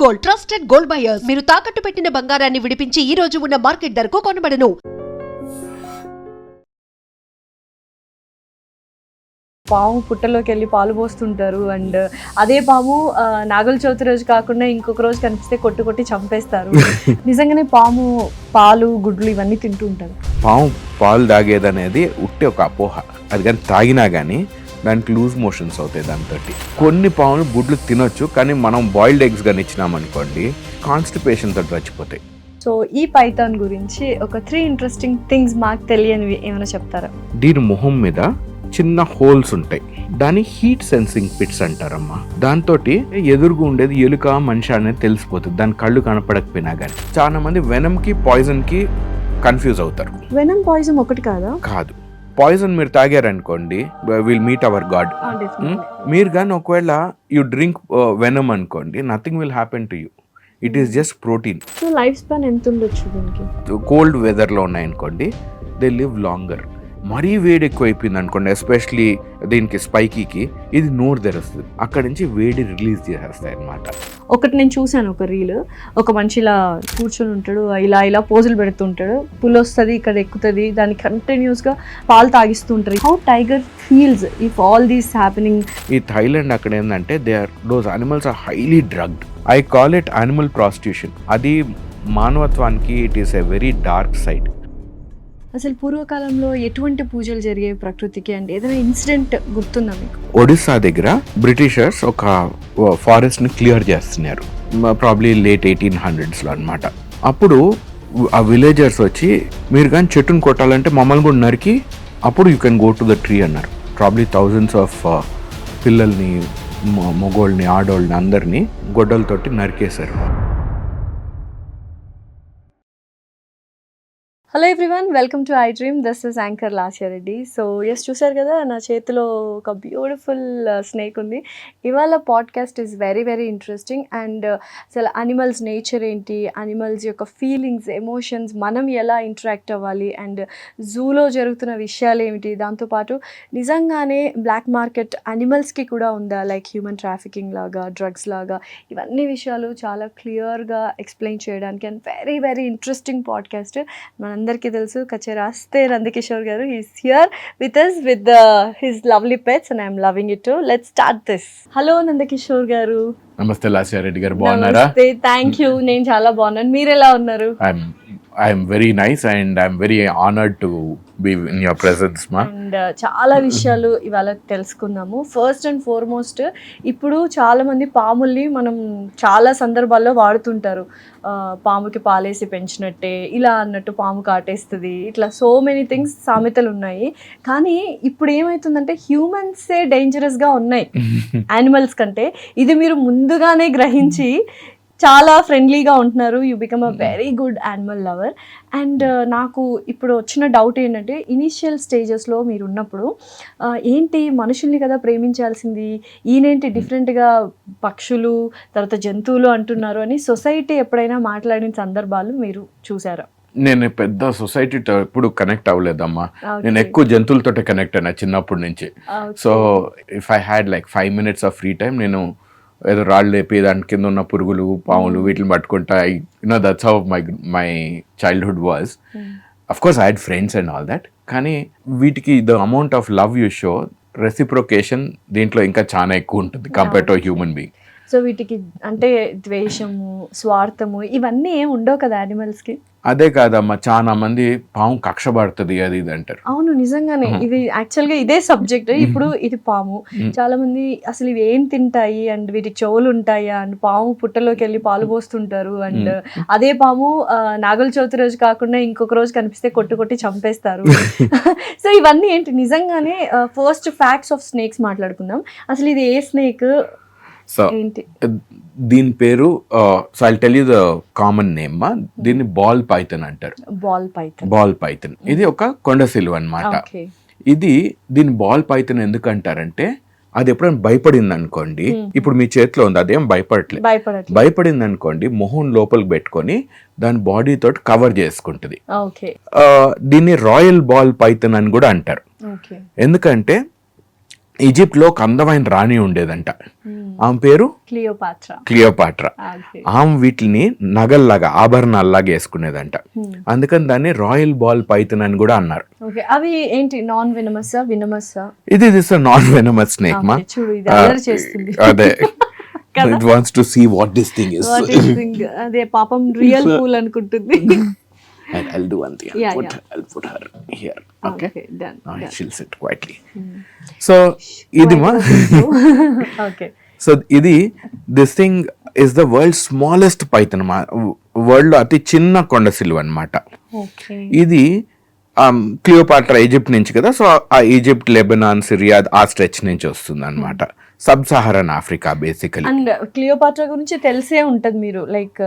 Gold, trusted gold buyers. మీరు తాకట్టు పెట్టిన బంగారాన్ని విడిపించి ఈ రోజు ఉన్న మార్కెట్ ధరకు కొనబడను. పాము పుట్టలోకి వెళ్ళి పాలు పోస్తుంటారు అండ్ అదే పాము నాగుల చవితి రోజు కాకుండా ఇంకొక రోజు కనిపిస్తే కొట్టి చంపేస్తారు. నిజంగానే పాము పాలు గుడ్లు ఇవన్నీ తింటూ ఉంటారు. పాము పాలు తాగేదనేది ఉట్టి ఒక అపోహ. అది కానీ తాగినా కానీ దానికి లూజ్ మోషన్స్ అవుతాయి. దాంతో కొన్ని పాములు గుడ్లు తినొచ్చు, కానీ మనం బాయిల్డ్ ఎగ్స్ కానీ ఇచ్చినామనుకోండి కాన్స్టిపేషన్ తోటి చచ్చిపోతాయి. సో ఈ పైథాన్ గురించి ఒక 3 ఇంట్రెస్టింగ్ థింగ్స్ మాకు తెలియనివి ఏమైనా చెప్తారా? దీని మొహం మీద చిన్న హోల్స్ ఉంటాయి. దాని హీట్ సెన్సింగ్ పిట్స్ అంటారమ్మా. దాంతో ఎదురుగా ఉండేది ఎలుక మనిషి అనేది తెలిసిపోతుంది, దాని కళ్ళు కనపడకపోయినా కానీ. చాలా మంది వెనమ్ కి పాయిజన్ కి కన్ఫ్యూజ్ అవుతారు. వెనమ్ పాయిజన్ ఒకటి కాదు. పాయిజన్ మీరు తాగారనుకోండి, విల్ మీట్ అవర్ గాడ్. మీరు కానీ ఒకవేళ యూ డ్రింక్ వెనమ్ అనుకోండి, nothing will happen to you. It is just protein. So life span ఎంత ఉండొచ్చు దీనికి? కోల్డ్ వెదర్లో ఉన్నాయనుకోండి, దే లివ్ లాంగర్. మరీ వేడి ఎక్కువ అయిపోయింది అనుకోండి, ఎస్పెషలీ దీనికి స్పైకీకి, ఇది నోరు తెరుస్తుంది, అక్కడి నుంచి వేడి రిలీజ్ చేసేస్తాయి అన్నమాట. ఒకటి నేను చూశాను, ఒక రీల్, ఒక మనిషి ఇలా కూర్చొని ఉంటాడు, ఇలా పోజులు పెడుతుంటాడు, పుల్ వస్తుంది, ఇక్కడ ఎక్కుతుంది, దాన్ని కంటిన్యూస్గా పాలు తాగిస్తూ ఉంటారు. How tiger feels if all these happening? ఈ థైలాండ్ అక్కడ ఏంటంటే those animals are highly drugged. I call it animal prostitution. అది మానవత్వానికి it is a very dark side. అసలు పూర్వకాలంలో ఎటువంటి పూజలు జరిగేవి ప్రకృతికి అండ్ ఏదైనా ఇన్సిడెంట్ గుర్తుందా మీకు? ఒడిస్సా దగ్గర బ్రిటిషర్స్ ఒక ఫారెస్ట్ ని క్లియర్ చేస్తున్నారు, ప్రాబ్లీ లేట్ 1800s అనమాట. అప్పుడు ఆ విలేజర్స్ వచ్చి, మీరు కానీ చెట్టును కొట్టాలంటే మమ్మల్ని కూడా నరికి అప్పుడు you can go to the tree అన్నారు. ప్రాబ్లీ థౌజండ్స్ ఆఫ్ పిల్లల్ని, మొగోళ్ళని, ఆడోళ్ళని అందరినీ గొడ్డలతోటి నరికేశారు. Hello everyone, welcome to I dream. This is anchor Lasya Reddy. So yes, చూసారు కదా నా చేతిలో ఒక బ్యూటిఫుల్ స్నేక్ ఉంది. ఇవాళ podcast is very very interesting. And అసలు అనిమల్స్ నేచర్ ఏంటి, అనిమల్స్ యొక్క ఫీలింగ్స్, ఎమోషన్స్, మనం ఎలా ఇంటరాక్ట్ అవ్వాలి, అండ్ జూలో జరుగుతున్న విషయాలు ఏమిటి, దాంతోపాటు నిజంగానే బ్లాక్ మార్కెట్ అనిమల్స్కి కూడా ఉందా, లైక్ హ్యూమన్ ట్రాఫికింగ్ లాగా, డ్రగ్స్ లాగా, ఇవన్నీ విషయాలు చాలా క్లియర్గా ఎక్స్ప్లెయిన్ చేయడానికి and very very interesting podcast. అందరికీ తెలుసు కచేరాస్తే నందకిషోర్ గారు. He's here with us with his lovely pets and I'm loving it too. Let's start this. Hello Nandakishore గారు. నమస్తే లాస్య రెడ్డి గారు, బాగున్నారా? నమస్తే, థ్యాంక్ యూ. నేను చాలా బాగున్నాను, మీరు ఎలా ఉన్నారు? I'm very nice and I'm very honored to be in your presence, ma. And చాలా విషయాలు ఇవాళ తెలుసుకుందాము. ఫస్ట్ అండ్ ఫార్మోస్ట్, ఇప్పుడు చాలామంది పాముల్ని మనం చాలా సందర్భాల్లో వాడుతుంటారు. పాముకి పాలేసి పెంచినట్టే, ఇలా అన్నట్టు పాము కాటేస్తుంది, ఇట్లా సో మెనీ థింగ్స్, సామెతలు ఉన్నాయి. కానీ ఇప్పుడు ఏమవుతుందంటే హ్యూమన్సే డేంజరస్గా ఉన్నాయి యానిమల్స్ కంటే. ఇది మీరు ముందుగానే గ్రహించి చాలా ఫ్రెండ్లీగా ఉంటున్నారు. You become a very good animal lover. And నాకు ఇప్పుడు వచ్చిన డౌట్ ఏంటంటే, ఇనీషియల్ స్టేజెస్లో మీరు ఉన్నప్పుడు ఏంటి మనుషుల్ని కదా ప్రేమించాల్సింది, ఈయనేంటి డిఫరెంట్గా పక్షులు తర్వాత జంతువులు అంటున్నారు అని సొసైటీ ఎప్పుడైనా మాట్లాడిన సందర్భాలు మీరు చూసారా? నేను పెద్ద సొసైటీతో ఎప్పుడు కనెక్ట్ అవ్వలేదమ్మా. నేను ఎక్కువ జంతువులతో కనెక్ట్ అయినా చిన్నప్పటి నుంచి. So if I had like 5 minutes of free time, నేను ఏదో రాళ్ళు లేపి దాని కింద ఉన్న పురుగులు, పాములు, వీటిని పట్టుకుంటా. That's how my childhood was. Of course I had friends and all that. కానీ వీటికి the amount of love you show, reciprocation దీంట్లో ఇంకా చాలా ఎక్కువ ఉంటుంది compare to human being. So వీటికి అంటే ద్వేషము, స్వార్థము ఇవన్నీ ఏమి ఉండవు కదా యానిమల్స్కి? అదే కాదమ్మా, చాలా మంది పాము కక్ష పడుతుంది అది ఇది అంటారు. అవును, నిజంగానే ఇది యాక్చువల్గా ఇదే సబ్జెక్ట్. ఇప్పుడు ఇది పాము, చాలా మంది అసలు ఇవి ఏం తింటాయి అండ్ వీటికి చెవులు ఉంటాయా అండ్ పాము పుట్టలోకి వెళ్ళి పాలు పోస్తుంటారు అండ్ అదే పాము నాగుల చవితి రోజు కాకుండా ఇంకొక రోజు కనిపిస్తే కొట్టి చంపేస్తారు. సో ఇవన్నీ ఏంటి నిజంగానే? ఫస్ట్ ఫ్యాక్ట్స్ ఆఫ్ స్నేక్స్ మాట్లాడుకుందాం. అసలు ఇది ఏ స్నేక్? సో దీని పేరు, so I'll tell you the common name. దీన్ని బాల్ పైథన్ అంటారు. బాల్ పైథన్ ఇది ఒక కొండసిలువ అన్నమాట. దీని బాల్ పైథన్ ఎందుకు అంటారంటే, అది ఎప్పుడైనా భయపడింది అనుకోండి, ఇప్పుడు మీ చేతిలో ఉంది, అదేం భయపడట్లేదు. భయపడింది అనుకోండి, మొహం లోపలికి పెట్టుకొని దాని బాడీ తోటి కవర్ చేసుకుంటుంది. దీన్ని రాయల్ బాల్ పైథన్ అని కూడా అంటారు. ఎందుకంటే ఈజిప్ట్లో ఒక అందమైన రాణి ఉండేదంట. ఆమె పేరు క్లియోపాట్రా. ఆమె వీటిని నగల్లాగా ఆభరణాల్లాగా వేసుకునేదంట. అందుకని దాన్ని రాయల్ బాల్ పైథాన్ అని కూడా అన్నారు. అవి ఏంటి, నాన్ వెనమస్? ఇది నాన్ వెనమస్ స్నేక్ మా. అదే it wants to see what this thing is. అదే పాపం రియల్ పూల్ అనుకుంటుంది. I'll do one thing. I'll put her here. Okay. Done. She'll sit quietly. So ఇది మా. Okay. So this thing is the world's smallest python మా. World లో అతి చిన్న కొండ సిలువ అన్నమాట. ఇది క్లియోపాట్రా ఈజిప్ట్ నుంచి కదా, సో ఆ ఈజిప్ట్, లెబనాన్, సిరియా ఆ స్ట్రెచ్ నుంచి వస్తుంది అనమాట. Sub Saharan Africa basically. And Cleopatra గురించి తెలిసే ఉంటది మీరు, లైక్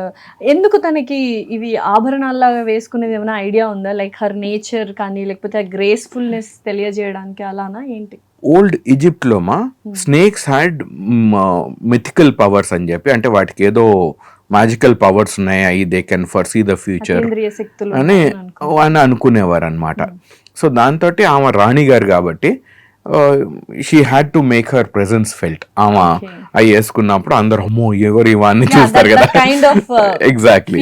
ఎందుకు తనకి ఇవి ఆభరణాల్లాగా వేసుకునేది ఏమైనా ఐడియా ఉందా? లైక్ హర్ నేచర్ కానీ లేకపోతే గ్రేస్ఫుల్నెస్ తెలియజేయడానికి అలానా ఏంటి? ఓల్డ్ ఈజిప్ట్ లో మా స్నేక్స్ హ్యాడ్ మిథికల్ పవర్స్ అని చెప్పి, అంటే వాటికి ఏదో మ్యాజికల్ పవర్స్ ఉన్నాయి, they can foresee the future అని అనుకునేవారు అనమాట. సో దాంతో ఆమె రాణి గారు కాబట్టి she had to make her presence felt. ఆమె అవి వేసుకున్నప్పుడు అందరు అమ్మో ఎవరు ఇవన్నీ చూస్తారు కదా, exactly.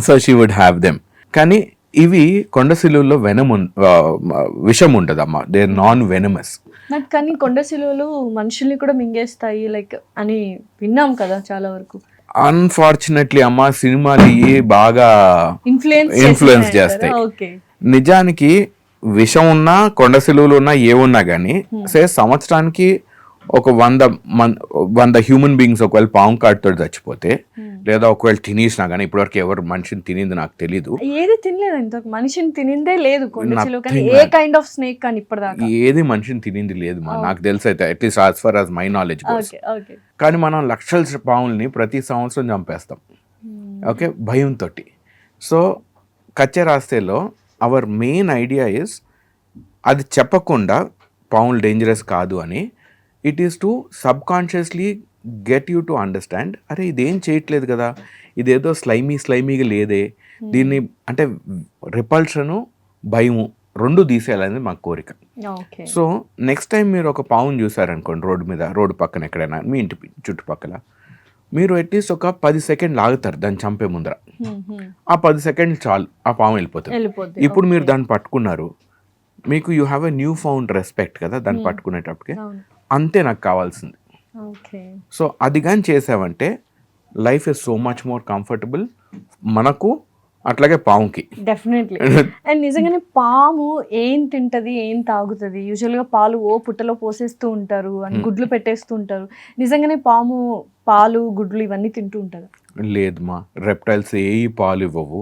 So she would have them. కానీ ఇవి కొండ సిలువలో విషం ఉండదు అమ్మా, దే ఆర్ నాన్ వెనమస్. కానీ కొండ సిలువలు మనుషుల్ని కూడా మింగేస్తాయి లైక్ అని విన్నాం కదా చాలా వరకు. అన్ఫార్చునేట్లీ అమ్మా, సినిమాలు బాగా ఇన్ఫ్లుయెన్స్ చేస్తాయి. నిజానికి విషం ఉన్నా, కొండ సిలువలు ఉన్నా, ఏమున్నా కానీ సంవత్సరానికి ఒక 100 హ్యూమన్ బీయింగ్స్ ఒకవేళ పాము కాటుతో చచ్చిపోతే, లేదా ఒకవేళ తినేసినా కానీ, ఇప్పటివరకు ఎవరు మనిషిని తినింది నాకు తెలీదు. ఏది తినలేదు ఇంతవరకు, మనిషిని తినిందే లేదు ఏ కైండ్ ఆఫ్ స్నేక్ కానీ ఇప్పటిదాకా ఏది మనిషిని తినింది లేదు మా, నాకు తెలిసి అయితే, at least as far as my knowledge. కానీ మనం లక్షల పాముల్ని ప్రతి సంవత్సరం చంపేస్తాం, ఓకే, భయంతో. సో కచ్చెరాస్తేలో అవర్ మెయిన్ ఐడియా ఇస్, అది చెప్పకుండా పాములు డేంజరస్ కాదు అని, it is to subconsciously get you to understand, అరే ఇదేం చేయట్లేదు కదా, ఇదేదో స్లైమీగా లేదే, దీన్ని అంటే రిపల్షను, భయము రెండు తీసేయాలనేది మా కోరిక. సో నెక్స్ట్ టైం మీరు ఒక పాముని చూసారనుకోండి రోడ్డు పక్కన ఎక్కడైనా మీ ఇంటి చుట్టుపక్కల, మీరు అట్లీస్ట్ ఒక 10 సెకండ్లు ఆగుతారు దాన్ని చంపే ముందర. ఆ 10 సెకండ్లు చాలు, ఆ పాము వెళ్ళిపోతుంది. ఇప్పుడు మీరు దాన్ని పట్టుకున్నారు, మీకు you have a new found respect కదా దాన్ని పట్టుకునేటప్పటికి. అంతే నాకు కావాల్సింది. సో అది కానీ చేసావంటే life is so much more comfortable మనకు, అట్లాగే పాముకి. డెఫినెట్లీ. అండ్ నిజంగానే పాము ఏం తింటది, ఏం తాగుతుంది? యూజువల్గా పాలు పుట్టలో పోసేస్తూ ఉంటారు అండ్ గుడ్లు పెట్టేస్తూ ఉంటారు. నిజంగానే పాము పాలు, గుడ్లు ఇవన్నీ తింటూ ఉంటారు? లేదు మా, రెప్టైల్స్ పాలు ఇవ్వవు.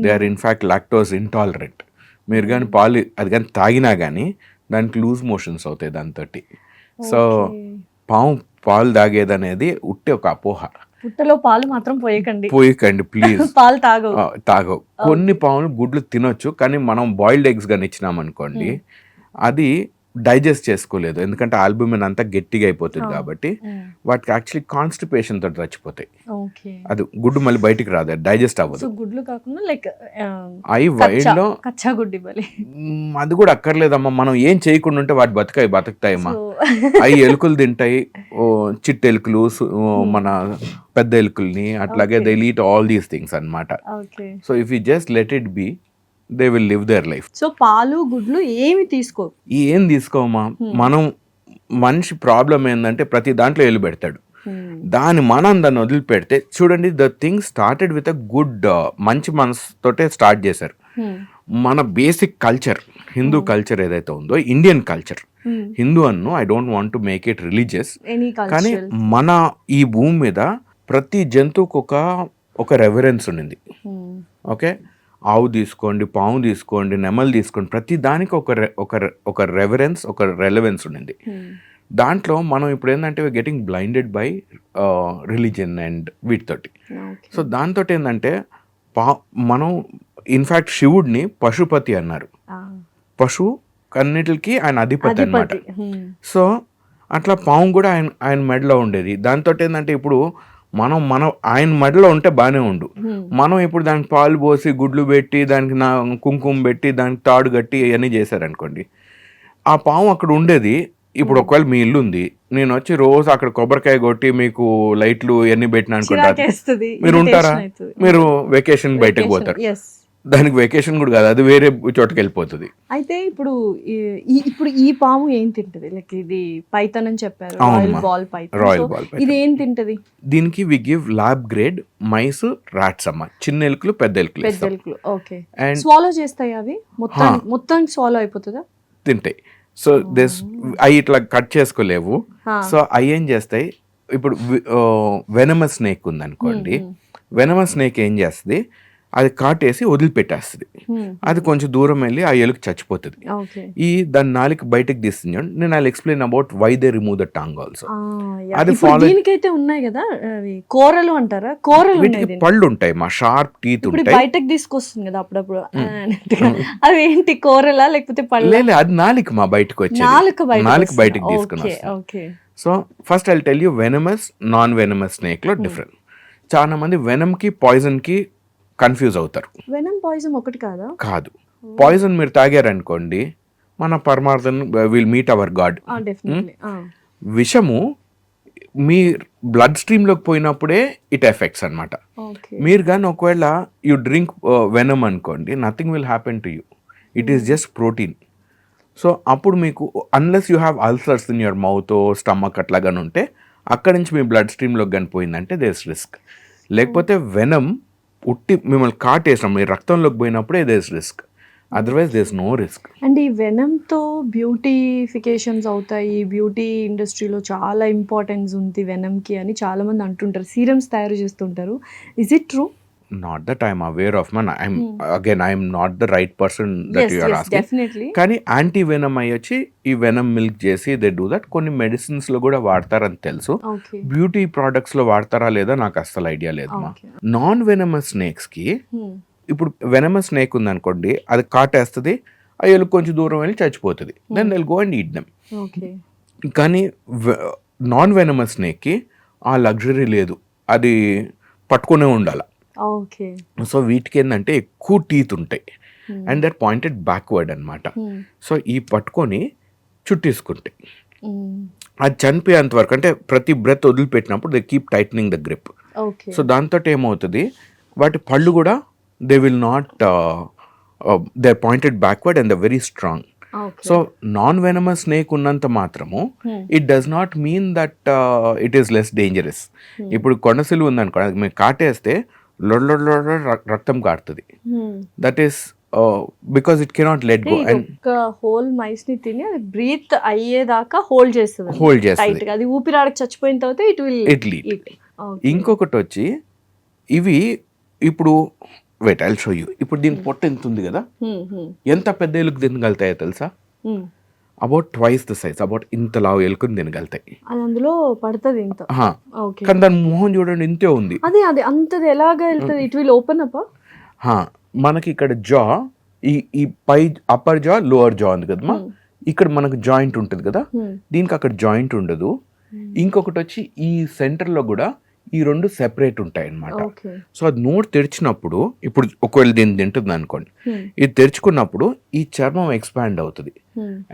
They are in fact lactose intolerant. మీరు కానీ పాలు అది కానీ తాగినా కానీ దానికి లూజ్ మోషన్స్ అవుతాయి దాంతో. సో పాము పాలు తాగేదనేది ఉట్టే ఒక అపోహ. పుట్టలో పాలు మాత్రం పోయకండి ప్లీజ్. పాలు తాగవు. కొన్ని పాములు గుడ్లు తినొచ్చు, కానీ మనం బాయిల్డ్ ఎగ్స్ కానీ ఇచ్చినామనుకోండి, అది డైజెస్ట్ చేసుకోలేదు, ఎందుకంటే ఆల్బుమిన్ అంతా గట్టిగా అయిపోతుంది కాబట్టి వాటికి యాక్చువల్లీ కాన్స్టిపేషన్ తోటి చచ్చిపోతాయి. అది గుడ్డు మళ్ళీ బయటికి రాదు, డైజెస్ట్ అవ్వదు. గుడ్లు కాకుండా లైక్ అవి వైల్డ్ లో కచ్చా గుడ్డి అది కూడా అక్కర్లేదమ్మా, మనం ఏం చేయకుండా ఉంటే వాటి బతుకుతాయమ్మా. అవి ఎలుకలు తింటాయి, చిట్టెలుకలు, మన పెద్ద ఎలుకల్ని, అట్లాగే they eat all these things అన్నమాట. So if you just let it be, they will live their life. So పాలు, గుడ్లు ఏమి తీసుకోమా. మనం మనిషి ప్రాబ్లం ఏంటంటే ప్రతి దాంట్లో ఎల్లు పెడతాడు, దాన్ని వదిలిపెడితే చూడండి, the thing started with a good, మంచి మనసుతోటే స్టార్ట్ చేశారు. మన బేసిక్ కల్చర్, హిందూ కల్చర్ ఏదైతే ఉందో, ఇండియన్ కల్చర్, హిందూ అన్ను, I don't want to make it religious, కానీ మన ఈ భూమి మీద ప్రతి జంతువుకు ఒక రెవరెన్స్ ఉండింది. ఓకే, ఆవు తీసుకోండి, పాము తీసుకోండి, నెమలు తీసుకోండి, ప్రతి దానికి ఒక రెవరెన్స్, ఒక రెలవెన్స్ ఉండింది. దాంట్లో మనం ఇప్పుడు ఏంటంటే getting blinded by religion and వీటితోటి. సో దాంతో ఏంటంటే మనం ఇన్ఫ్యాక్ట్ శివుడిని పశుపతి అన్నారు. పశువు కన్నిటికి ఆయన అధిపతి అన్నమాట. సో అట్లా పాము కూడా ఆయన మెడలో ఉండేది. దాంతో ఏంటంటే ఇప్పుడు మనం ఆయన మెడలో ఉంటే బాగానే ఉండు, మనం ఇప్పుడు దానికి పాలు పోసి, గుడ్లు పెట్టి, దానికి కుంకుమ పెట్టి, దానికి తాడు కట్టి ఇవన్నీ చేశారనుకోండి, ఆ పాము అక్కడ ఉండేది, ఇప్పుడు ఒకవేళ మీ ఇల్లు ఉంది, నేను వచ్చి రోజు అక్కడ కొబ్బరికాయ కొట్టి మీకు లైట్లు ఎన్ని పెట్టినా అనుకుంటారు, చిరాకేస్తుంది, మీరు ఉంటారా? irritation అవుతుంది. మీరు వెకేషన్ బయటకు పోతారు. Yes. దానికి వెకేషన్ కూడా కాదు, అది వేరే చోటకి వెళ్ళిపోతుంది. అయితే ఇప్పుడు ఈ పాము ఏం తింటది? లైక్ ఇది పైథాన్ అని చెప్పారు, అవునమ్మా. Royal ball python. Royal So, ball ఇది ఏం తింటది? దీనికి we give lab grade mice rats అమ్మ, చిన్న ఎలుకలు పెద్ద ఎలుకలు పెద్ద ఇస్తాం. ఎలుకలు. ఓకే. And- స్వాలో చేస్తాయి అవి మొత్తం స్వాలో అయిపోతుందా? తింటాయి. సో దిస్ అవి ఇట్లా కట్ చేసుకోలేవు. Huh. సో అవి ఏం చేస్తాయి, ఇప్పుడు వెనమస్ స్నేక్ ఉందనుకోండి, వెనమస్ స్నేక్ ఏం చేస్తుంది, అది కాటేసి వదిలిపెట్టేస్తుంది. అది కొంచెం దూరం వెళ్ళి ఆ ఎలుక చచ్చిపోతుంది. ఓకే. దాని నాలుక బయటకు తీస్తుంది. నేను I explain about why they remove the tongue also. అది ఇప్పుడు follow- దీనికైతే ఉన్నాయి కదా అవి కూరలు అంటారా? కూరలు ఉన్నాయి వీటికి దీనికి. పళ్ళు ఉంటాయి, మా షార్ప్ టీత్ ఇప్పుడు ఉంటాయి. బయటకు తీసుకొస్తుంది కదా అప్పుడప్పుడు అన్నట్టుగా. అవి ఏంటి కూరలా లేకపోతే పళ్ళ? లేదు, అది నాలిక మా బయటకు వచ్చేది. నాలుక బయటకు తీసుకుని ఓకే. వస్తుంది. Okay. So first I tell you venomous non venomous snake లో డిఫరెంట్. చాలా మంది వెనమ్ కి పాయిజన్ కి కన్ఫ్యూజ్ అవుతారు. వెనమ్ పాయిజన్ ఒకటి కాదా? కాదు, పాయిజన్ మీరు తాగారనుకోండి, మన పరమార్థం will meet our god. Definitely. విషము మీ బ్లడ్ స్ట్రీమ్ లోకి పోయినప్పుడే ఇట్ ఎఫెక్ట్స్ అన్నమాట. ఓకే. మీరు కానీ ఒకవేళ యూ డ్రింక్ వెనమ్ అనుకోండి, nothing will happen to you, it is just protein. So అప్పుడు మీకు unless you have ulcers in your mouth stomach అట్లాగాని ఉంటే, అక్కడి నుంచి మీ బ్లడ్ స్ట్రీమ్లోకి కానీ పోయిందంటే దేస్ రిస్క్. లేకపోతే వెనమ్ ఉట్టి మిమ్మల్ని కాటేసినాం, మీ రక్తంలోకి పోయినప్పుడే there's risk, otherwise there's no risk. And ఈ వెనమ్తో బ్యూటిఫికేషన్స్ అవుతాయి, బ్యూటీ ఇండస్ట్రీలో చాలా ఇంపార్టెన్స్ ఉంది వెనమ్కి అని చాలా మంది అంటుంటారు, సీరమ్స్ తయారు చేస్తుంటారు. Is it true? Not that I'm aware of, I'm not the right person that you are asking. Definitely. కానీ యాంటీ వెనమ్ అయ్యొచ్చి ఈ వెనమ్ మిల్క్ చేసి దే డూ దట్. కొన్ని మెడిసిన్స్ లో కూడా వాడతారని తెలుసు. ఓకే. బ్యూటీ ప్రోడక్ట్స్ లో వాడతారా లేదా నాకు అస్సలు ఐడియా లేదు మా. Okay. నాన్ వెనమస్ స్నేక్స్ కి, ఇప్పుడు వెనమస్ స్నేక్ ఉందనుకోండి, అది కాటేస్తుంది, ఆ ఎలుక కొంచెం దూరం వెళ్ళి చచ్చిపోతుంది, then they'll go and eat them. Okay. కానీ నాన్ వెనమస్ స్నేక్కి ఆ లగ్జరీ లేదు, అది పట్టుకునే ఉండాలి. ఓకే. సో వీటికి ఏంటంటే ఎక్కువ టీత్ ఉంటాయి అండ్ దట్ పాయింటెడ్ బ్యాక్వర్డ్ అనమాట. సో ఈ పట్టుకొని చుట్టేసుకుంటాయి, అది చనిపోయేంత వరకు, అంటే ప్రతి బ్రెత్ వదిలిపెట్టినప్పుడు they keep tightening the grip. Okay. So దాంతో ఏమవుతుంది, వాటి పళ్ళు కూడా they will not, they are pointed backward and they very strong. So non venomous snake ఉన్నంత మాత్రము it does not mean that it is less dangerous. ఇప్పుడు కొండసిల్లు ఉందనుకో, అది మీరు కాటేస్తే లొడ రక్తం కారుతుంది. That is because it cannot let go. And ఒక హోల్ మైస్ ని తిని అది బ్రీత్ అయ్యేదాకా హోల్డ్ చేస్తుంది. చేస్తుంది. అది ఊపిరాడకి చచ్చిపోయిన తర్వాత ఇట్ విల్ ఈట్. ఇంకొకటి వచ్చి ఇవి ఇప్పుడు వెయిట్ ఐల్ షో యూ. ఇప్పుడు దీని పొట్ట ఎంత ఉంది కదా, ఎంత పెద్ద ఎలుక తినగలుగుతాయో తెలుసా? About twice the size, about ఇంత లావు ఎలుకని తినగలుగుతాయి. అది అందులో పడుతుంది ఇంత. ఓకే. కానీ దాని మొహం చూడండి ఇంతే ఉంది. అదే అంతది ఎలాగా వెళ్తుంది? It will open up. మనకి ఇక్కడ జా, ఈ పై అప్పర్ జా లోవర్ జా ఉంది కదమ్మా, ఇక్కడ మనకు జాయింట్ ఉంటుంది కదా, దీనికి అక్కడ జాయింట్ ఉండదు. ఇంకొకటి వచ్చి ఈ సెంటర్ లో కూడా ఈ రెండు సెపరేట్ ఉంటాయి అన్నమాట. సో అది నోట్ తెరిచినప్పుడు, ఇప్పుడు ఒకవేళ దీన్ని తింటుంది అనుకోండి, ఇది తెరుచుకున్నప్పుడు ఈ చర్మం ఎక్స్పాండ్ అవుతుంది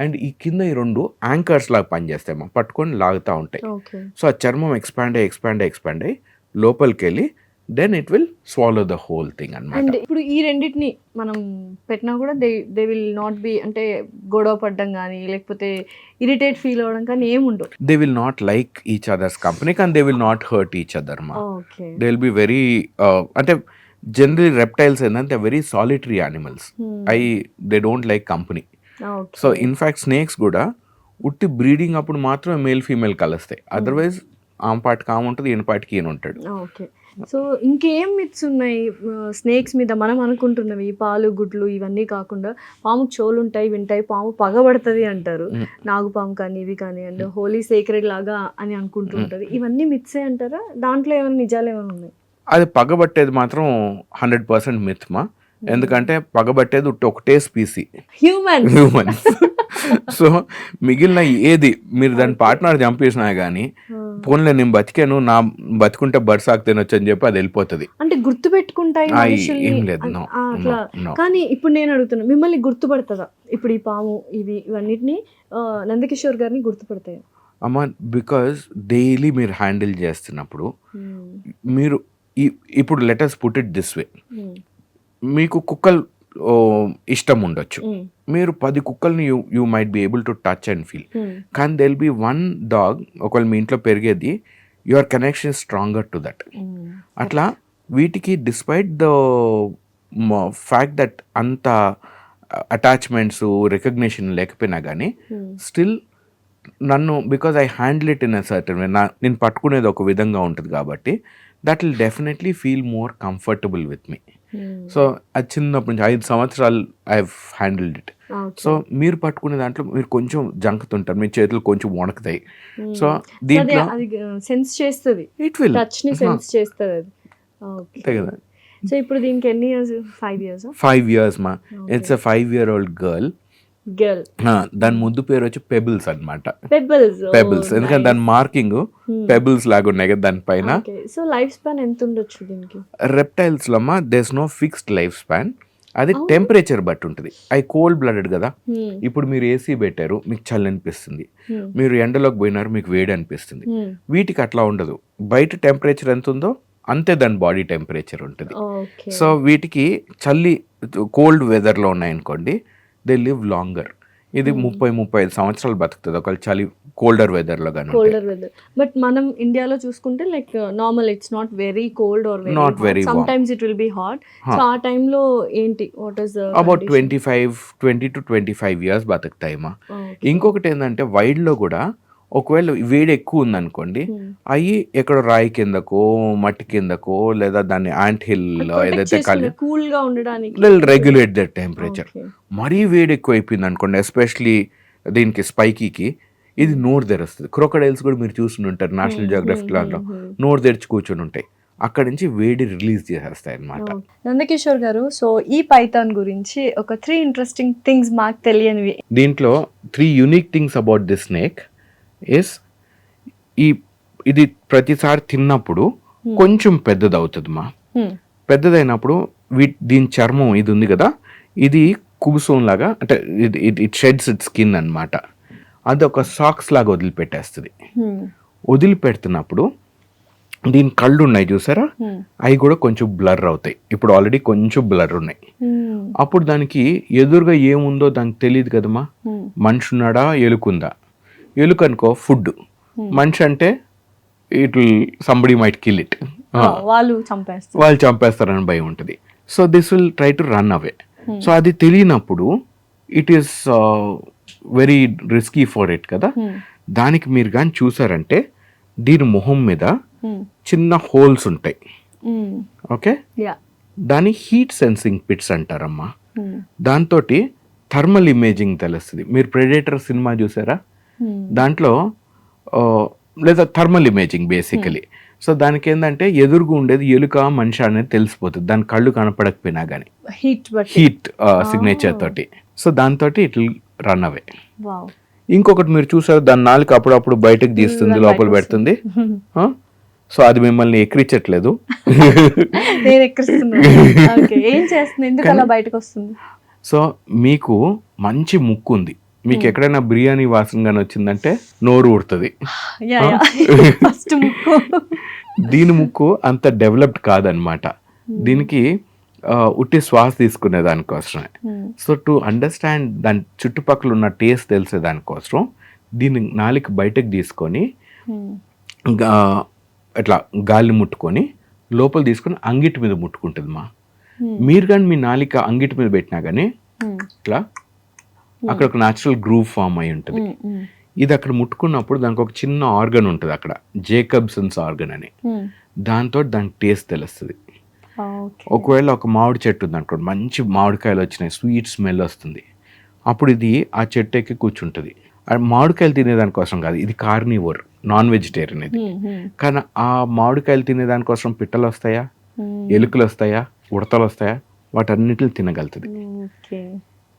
అండ్ ఈ కింద ఈ రెండు యాంకర్స్ లాగా పనిచేస్తాయి, మా పట్టుకొని లాగుతూ ఉంటాయి. సో ఆ చర్మం ఎక్స్పాండ్ అయ్యి లోపలికి వెళ్ళి then it will swallow the whole thing అన్నమాట. అండ్ ఇప్పుడు ఈ రెండింటిని మనం పెట్టినా కూడా దే విల్ నాట్ బి, అంటే గొడవ పడడం కానీ లేకపోతే ఇరిటేట్ ఫీల్ అవ్వడం కానీ ఏముండవు. They will not like each others company, కానీ they will not hurt each other మా. దే విల్ బి వెరీ, అంటే జనరలీ రెప్టైల్స్ ఏంటంటే very solitary animals, they don't like company. So in fact snakes కూడా ఉట్టి breeding అప్పుడు మాత్రమే మేల్ ఫీమేల్ కలుస్తాయి, otherwise ఆమె పాటికి ఆమె ఉంటుంది, ఈయన పాటికి ఈయన ఉంటాడు. ఓకే. సో ఇంకేం మిత్స్ ఉన్నాయి స్నేక్స్ మీద? మనం అనుకుంటున్నవి పాలు గుడ్లు ఇవన్నీ కాకుండా పాముకు చెవులు ఉంటాయి, వింటాయి, పాము పగబడుతుంది అంటారు, నాగుపాము కానీ ఇవి కానీ, అండ్ హోలీ సేక్రెడ్ లాగా అని అనుకుంటుంటది. ఇవన్నీ మిత్సే అంటారా? దాంట్లో ఏమైనా నిజాలు ఏమైనా ఉన్నాయి? అది పగబట్టేది మాత్రం 100% మిత్ మా. ఎందుకంటే పగబట్టేది ఒకటే స్పీసీ, హ్యూమన్స్. సో మిగిలిన ఏది మీరు దాని పార్ట్నర్ చంపేసినా కానీ పోన్లే నేను బతికాను, నా బతుకుంటే బర్సాకు తినొచ్చు అని చెప్పి అది వెళ్ళిపోతుంది. అంటే గుర్తు పెట్టుకుంటాయి మనుషుల్ని ఏం లేదు, no, అట్లా. no. కానీ ఇప్పుడు నేను అడుగుతున్నా, మిమ్మల్ని గుర్తుపడుతుందా ఇప్పుడు ఈ పాము ఇవన్నిటిని నందకిషోర్ గారిని గుర్తుపడతాయి? అమ్మ, బికాజ్ డైలీ మీరు హ్యాండిల్ చేస్తున్నప్పుడు మీరు ఇప్పుడు letters put it this way, మీకు కుక్కలు ఇష్టం ఉండొచ్చు, మీరు 10 కుక్కల్ని you might be able to touch and feel, కానీ దెల్ బి 1 డాగ్ ఒకవేళ మీ ఇంట్లో పెరిగేది, your connection is stronger to that. అట్లా వీటికి డిస్పైట్ ద ఫ్యాక్ట్ దట్ అంత అటాచ్మెంట్స్ రికగ్నిషన్ లేకపోయినా కానీ స్టిల్ నన్ను, because I handle it in a certain way, నేను పట్టుకునేది ఒక విధంగా ఉంటుంది కాబట్టి that will definitely feel more comfortable with me. So అది చిన్నప్పటి నుంచి 5 సంవత్సరాలు ఐ హ్యాండిల్డ్ ఇట్. సో మీరు పట్టుకునే దాంట్లో మీరు కొంచెం జంకుతుంటారు, మీ చేతులు కొంచెం వణుకుతాయి. సో దీంట్లో సెన్స్ చేస్తుంది, ఇట్ విల్ టచ్ ని సెన్స్ చేస్తుంది అది. అంతే కదా. సో ఇప్పుడు దీనికి ఎన్ని ఇయర్స్? 5 years మా. It's a 5-year-old girl. దాని ముద్దు పేరు వచ్చి పెబుల్స్ అనమాట. పెబుల్స్ ఎందుకంటే దాని మార్కింగ్ పెబుల్స్ లాగా ఉన్నాయి కదా దానిపైన. సో లైఫ్ స్పాన్ ఎంత ఉండొచ్చు దీనికి? రెప్టైల్స్ లో అమ్మా there is no fixed life span, అది టెంపరేచర్ బట్టి ఉంటుంది. అవి కోల్డ్ బ్లడెడ్ కదా, ఇప్పుడు మీరు ఏసీ పెట్టారు మీకు చల్లి అనిపిస్తుంది, మీరు ఎండలోకి పోయినారు మీకు వేడి అనిపిస్తుంది. వీటికి అట్లా ఉండదు, బయట టెంపరేచర్ ఎంత ఉందో అంతే దాని బాడీ టెంపరేచర్ ఉంటుంది. సో వీటికి చల్లి కోల్డ్ వెదర్లో ఉన్నాయనుకోండి, దే లివ్ లాంగర్. ఇది 30-35 సంవత్సరాలు బతుకుతుంది ఒకవేళ చలి కోల్డర్ వెదర్లో కానీ. కోల్డర్ వెదర్, బట్ మనం ఇండియాలో చూసుకుంటే like normal, it's not very cold or not very some times it will be hot. So ఆ టైంలో ఏంటి, what is about 20 to 25 years బతుకుతాయి మా. ఇంకొకటి ఏంటంటే వైల్డ్ లో కూడా ఒకవేళ వేడి ఎక్కువ ఉందనుకోండి, అవి ఎక్కడో రాయి కిందకో మట్టి కిందకో లేదా దాన్ని యాంట్ హిల్ ఏదైతే కూల్ గా ఉండడానికి రెగ్యులేట్ దట్ టెంపరేచర్. మరీ వేడి ఎక్కువ అయిపోయింది అనుకోండి, ఎస్పెషలీ దీనికి స్పైకీకి, ఇది నోరు తెరుస్తుంది. క్రొకడైల్స్ కూడా మీరు చూసి ఉంటారు నేషనల్ జియోగ్రఫిక్ లాంట్లో, నోరు తెరిచి కూర్చొని ఉంటాయి, అక్కడి నుంచి వేడి రిలీజ్ చేసేస్తాయి అన్నమాట. నందకిషోర్ గారు, సో ఈ పైథాన్ గురించి ఒక 3 ఇంట్రెస్టింగ్ థింగ్స్ మాకు తెలియనివి. దీంట్లో 3 unique things about this snake is ఇది ప్రతిసారి తిన్నప్పుడు కొంచెం పెద్దది అవుతుంది మా. పెద్దదైనప్పుడు దీని చర్మం ఇది ఉంది కదా, ఇది కుబుసోన్ లాగా, అంటే ఇట్ షెడ్స్ ఇట్ స్కిన్ అన్నమాట. అది ఒక సాక్స్ లాగా వదిలిపెట్టేస్తుంది. వదిలిపెడుతున్నప్పుడు దీని కళ్ళు ఉన్నాయి చూసారా, అవి కూడా కొంచెం బ్లర్ అవుతాయి. ఇప్పుడు ఆల్రెడీ కొంచెం బ్లర్ ఉన్నాయి. అప్పుడు దానికి ఎదురుగా ఏముందో దానికి తెలియదు కదమ్మా, మనిషి ఉన్నాడా ఎలుకుందా. ఎలుక అనుకో ఫుడ్, మనిషి అంటే it will somebody might kill it, వాళ్ళు చంపేస్తారని భయం ఉంటుంది. So this will try to run away. So అది తెలియనప్పుడు it is very risky for it కదా. దానికి మీరు కానీ చూసారంటే దీని మొహం మీద చిన్న హోల్స్ ఉంటాయి. ఓకే, దాని హీట్ సెన్సింగ్ పిట్స్ అంటారమ్మా. దాంతో థర్మల్ ఇమేజింగ్ తెలుస్తుంది. మీరు ప్రెడేటర్ సినిమా చూసారా, దాంట్లో లేదా థర్మల్ ఇమేజింగ్ బేసికలీ. సో దానికి ఏంటంటే ఎదురుగా ఉండేది ఎలుక మనిషి అనేది తెలిసిపోతుంది, దాని కళ్ళు కనపడకపోయినా కానీ హీట్ సిగ్నేచర్ తోటి. సో దాంతో ఇట్ విల్ రన్ అవే. ఇంకొకటి మీరు చూసారు, దాని నాలుక అప్పుడప్పుడు బయటకు తీస్తుంది, లోపల పెడుతుంది. సో అది మిమ్మల్ని ఎక్కిరించట్లేదు, సో మీకు మంచి ముక్కు ఉంది. మీకు ఎక్కడైనా బిర్యానీ వాసన గాని వచ్చిందంటే నోరు ఊడుతుంది. దీని ముక్కు అంత డెవలప్డ్ కాదనమాట, దీనికి ఉట్టి శ్వాస తీసుకునే దానికోసమే. సో టు అండర్స్టాండ్ దాని చుట్టుపక్కల ఉన్న టేస్ట్ తెలిసే దానికోసం దీన్ని నాలుక బయటకు తీసుకొని అట్లా గాలి ముట్టుకొని లోపల తీసుకొని అంగిటి మీద ముట్టుకుంటుంది మా. మీరు కానీ మీ నాలిక అంగిటి మీద పెట్టినా కానీ ఇట్లా అక్కడ ఒక న్యాచురల్ గ్రూవ్ ఫామ్ అయి ఉంటుంది. ఇది అక్కడ ముట్టుకున్నప్పుడు దానికి ఒక చిన్న ఆర్గన్ ఉంటుంది అక్కడ, జేకబ్సన్స్ ఆర్గన్ అని, దాంతో దానికి టేస్ట్ తెలుస్తుంది. ఒకవేళ ఒక మామిడి చెట్టు ఉంది అనుకోండి, మంచి మామిడికాయలు వచ్చినాయి, స్వీట్ స్మెల్ వస్తుంది, అప్పుడు ఇది ఆ చెట్టు ఎక్కి కూర్చుంటుంది. మామిడికాయలు తినేదానికోసం కాదు, ఇది కార్నివోర్, నాన్ వెజిటేరియన్ ఇది. కానీ ఆ మామిడికాయలు తినేదానికోసం పిట్టలు వస్తాయా, ఎలుకలు వస్తాయా, ఉడతలు వస్తాయా, వాటన్నిటిని తినగలుగుతుంది.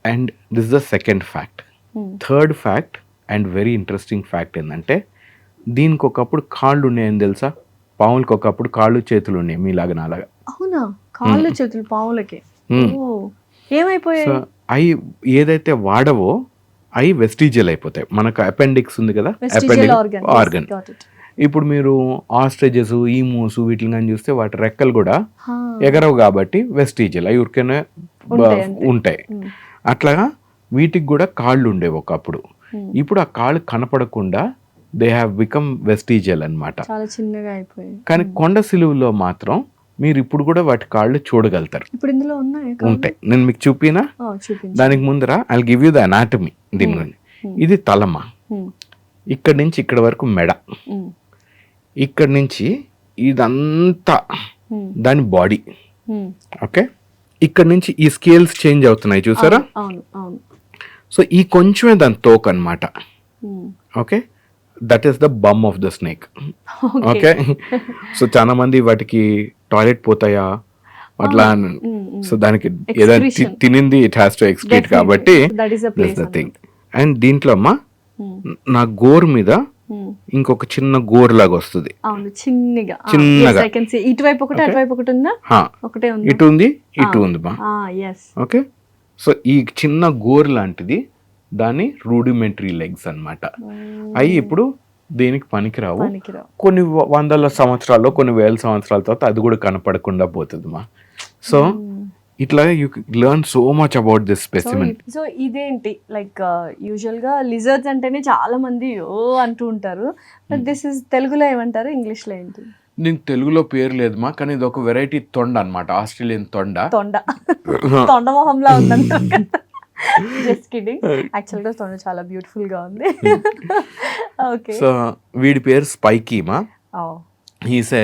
And this the second fact, third fact and very interesting fact ఏంటంటే దీనికి ఒకప్పుడు కాళ్ళు ఉన్నాయని తెలుసా? పాములకి ఒకప్పుడు కాళ్ళు చేతులు ఉన్నాయి మీలాగా నాలాగా. అవునా? కాళ్ళు చేతులు పాములకి? ఓ, ఏమైపోయాయి? సో అవి ఏదైతే వాడవో అవి వెస్టిజియల్ అయిపోతాయి. మనకు అపెండిక్స్ ఉంది కదా, ఆర్గన్. ఇప్పుడు మీరు ఆస్ట్రేజెస్, ఈమూస్ వీటిని కానీ చూస్తే వాటి రెక్కలు కూడా ఎగరవు కాబట్టి వెస్టిజియల్ అవి ఊరికేనే ఉంటాయి. అట్లాగా వీటికి కూడా కాళ్ళు ఉండేవి ఒకప్పుడు. ఇప్పుడు ఆ కాళ్ళు కనపడకుండా దే హ్యావ్ బికమ్ వెస్టిజియల్ అన్నమాట. చాలా చిన్నగా అయిపోయాయి. కానీ కొండ సిలువలో మాత్రం మీరు ఇప్పుడు కూడా వాటి కాళ్ళు చూడగలుగుతారు. ఇప్పుడు ఇందులో ఉంటాయి. నేను మీకు చూపినా? దానికి ముందర I give you the anatomy. దీని గురించి ఇది తలమా, ఇక్కడి నుంచి ఇక్కడ వరకు మెడ, ఇక్కడి నుంచి ఇదంతా దాని బాడీ. ఓకే, ఇక్కడ నుంచి ఈ స్కేల్స్ చేంజ్ అవుతున్నాయి చూసారా? సో ఈ కొంచెమే దాని తోక అన్నమాట. Okay, that is the bum of the snake. Okay, so చాలా మంది వాటికి టాయిలెట్ పోతాయా అట్లా, సో దానికి ఏదైనా తినింది ఇట్ హ్యాస్ టు ఎక్స్క్రీట్ కాబట్టి దట్స్ ద థింగ్. అండ్ దీంట్లో అమ్మా నా గోరు మీద ఇంకొక చిన్న గోరు లాగా వస్తుంది, చిన్నగా. ఇటువైపు ఒకటి, అటువైపు ఒకటి ఉందా? ఇటు ఉంది, ఇటు ఉంది మా. ఓకే, సో ఈ చిన్న గోరు లాంటిది దాని రూడిమెంటరీ లెగ్స్ అన్నమాట. అవి ఇప్పుడు దేనికి పనికిరావు. కొన్ని వందల సంవత్సరాల్లో, కొన్ని వేల సంవత్సరాల తర్వాత అది కూడా కనపడకుండా పోతుంది మా. సో ఇట్లా you learn so much about this specimen. So ఇదేంటి, లైక్ యూజువల్ గా లిజర్డ్స్ అంటేనే చాలా మంది ఓ అంటూ ఉంటారు, బట్ దిస్ ఇస్ తెలుగులో ఏమంటారు, ఇంగ్లీష్ లో ఏంటి? దీనికి తెలుగులో పేరు లేదు మా, కానీ ఇది ఒక వెరైటీ తొండ అన్నమాట, ఆస్ట్రేలియన్ తొండ. తొండ మొహంలా ఉందంట. జస్ట్ కిడింగ్, యాక్చువల్ గా తొండ చాలా బ్యూటిఫుల్ గా ఉంది. ఓకే, సో వీడి పేరు స్పైకీ మా. హీస్ ఏ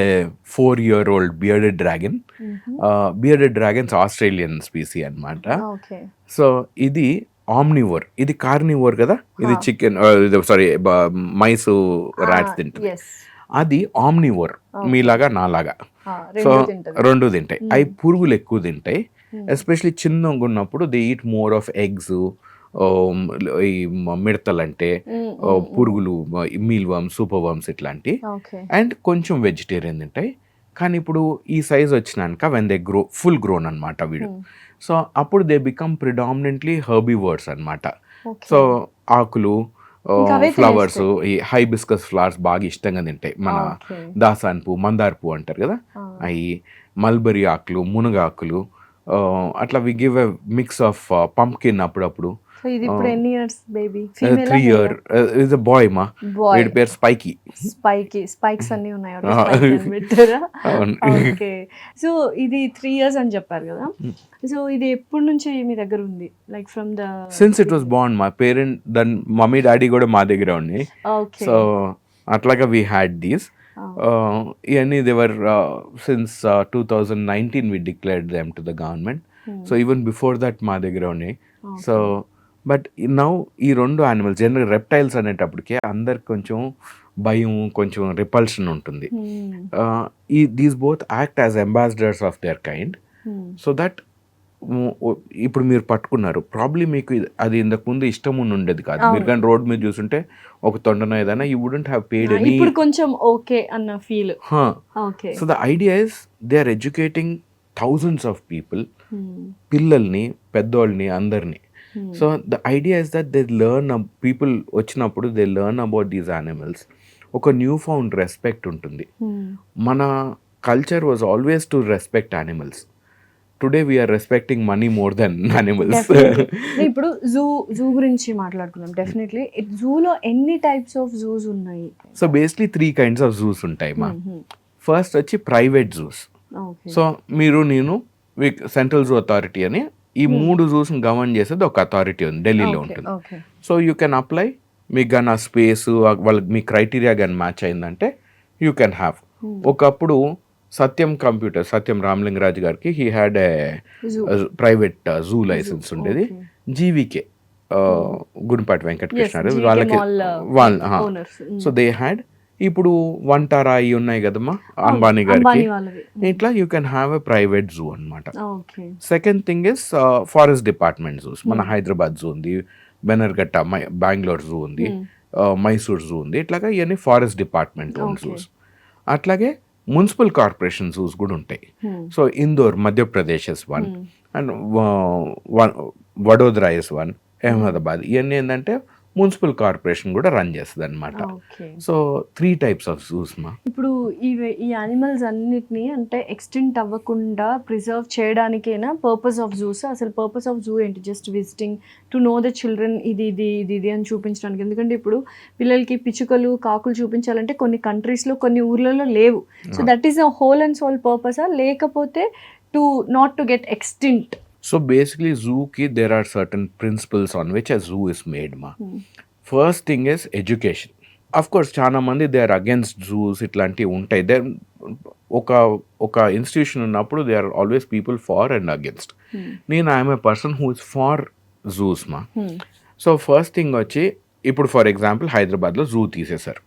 4-year-old bearded dragon. Bearded dragons Australian species అన్నమాట. సో ఇది ఆమ్నివోర్, ఇది కార్నివోర్ కదా. ఇది చికెన్, సారీ మైస్, ర్యాట్స్ తింటుంది. అది ఆమ్నివోర్, మీలాగా నాలాగా. సో రెండు తింటాయి. అవి పురుగులు ఎక్కువ తింటాయి, ఎస్పెషలీ చిన్నగా ఉన్నప్పుడు. They eat more of eggs, ఈ మిడతలంటే పురుగులు, మీల్ వర్మ్స్, సూపర్ వర్మ్స్ ఇట్లాంటి. అండ్ కొంచెం వెజిటేరియన్ తింటాయి. కానీ ఇప్పుడు ఈ సైజ్ వచ్చినాక when they grow, full grown అనమాట వీడు. సో అప్పుడు దే బికమ్ ప్రిడామినెంట్లీ హెర్బివోర్స్ అనమాట. సో ఆకులు, ఫ్లవర్స్, ఈ హైబిస్కస్ ఫ్లవర్స్ బాగా ఇష్టంగా తింటాయి. మన దాసాన్ పువ్వు, మందార పువ్వు అంటారు కదా, అవి మల్బరీ ఆకులు, మునగాకులు, అట్లా we give a mix of pumpkin అప్పుడప్పుడు. ఇది ఇప్పుడు ఎన్ని years baby? 3 years. is a boy ma. వీడి పేరు స్పైకీ. స్పైక్స్ అన్ని ఉన్నాయి. ఓకే, సో ఇది 3 years అని చెప్పారు కదా. సో ఇది ఎప్పటి నుంచి మీ దగ్గర ఉంది? Like from the sins it was Born. మా పేరెంట్, దాని మమ్మీ డాడీ కూడా మా దగ్గర ఉన్నాయి. సో అట్లాగా వీ హ్యాడ్ దీస్. ఇవన్నీ they were since 2019 we declared them to the government. So even before that మా దగ్గర ఉన్నాయి. సో బట్ నౌ ఈ రెండు యానిమల్స్, జనరల్ రెప్టైల్స్ అనేటప్పటికే అందరికి కొంచెం భయం, కొంచెం రిపల్షన్ ఉంటుంది. These both act as ambassadors of their kind. So that ఇప్పుడు మీరు పట్టుకున్నారు, ప్రాబ్లీ మీకు అది ఇంతకు ముందు ఇష్టం ఉండేది కాదు. మీరు కానీ రోడ్ మీద చూసుంటే ఒక తొండనో ఏదైనా, you wouldn't have paid any. కొంచెం ఓకే అన్న feel. So the idea is they are educating thousands of people, పిల్లల్ని, పెద్దోళ్ళని, అందరినీ. So the idea is that they learn, people వచ్చినప్పుడు they learn about these animals. ఒక న్యూ ఫౌండ్ రెస్పెక్ట్ ఉంటుంది. మన culture was always to respect animals. Today we're respecting money more than animals. ఇప్పుడు zoo గురించి మాట్లాడుకున్నాం. డెఫినెట్లీ జూలో ఎన్ని టైప్స్ ఆఫ్ జూస్ ఉన్నాయి? So basically 3 kinds of zoos ఉంటాయి మా. ఫస్ట్ వచ్చి ప్రైవేట్ జూస్. సో మీరు, నేను, సెంట్రల్ జూ అథారిటీ అని ఈ 3 zoos గవర్న్ చేసేది ఒక అథారిటీ ఉంది, ఢిల్లీలో ఉంటుంది. సో యూ కెన్ అప్లై, మీకు కానీ ఆ స్పేస్ వాళ్ళకి మీ క్రైటీరియా కానీ మ్యాచ్ అయిందంటే యూ కెన్ హ్యావ్. ఒకప్పుడు సత్యం రామలింగరాజు గారికి he had a private zoo license ఉండేది. జీవీకే గుడిపాటి వెంకటకృష్ణ వాళ్ళకి సో దే హ్యాడ్. ఇప్పుడు వంటారా అవి ఉన్నాయి కదమ్మా అంబానీ గారికి, ఇట్లా you can have a private zoo అనమాట. Second thing is forest department zoos. మన హైదరాబాద్ జూ ఉంది, బెనర్ఘట్ట బెంగళూరు జూ ఉంది, మైసూర్ జూ ఉంది. ఇట్లాగా ఇవన్నీ ఫారెస్ట్ డిపార్ట్మెంట్ ఓన్ జూస్. అట్లాగే మున్సిపల్ కార్పొరేషన్ జూస్ కూడా ఉంటాయి. So Indore Madhya Pradesh is one, and Vadodara is one, Ahmedabad. ఇవన్నీ ఏంటంటే మున్సిపల్ కార్పొరేషన్ కూడా రన్ చేస్తుంది అనమాట. సో 3 types ఆఫ్ జూస్ మా. ఇప్పుడు ఈ యానిమల్స్ అన్నిటినీ అంటే ఎక్స్టెంట్ అవ్వకుండా ప్రిజర్వ్ చేయడానికేనా పర్పస్ ఆఫ్ జూస్? అసలు పర్పస్ ఆఫ్ జూ ఏంటి? Just visiting to know the children ఇది ఇది ఇది ఇది అని చూపించడానికి. ఎందుకంటే ఇప్పుడు పిల్లలకి పిచ్చుకలు కాకులు చూపించాలంటే కొన్ని కంట్రీస్లో కొన్ని ఊర్లలో లేవు. So that is a whole and sole పర్పసా, లేకపోతే to not to get extinct? So basically zoo ki there are certain principles on which a zoo is made ma. First thing is education. Of course చాలా మంది they are against zoos ఇట్లాంటివి ఉంటాయి. There ఒక institution ఉన్నప్పుడు they are always people for and against. నేను I am a person who is for zoos ma. So first thing వచ్చి ఇప్పుడు for example హైదరాబాద్లో జూ తీసేశారు.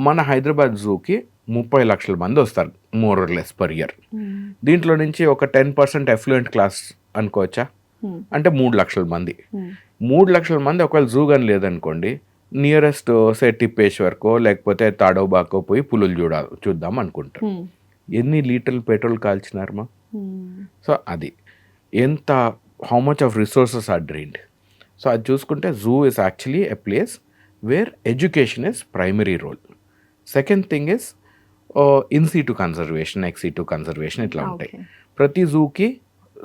మన హైదరాబాద్ జూకి 30 లక్షల మంది వస్తారు more or less per year. దీంట్లో నుంచి ఒక 10% ఎఫ్లూయెంట్ క్లాస్ అనుకోవచ్చా? అంటే 3 లక్షల మంది. 3 లక్షల మంది ఒకవేళ జూ కానీ లేదనుకోండి, నియరెస్ట్ సే టిప్పేశ్వర్కో లేకపోతే తాడోబాకో పోయి పులులు చూద్దాం అనుకుంటారు. ఎన్ని లీటర్లు పెట్రోల్ కాల్చినారమ్మా? సో అది ఎంత how much of resources are drained. So అది చూసుకుంటే zoo is actually a place where education is primary role. Second thing is in situ conservation, ex situ conservation ఇట్లా ఉంటాయి. ప్రతి జూకి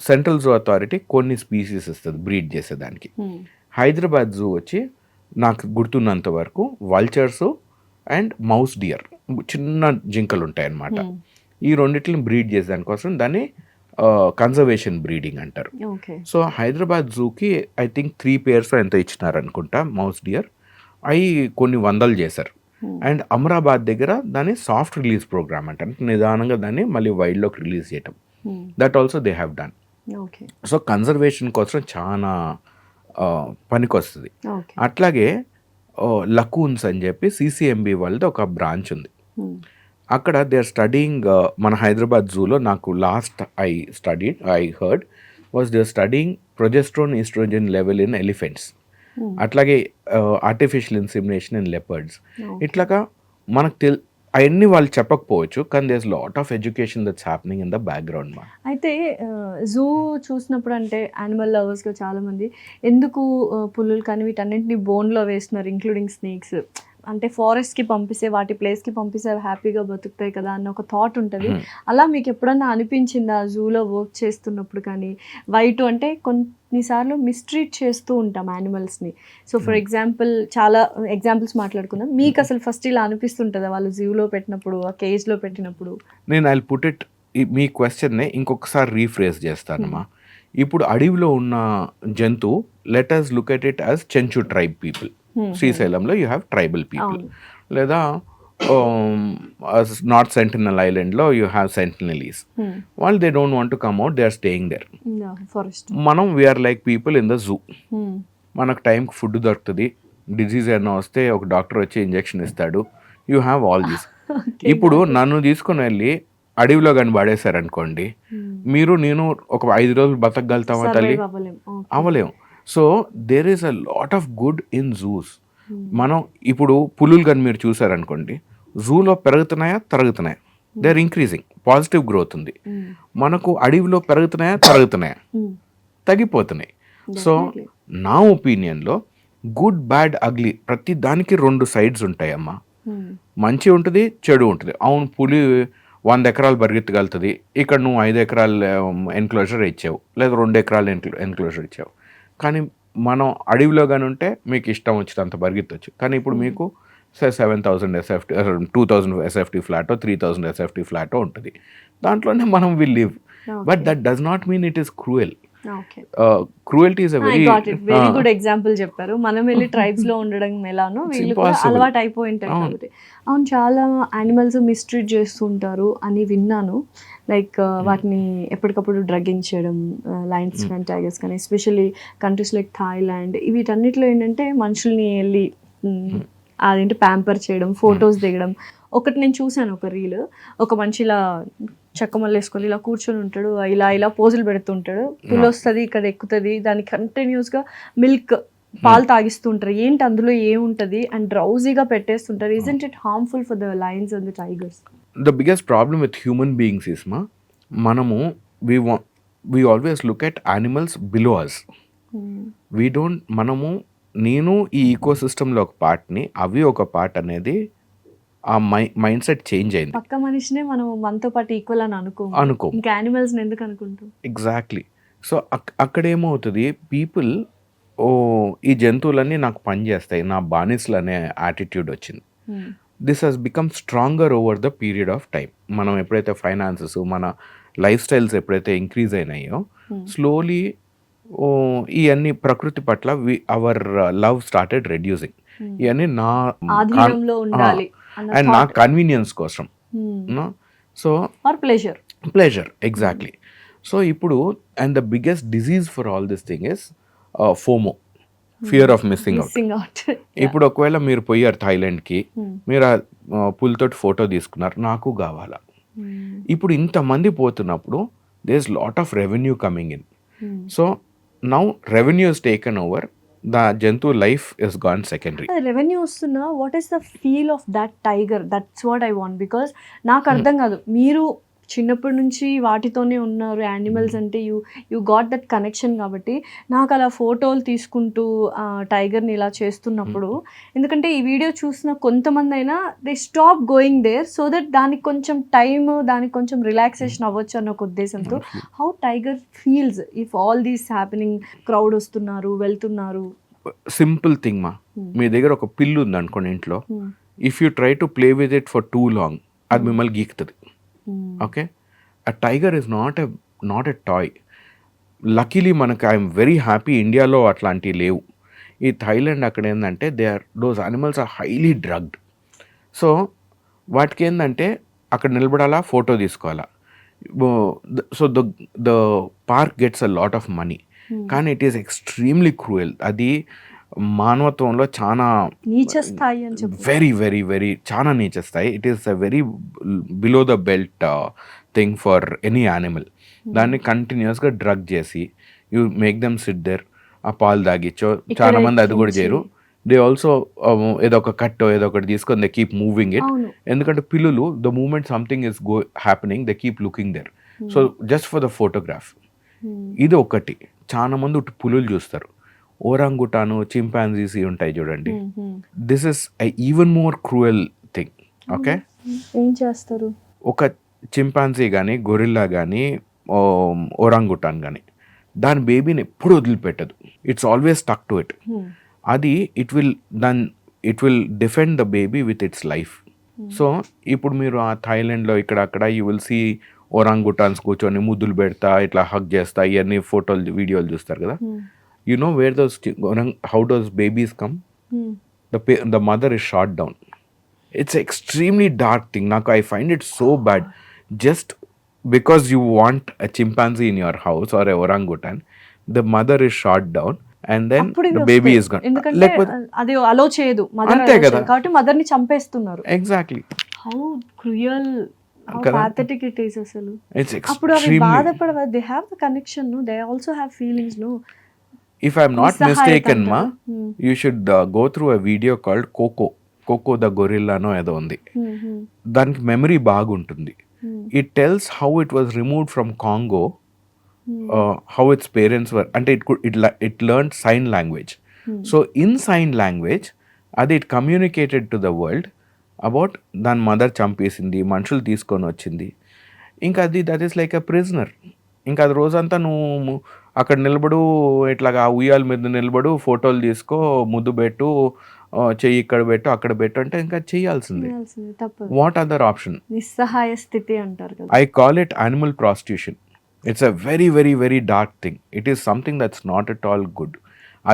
సెంట్రల్ జూ అథారిటీ కొన్ని species ఇస్తుంది బ్రీడ్ చేసేదానికి. Hyderabad zoo వచ్చి నాకు గుర్తున్నంత వరకు వల్చర్స్ అండ్ మౌస్ డియర్, చిన్న జింకలు ఉంటాయి అన్నమాట. ఈ రెండింటిని బ్రీడ్ చేసేదానికోసం దాన్ని కన్జర్వేషన్ బ్రీడింగ్ అంటారు. సో హైదరాబాద్ జూకి ఐ థింక్ 3 pairs ఎంత ఇచ్చినారనుకుంటా మౌస్ డియర్. అవి కొన్ని వందలు చేశారు. అండ్ అమరాబాద్ దగ్గర దాన్ని సాఫ్ట్ రిలీజ్ ప్రోగ్రామ్ అంటారు, నిదానంగా దాన్ని మళ్ళీ వైల్డ్లోకి రిలీజ్ చేయటం. That also they have done. So conservation కోసం చాలా పనికి వస్తుంది. అట్లాగే లకూన్స్ అని చెప్పి సిసిఎంబి వాళ్ళది ఒక బ్రాంచ్ ఉంది. అక్కడ దే ఆర్ స్టడీయింగ్ మన హైదరాబాద్ జూలో నాకు last I heard was they are studying progesterone oestrogen level in elephants. అట్లాగే ఆర్టిఫిషియల్ ఇన్సిమినేషన్ ఇన్ లెపర్డ్స్. ఇట్లాగా మనకు అవన్నీ వాళ్ళు చెప్పకపోవచ్చు, కానీ there is lot of education that's happening in the background మా. అయితే జూ చూసినప్పుడు అంటే యానిమల్ లవర్స్గా చాలామంది ఎందుకు పులులు కానీ వీటన్నింటినీ బోన్లో వేస్తున్నారు, ఇంక్లూడింగ్ స్నేక్స్. అంటే ఫారెస్ట్కి పంపిస్తే వాటి ప్లేస్కి పంపిస్తే అవి హ్యాపీగా బతుకుతాయి కదా అన్న ఒక థాట్ ఉంటుంది. అలా మీకు ఎప్పుడన్నా అనిపించిందా జూలో వర్క్ చేస్తున్నప్పుడు? కానీ వైట్ అంటే కొన్నిసార్లు మిస్ట్రీట్ చేస్తూ ఉంటాం యానిమల్స్ని. సో ఫర్ ఎగ్జాంపుల్ చాలా ఎగ్జాంపుల్స్ మాట్లాడుకుందాం. మీకు అసలు ఫస్ట్ ఇలా అనిపిస్తుంటుందా వాళ్ళు జూలో పెట్టినప్పుడు, ఆ కేజ్లో పెట్టినప్పుడు? నేను ఐ పుట్ ఇట్, మీ క్వశ్చన్ని ఇంకొకసారి రీఫ్రేజ్ చేస్తానమ్మా. ఇప్పుడు అడవిలో ఉన్న జంతువు, let us look at it as Chenchu tribe people. శ్రీశైలంలో యూ హ్యావ్ ట్రైబల్ పీపుల్. లేదా నార్త్ సెంటినల్ ఐలాండ్లో యూ హ్యావ్ సెంటినలీస్. వాళ్ళు they don't want to come out, they are staying there. మనం we're like people in the zoo. మనకు టైంకి food దొరుకుతుంది, disease ఏమైనా వస్తే ఒక డాక్టర్ వచ్చి ఇంజెక్షన్ ఇస్తాడు. You have all these. ఇప్పుడు నన్ను తీసుకుని వెళ్ళి అడవిలో కానీ పడేశారనుకోండి, మీరు నేను ఒక 5 రోజులు బతకగలుగుతామా తల్లి? అవ్వలేము. So there is a lot of good in zoos. మనం ఇప్పుడు పులులు కానీ మీరు చూసారనుకోండి, జూలో పెరుగుతున్నాయా తరుగుతున్నాయా? They are increasing, positive growth ఉంది. మనకు అడవిలో పెరుగుతున్నాయా తరుగుతున్నాయా? తగ్గిపోతున్నాయి. సో నా ఒపీనియన్లో గుడ్ బ్యాడ్ అగ్లీ ప్రతి దానికి 2 sides ఉంటాయమ్మా. మంచి ఉంటుంది, చెడు ఉంటుంది. అవును, పులి 100 ఎకరాలు పరిగెత్తగలుగుతుంది, ఇక్కడ నువ్వు 5 ఎకరాలు ఎన్క్లోజర్ ఇచ్చావు, లేదా 2 ఎకరాలు ఎన్క్లోజర్ ఇచ్చావు. కానీ మనం అడవిలో కానీ ఉంటే మీకు ఇష్టం వచ్చినంత పరిగెత్తవచ్చు. కానీ ఇప్పుడు మీకు 7,000 SFT, 2,000 SFT ఫ్లాటో 3,000 SFT ఫ్లాటో ఉంటుంది. దాంట్లోనే మనం will live. But that does not mean it is cruel. Cruelty is very good example చెప్పారు. మనం వెళ్ళి ట్రైబ్స్ లో ఉండడం ఎలానో వీళ్ళు కూడా అలవాటు అయిపోయి ఉంటాయి కాబట్టి. అవును, చాలా యానిమల్స్ మిస్ట్రీట్ చేస్తుంటారు అని విన్నాను. లైక్ వాటిని ఎప్పటికప్పుడు డ్రగ్గింగ్ చేయడం, లయన్స్ కానీ టైగర్స్ కానీ, ఎస్పెషల్లీ కంట్రీస్ లైక్ థాయిలాండ్, వీటన్నిటిలో ఏంటంటే మనుషుల్ని వెళ్ళి అదేంటి ప్యాంపర్ చేయడం, ఫొటోస్ దిగడం. ఒకటి నేను చూశాను, ఒక రీల్, ఒక మనిషి ఇలా చెక్కమల్లి వేసుకొని ఇలా కూర్చొని ఉంటాడు, ఇలా పోజులు పెడుతుంటాడు. పులి వస్తుంది, ఇక్కడ ఎక్కుతుంది, దాన్ని కంటిన్యూస్గా మిల్క్ పాలు తాగిస్తుంటారు. ఏంటి అందులో ఏముంటది అండ్ డ్రౌజీగా పెట్టేస్తుంటారు. Isn't it harmful for the lions and the tigers? The biggest problem with human beings is మనము we always look at animals below us. నేను ఈ ఈకో సిస్టంలో ఒక పార్ట్ని, అవి ఒక పార్ట్ అనేది ఆ మైండ్ సెట్ చేంజ్ అయింది. పక్క మనిషినే మనం మనతో పాటు ఈక్వల్ అని అనుకో. ఇంకా యానిమల్స్ ఎందుకు అనుకుంటాం? ఎగ్జాక్ట్లీ. సో అక్కడ ఏమవుతుంది, పీపుల్ ఈ జంతువులన్నీ నాకు పని చేస్తాయి, నా బానిసలు అనే యాటిట్యూడ్ వచ్చింది. This has become stronger over the period of time. మనం ఎప్పుడైతే ఫైనాన్సెస్, మన లైఫ్ స్టైల్స్ ఎప్పుడైతే ఇంక్రీజ్ అయినాయో, స్లోలీ ఇవన్నీ ప్రకృతి పట్ల అవర్ లవ్ స్టార్టెడ్ రెడ్యూసింగ్. ఇవన్నీ అండ్ నా కన్వీనియన్స్ కోసం. So pleasure exactly. సో ఇప్పుడు and the biggest disease for all this thing is FOMO, fear of missing out. ఇప్పుడు ఒకవేళ మీరు పోయారు థాయిలాండ్కి, మీరు ఆ పులితోటి ఫోటో తీసుకున్నారు, నాకు కావాలా. ఇప్పుడు ఇంతమంది పోతున్నప్పుడు there is lot of revenue coming in. So now revenue is taken over, the జంతు life is gone secondary. Revenue వస్తున్నా, what is the feel of that tiger? That's what I want. Because నాకు అర్థం కాదు, మీరు చిన్నప్పటి నుంచి వాటితోనే ఉన్నారు, యానిమల్స్ అంటే యూ గాట్ దట్ కనెక్షన్. కాబట్టి నాకు అలా ఫోటోలు తీసుకుంటూ టైగర్ని ఇలా చేస్తున్నప్పుడు, ఎందుకంటే ఈ వీడియో చూసిన కొంతమంది అయినా they stop going there so that దానికి కొంచెం టైమ్, దానికి కొంచెం రిలాక్సేషన్ అవ్వచ్చు అన్న ఒక ఉద్దేశంతో. How tiger feels if all these happening? Crowd వస్తున్నారు, వెళ్తున్నారు. సింపుల్ థింగ్ మీ దగ్గర ఒక పిల్లు ఉంది అనుకోండి ఇంట్లో, if you try to play with it for too long, అది మిమ్మల్ని గీకుతుంది. Okay, a tiger is not a toy. Luckily మనకు ఐఎమ్ వెరీ హ్యాపీ ఇండియాలో అట్లాంటివి లేవు. ఈ థాయిలాండ్ అక్కడ ఏంటంటే those animals are highly drugged. So వాటికి ఏంటంటే అక్కడ నిలబడాలా, ఫోటో తీసుకోవాలా. So the park gets a lot of money, కానీ ఇట్ ఈస్ ఎక్స్ట్రీమ్లీ క్రూయల్. అది మానవత్వంలో చాలా నీచస్థాయి అని చెప్పి, వెరీ వెరీ వెరీ చాలా నీచస్థాయి. It is a very below the belt thing for any animal. దాన్ని కంటిన్యూస్గా డ్రగ్ చేసి you make them sit there, ఆ పాలు తాగిచ్చో. చాలా మంది అది కూడా చేయరు. దే ఆల్సో ఏదో ఒక కట్టో ఏదో ఒకటి తీసుకొని దే కీప్ మూవింగ్ ఇట్. ఎందుకంటే పిల్లులు the moment something is happening they keep looking there. So just for the photograph. ఇది ఒకటి. చాలా మంది పులులు చూస్తారు, ఓరాంగుటాను, చింపాంజీస్ ఉంటాయి చూడండి. This is even more cruel thing. Okay, ఏం చేస్తారు? ఒక చింపాంజీ కానీ, గొరిల్లా కానీ, ఓరాంగుటాన్ కానీ దాని బేబీని ఎప్పుడు వదిలిపెట్టదు. It's always stuck to it. అది it will defend the baby with its life. So ఇప్పుడు మీరు ఆ థాయిలాండ్లో ఇక్కడ అక్కడ యూ విల్ సీ ఓరాంగుటాన్స్ కూర్చొని ముద్దులు పెడతా, ఇట్లా హగ్ చేస్తా, ఇవన్నీ ఫోటోలు వీడియోలు చూస్తారు కదా. You know where how those babies come? The mother is shot down. It's an extremely dark thing. Now I find it so bad. Just because you want a chimpanzee in your house or a orangutan, the mother is shot down and then the baby is gone. ఎందుకంటే అది అలో చేయదు, mother కాబట్టి mother ని చంపేస్తున్నారు. Exactly. How cruel, how pathetic it is అసలు. It's extremely. అప్పుడు అవి బాధపడవ, they have the connection, no, they also have feelings, no. If I'm not mistaken, you should go through a video called Coco the gorilla no edo undi. దానికి memory బాగుంటుంది. It tells how it was removed from Congo, how its parents were, అంటే it learned sign language. So in sign language అది it communicated to the world about దాని mother చంపేసింది, మనుషులు తీసుకొని వచ్చింది. ఇంకా అది that is like a prisoner. ఇంకా అది రోజంతా నువ్వు అక్కడ నిలబడు, ఇట్లాగా ఆ ఉయ్యాల మీద నిలబడు, ఫోటోలు తీసుకో, ముద్దు పెట్టు, చెయ్యి ఇక్కడ పెట్టు, అక్కడ పెట్టు అంటే ఇంకా చేయాల్సిందే. What other option? నిస్సహాయ స్థితి అంటారు కదా. I call it animal prostitution. It's a very very very dark thing. It is something that's not at all good.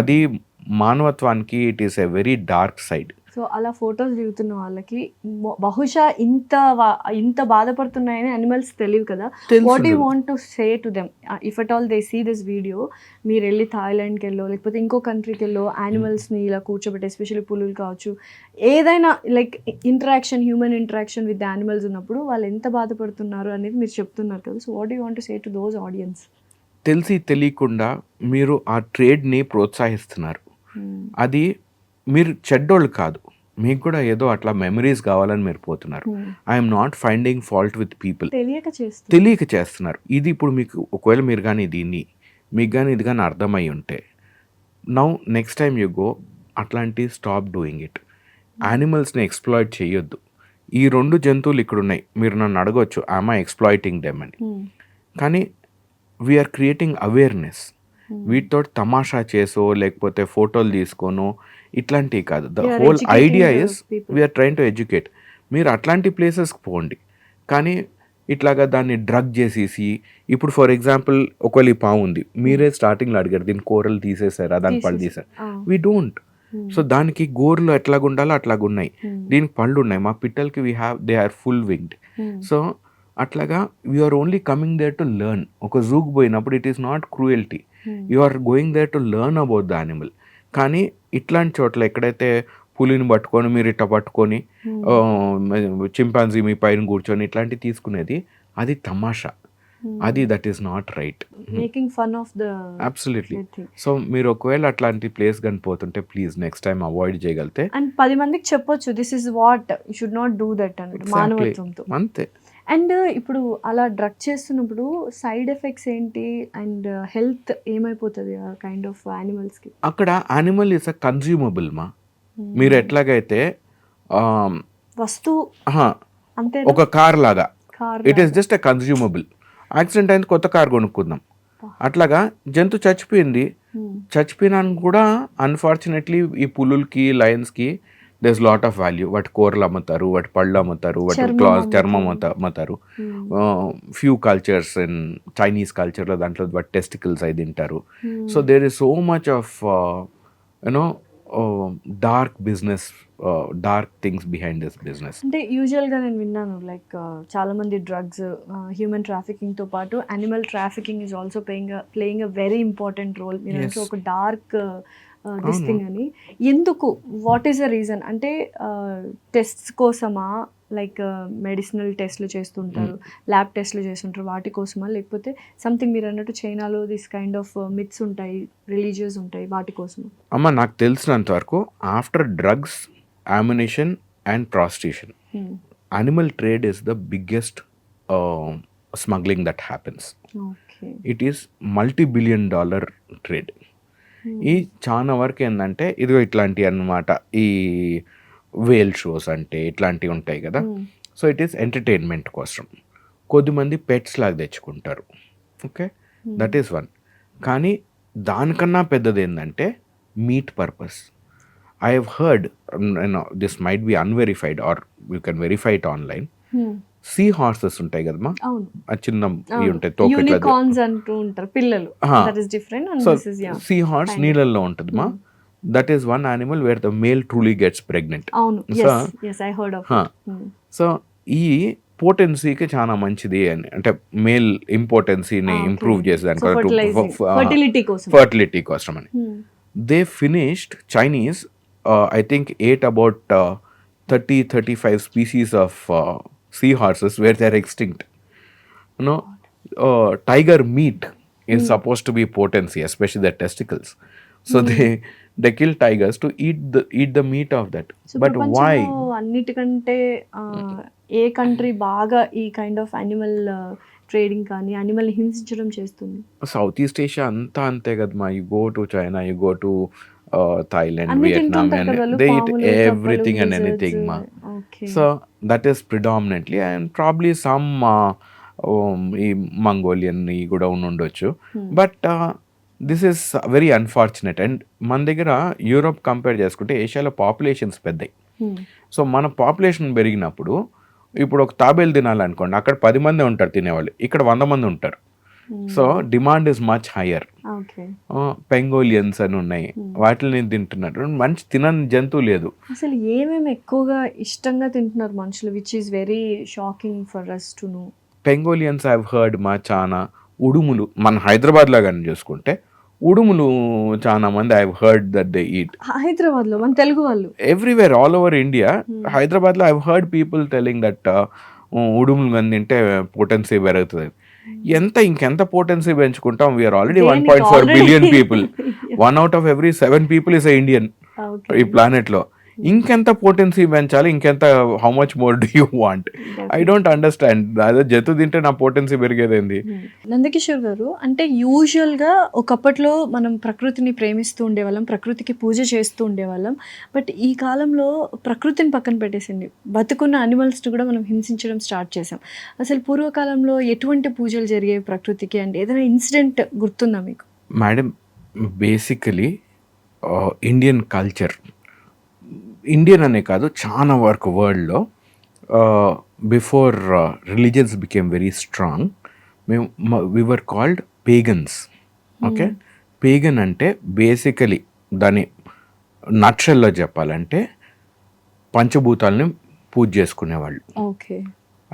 అది మానవత్వానికి it is a very dark side. So అలా ఫొటోస్ దిగుతున్న వాళ్ళకి బహుశా ఇంత బాధపడుతున్నాయని అనిమల్స్ తెలియదు కదా. What you want to say to them if at all they see this video? మీరు వెళ్ళి థాయిలాండ్కి వెళ్ళో లేకపోతే ఇంకో కంట్రీకి వెళ్ళో యానిమల్స్ని ఇలా కూర్చోబెట్టి, ఎస్పెషల్లీ పులులు కావచ్చు, ఏదైనా like human interaction with animals ఉన్నప్పుడు వాళ్ళు ఎంత బాధపడుతున్నారు అనేది మీరు చెప్తున్నారు కదా. So what you want to say to those audience? తెలిసి తెలియకుండా మీరు ఆ ట్రేడ్ని ప్రోత్సహిస్తున్నారు. అది మీరు చెడ్డోళ్ళు కాదు, మీకు కూడా ఏదో అట్లా మెమరీస్ కావాలని మీరు పోతున్నారు. I'm not finding fault with people, తెలియక చేస్తున్నారు. ఇది ఇప్పుడు మీకు ఒకవేళ మీరు కానీ దీన్ని మీకు కానీ ఇది కానీ అర్థమై ఉంటే now next time you go అట్లాంటి స్టాప్ డూయింగ్ ఇట్. యానిమల్స్ని ఎక్స్ప్లాయిట్ చేయొద్దు. ఈ 2 జంతువులు ఇక్కడ ఉన్నాయి, మీరు నన్ను అడగొచ్చు ఐమ్ ఐ ఎక్స్ప్లాయిటింగ్ దెమ్ అని, కానీ వీఆర్ క్రియేటింగ్ అవేర్నెస్. వీటితో తమాషా చేసో లేకపోతే ఫోటోలు తీసుకోనో ఇట్లాంటివి కాదు. The whole idea is we're train to educate. మీరు అట్లాంటి ప్లేసెస్కి పోండి, కానీ ఇట్లాగా దాన్ని డ్రగ్ చేసేసి ఇప్పుడు ఫర్ ఎగ్జాంపుల్ ఒకవేళ ఈ పాము ఉంది, మీరే స్టార్టింగ్లో అడిగారు దీని కూరలు తీసేసారా, దాని పళ్ళు తీసారు. We don't. సో దానికి గోర్లు ఎట్లాగ ఉండాలో అట్లాగున్నాయి, దీనికి పళ్ళు ఉన్నాయి. మా పిట్టలకి they are full winged. So అట్లాగా we're only coming there to learn. ఒక జూకి పోయినప్పుడు it is not cruelty, you are going there to learn about the animal. కానీ ఇట్లాంటి చోట్ల ఎక్కడైతే పులిని పట్టుకొని మీరు ఇట్లా పట్టుకొని చింపాంజీ మీ పైన కూర్చొని ఇట్లాంటివి తీసుకునేది, అది తమాషా, అది that is not right. Making fun of the absolutely. So మీరు ఒకవేళ అట్లాంటి ప్లేస్ కానీ పోతుంటే ప్లీజ్ నెక్స్ట్ టైం అవాయిడ్ చేయగలితే అండ్ 10 మందికి చెప్పొచ్చు this is what you should not do that అన్నట్టు, మానవత్వంతో. అంతే. అండ్ ఇప్పుడు అలా డ్రగ్ చేస్తున్నప్పుడు సైడ్ ఎఫెక్ట్స్ ఏంటి అండ్ హెల్త్ ఏమైపోతుంది ఆ కైండ్ ఆఫ్ యానిమల్స్కి? అక్కడ యానిమల్ ఇస్ అ కన్జ్యూమబుల్ మా. మీరు ఎట్లాగైతే వస్తువు అంతే, ఒక కార్ లాగా it is just a consumable. Accident అయింది, కొత్త కార్ కొనుక్కుందాం. అట్లాగా జంతు చచ్చిపోయినాను కూడా అన్ఫార్చునేట్లీ ఈ పులులకి లయన్స్కి there's lot of value. వాటి కూరలు అమ్ముతారు, వాటి పళ్ళు అమ్ముతారు, వాటి క్లాత్ చర్మం అమ్ముతారు. ఫ్యూ కల్చర్స్ ఇన్ చైనీస్ కల్చర్లో దాంట్లో వాటి టెస్టికల్స్ అయి తింటారు. So there is so much of you know dark business, dark things behind this business. అంటే యూజువల్గా నేను విన్నాను లైక్ చాలా మంది డ్రగ్స్, హ్యూమన్ ట్రాఫికింగ్తో పాటు animal trafficking is also playing a very important role. మీరు ఒక డార్క్ దిస్ థింగ్ అని ఎందుకు, వాట్ ఈస్ ద రీజన్? అంటే టెస్ట్స్ కోసమా, లైక్ మెడిసినల్ టెస్ట్లు చేస్తుంటారు, ల్యాబ్ టెస్ట్లు చేస్తుంటారు, వాటి కోసమా, లేకపోతే సంథింగ్ మీరు అన్నట్టు చైనాలో దిస్ కైండ్ ఆఫ్ మిత్స్ ఉంటాయి, రిలీజియస్ ఉంటాయి, వాటి కోసమా? అమ్మ నాకు తెలిసినంత వరకు after drugs, ammunition and prostitution, animal trade is the biggest smuggling that happens. Okay. It is multi-billion-dollar trade. ఈ చాలా వరకు ఏంటంటే ఇదిగో ఇట్లాంటివి అన్నమాట, ఈ వేల్ షోస్ అంటే ఇట్లాంటివి ఉంటాయి కదా. సో ఇట్ ఈస్ ఎంటర్టైన్మెంట్ కోసం. కొద్దిమంది పెట్స్ లాగా తెచ్చుకుంటారు. Okay, that is one. కానీ దానికన్నా పెద్దది ఏంటంటే meat purpose. I have heard, this might be unverified or you can verify it online. Sea horses ఉంటాయి కదమ్మా, చిన్న ఉంటాయి తోకట్లా, సీ హార్స్ నీళ్ళల్లో ఉంటుందమ్మా. That is one animal where the male truly gets pregnant. So ఈ పోటెన్సీకి చాలా మంచిది అని, అంటే మేల్ ఇంపార్టెన్సీని ఇంప్రూవ్ చేసేదానికి, ఫర్టిలిటీ కోసం అని. They finished Chinese I think ate about 30-35 species of sea horses where they are extinct. You know, tiger meat is supposed to be potency, especially their testicles. So they kill tigers to eat the meat of that. So but why? అన్నిటికంటే ఏ country బాగా ఈ kind of animal trading కానీ animal హింసించడం చేస్తుంది? South east Asia అంతా అంతే కదమ్మా. You go to China, you go to Thailand, Vietnam, and they eat everything and anything ma. Okay. So that is predominantly, and probably some Mongolian kuda undochu. But this is very unfortunate. And మన దగ్గర Europe compare చేసుకుంటే ఏషియాలో populations పెద్దయి. So మన population పెరిగినప్పుడు ఇప్పుడు ఒక తాబేలు తినాలనుకోండి, అక్కడ 10 మంది ఉంటారు తినేవాళ్ళు, ఇక్కడ 100 మంది ఉంటారు. So demand is much higher. Pangolins అని ఉన్నాయి, వాటిని తింటున్నారు. మంచి తినని జంతువు లేదు. అసలు ఏమేమి ఎక్కువగా ఇష్టంగా తింటున్నారు మనుషులు, which is very shocking for us to know? Pangolins I have heard మా. చాలా ఉడుములు, మన హైదరాబాద్ లో కానీ చూసుకుంటే ఉడుములు చాలా మంది I have heard that they eat. Hyderabad లో మన తెలుగు వాళ్ళు everywhere all over India. Hyderabad లో I have heard people telling that ఉడుములు కానీ తింటే పొటెన్సీ పెరుగుతుంది. ఇంకెంత పోటెన్సీ పెంచుకుంటాం? We are already 1.4 billion people. 1 out of every 7 people is a Indian ఈ ప్లానెట్ లో. ఇంకెంత పోటెన్సీ పెంచాలి, ఇంకెంత, how much more do you want? I don't understand. అదే జతు తింటే నా పోటెన్సీ పెరిగేదేంది? నందకిషోర్ గారు, అంటే యూజువల్గా ఒకప్పట్లో మనం ప్రకృతిని ప్రేమిస్తూ ఉండేవాళ్ళం, ప్రకృతికి పూజ చేస్తూ ఉండేవాళ్ళం. బట్ ఈ కాలంలో ప్రకృతిని పక్కన పెట్టేసింది, బతుకున్న అనిమల్స్ని కూడా మనం హింసించడం స్టార్ట్ చేసాం. అసలు పూర్వకాలంలో ఎటువంటి పూజలు జరిగేవి ప్రకృతికి, అంటే ఏదైనా ఇన్సిడెంట్ గుర్తుందా మీకు? Madam, basically Indian culture, Indian అనే కాదు చాలా వరకు వరల్డ్లో, before religions became very strong, we were called pagans. Okay, pagan అంటే బేసికలీ దాని నక్షల్లో చెప్పాలంటే పంచభూతాలని పూజ చేసుకునేవాళ్ళు. ఓకే,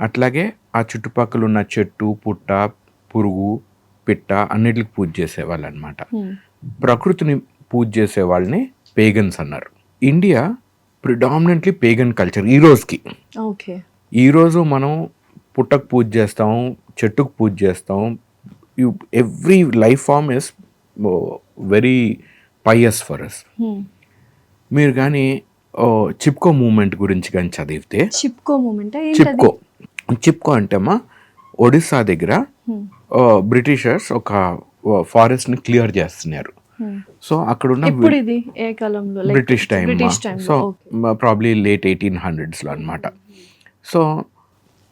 అట్లాగే ఆ చుట్టుపక్కల ఉన్న చెట్టు, పుట్ట, పురుగు, పిట్ట అన్నిటికి పూజ చేసేవాళ్ళు అనమాట. ప్రకృతిని పూజ చేసే వాళ్ళని పేగన్స్ అన్నారు. ఇండియా ప్రిడామినెంట్లీ పేగన్ కల్చర్ ఈ రోజుకి. ఓకే, ఈరోజు మనం పుట్టకు పూజ చేస్తాం, చెట్టుకు పూజ చేస్తాం. Every life form is very pious for us. మీరు కానీ చిప్కో మూమెంట్ గురించి కానీ చదివితే, చిప్కో మూమెంట్, చిప్కో అంటే అమ్మా ఒడిస్సా దగ్గర బ్రిటిషర్స్ ఒక ఫారెస్ట్ని క్లియర్ చేస్తున్నారు. సో అక్కడ ఉన్న British time, so probably late 1800s అనమాట. సో